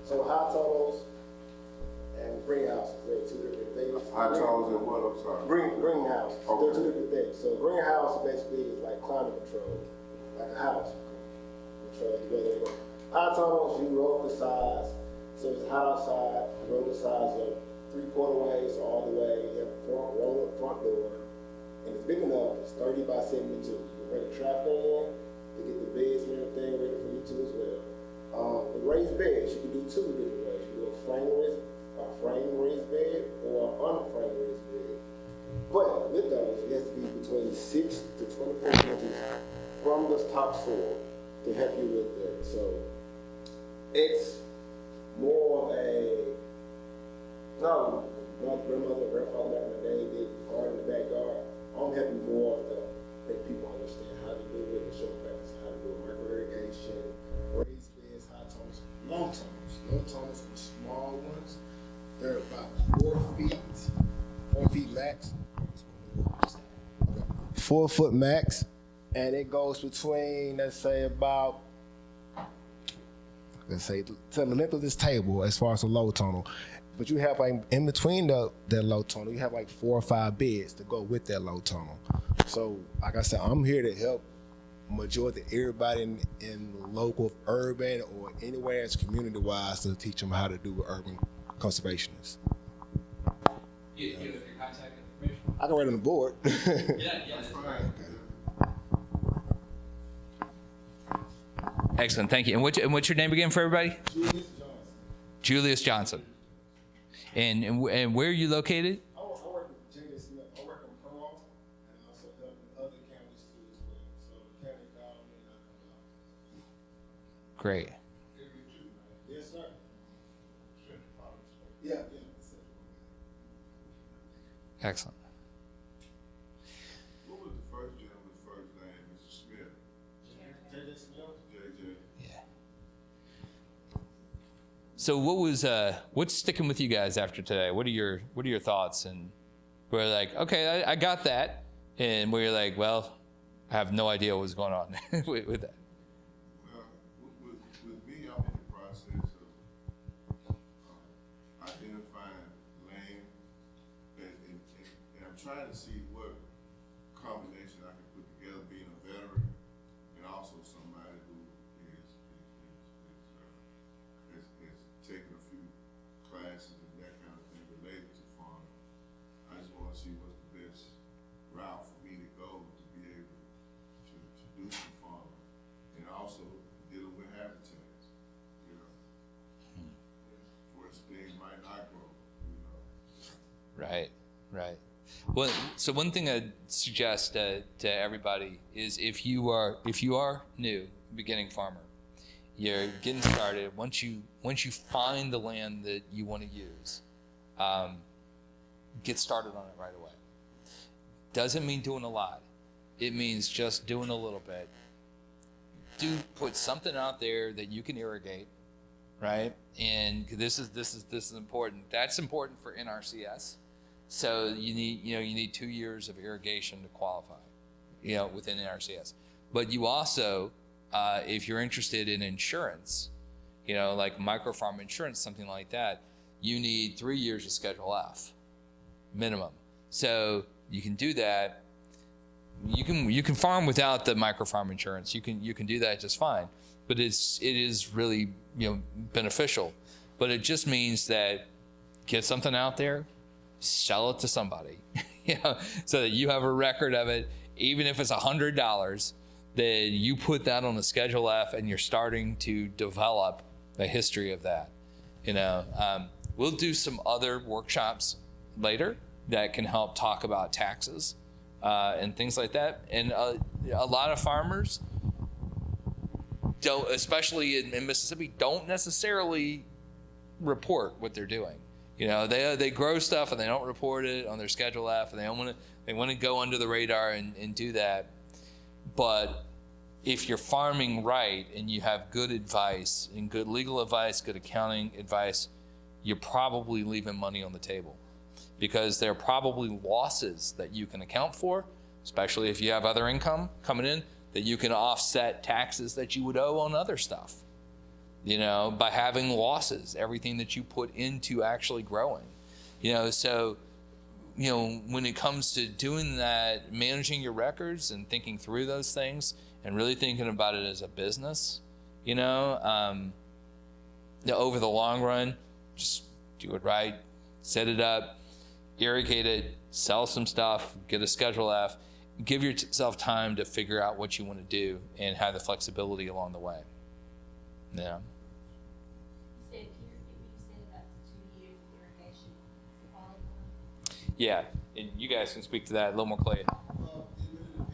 So high tunnels and greenhouses, they're two different things. High tunnels and what, I'm sorry? Greenhouse, Okay. they're two different things. So greenhouse basically is like climate control, like a house. Control the weather. High tunnels, you roll the sides. So it's hot outside, you roll the sides of 3/4 way, so all the way, you have a front door. And it's big enough, it's 30 by 72. You can bring a tractor in to get the beds and everything ready for you too as well. The raised beds, you can do two different ways. You do a frame raised bed or an unframed raised bed. But with those, it has to be between 6 to 24 inches from the top soil to help you with that. So it's more of my grandmother and grandfather back in the day did garden in the backyard. I'm helping more of the make people understand how to do it and show practice how to do it. Micro irrigation, raised beds, high tunnels, long tunnels. Long tunnels are small ones. They're about 4 feet max. 4 foot max. And it goes between, let's say to the length of this table as far as the low tunnel. But you have like in between that low tunnel, you have like 4 or 5 beds to go with that low tunnel. So like I said, I'm here to help majority everybody in local, urban, or anywhere that's community wise to teach them how to do urban conservationists. You have your contact information? I can write on the board. Yeah, that's fine. Excellent, thank you. And what's your name again for everybody? Julius Johnson. And where are you located? I work with J.J. Smith. I work on Pearl and also help in other counties too as well. So the county called me and I come out. Great. Yes, sir. Yeah. Excellent. What was the first gentleman's first name, Mr. Smith? J.J. Smith. JJ. Yeah. So what's sticking with you guys after today? What are your thoughts? And we're like, okay, I got that. And we're like, well, I have no idea what's going on with that. Well, with me, I'm in the process of identifying land, and I'm trying to see what combination I can put together, being a veteran and also somebody who has taken a few classes and that kind of thing related to farming. I just want to see what's the best route for me to go to be able to do some farming, and also dealing with habitats, you know, where things might not grow, you know. Right. Well, so one thing I'd suggest to everybody is if you are new, beginning farmer, you're getting started. Once you find the land that you want to use, get started on it right away. Doesn't mean doing a lot. It means just doing a little bit. Do put something out there that you can irrigate, right? And this is important. That's important for NRCS. So you need 2 years of irrigation to qualify, within NRCS. But you also, if you're interested in insurance, like microfarm insurance, something like that, you need 3 years of Schedule F, minimum. So you can do that. You can farm without the microfarm insurance. You can do that just fine. But it is really beneficial. But it just means that get something out there. sell it to somebody, so that you have a record of it. Even if it's $100, then you put that on the Schedule F, and you're starting to develop a history of that. We'll do some other workshops later that can help talk about taxes and things like that. And a lot of farmers don't, especially in Mississippi, don't necessarily report what they're doing. They grow stuff and they don't report it on their Schedule F, and they want to go under the radar and do that. But if you're farming right and you have good advice and good legal advice, good accounting advice, you're probably leaving money on the table, because there are probably losses that you can account for, especially if you have other income coming in, that you can offset taxes that you would owe on other stuff, by having losses, everything that you put into actually growing. So when it comes to doing that, managing your records and thinking through those things and really thinking about it as a business, over the long run, just do it right, set it up, irrigate it, sell some stuff, get a Schedule F, give yourself time to figure out what you want to do and have the flexibility along the way. Yeah. Yeah, and you guys can speak to that a little more clearly. Well, it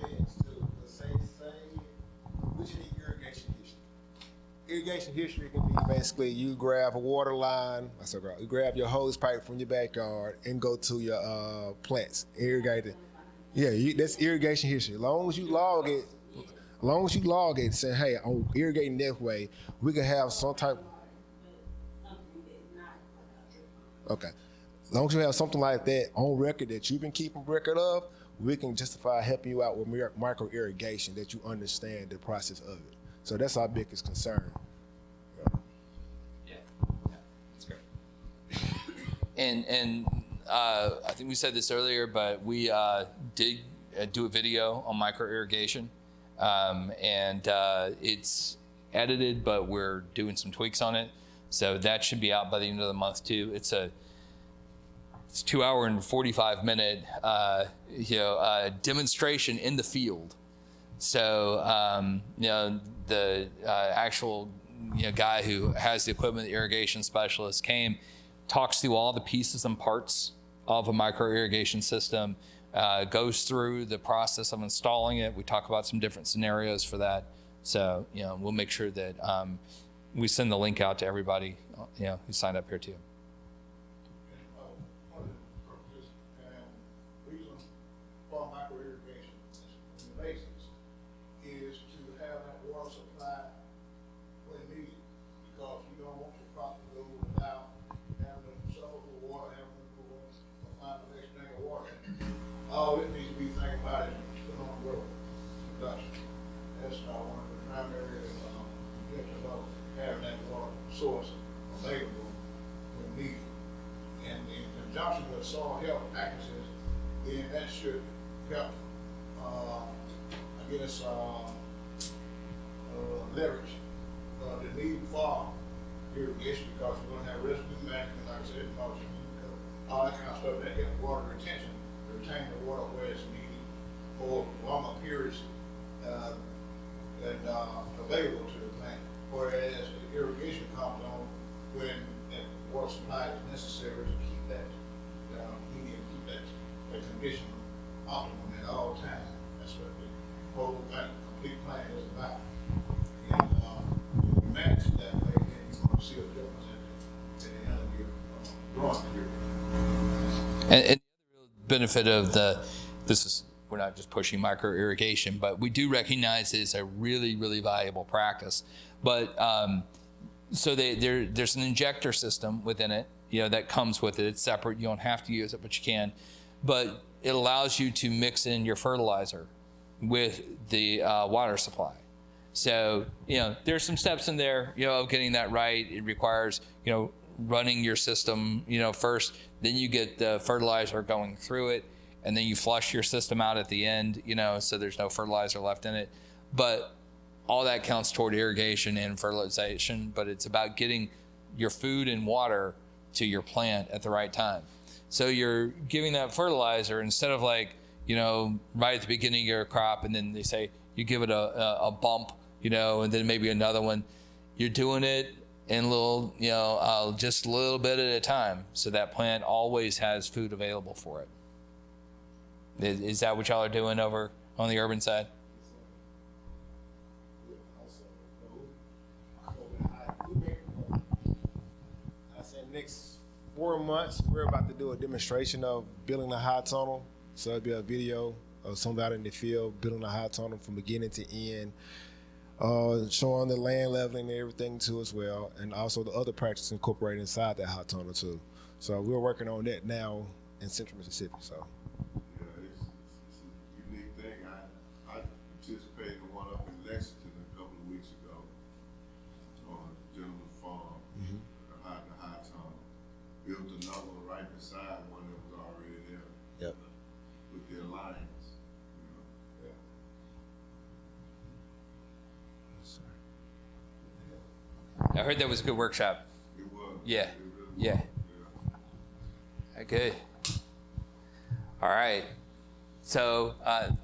really depends too. But say what you need irrigation history. Irrigation history can be basically you grab a water line. You grab your hose pipe from your backyard and go to your plants, irrigate it. Yeah, that's irrigation history. As long as you log it, say, hey, I'm irrigating that way, we can have some type. Okay. As long as you have something like that on record that you've been keeping record of, we can justify helping you out with micro irrigation, that you understand the process of it. So that's our biggest concern. Yeah, that's great. And I think we said this earlier, but we did do a video on micro irrigation, and it's edited, but we're doing some tweaks on it. So that should be out by the end of the month too. It's 2 hour and 45 minute, demonstration in the field. So, the actual, guy who has the equipment, the irrigation specialist, came, talks through all the pieces and parts of a micro irrigation system, goes through the process of installing it. We talk about some different scenarios for that. So, we'll make sure that we send the link out to everybody, who signed up here too. All it needs to be thinking about is put on growth production. That's one of the primary objectives of having that water source available when needed. And in conjunction with soil health practices, then that should help, leverage the need for irrigation, because we're going to have residue management, like I said, all that kind of stuff that helps water retention. Retain the water where it's needed for longer periods available to the plant. Whereas the irrigation comes on when that water supply is necessary to keep that heating and keep that condition optimum at all times. That's what the whole complete plan is about. And if you manage it that way, then you're going to see a difference at the end of your growing period. And benefit of we're not just pushing micro irrigation, but we do recognize it's a really, really valuable practice. But so there's an injector system within it, that comes with it. It's separate. You don't have to use it, but you can. But it allows you to mix in your fertilizer with the water supply. So, there's some steps in there, of getting that right. It requires, running your system, first, then you get the fertilizer going through it, and then you flush your system out at the end, so there's no fertilizer left in it. But all that counts toward irrigation and fertilization, but it's about getting your food and water to your plant at the right time. So you're giving that fertilizer instead of like, right at the beginning of your crop, and then they say you give it a bump, and then maybe another one. You're doing it in little, just a little bit at a time, so that plant always has food available for it. Is that what y'all are doing over on the urban side? I said next 4 months, we're about to do a demonstration of building a high tunnel. So it'll be a video of somebody in the field building a high tunnel from beginning to end, showing the land leveling and everything too as well, and also the other practices incorporated inside that high tunnel too. So we're working on that now in Central Mississippi. So. Yeah, it's a unique thing. I participated in one up in Lexington a couple of weeks ago on a gentleman's farm, the high tunnel. Built another one right beside one that was already there. Yep. With their lines. I heard that was a good workshop. It was. Yeah. It really Yeah. was. Good. All right. So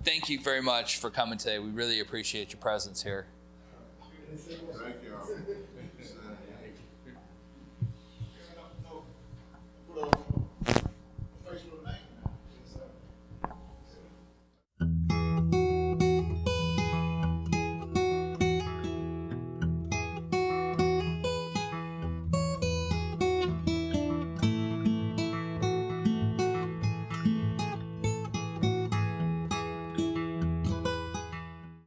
thank you very much for coming today. We really appreciate your presence here. Thank you.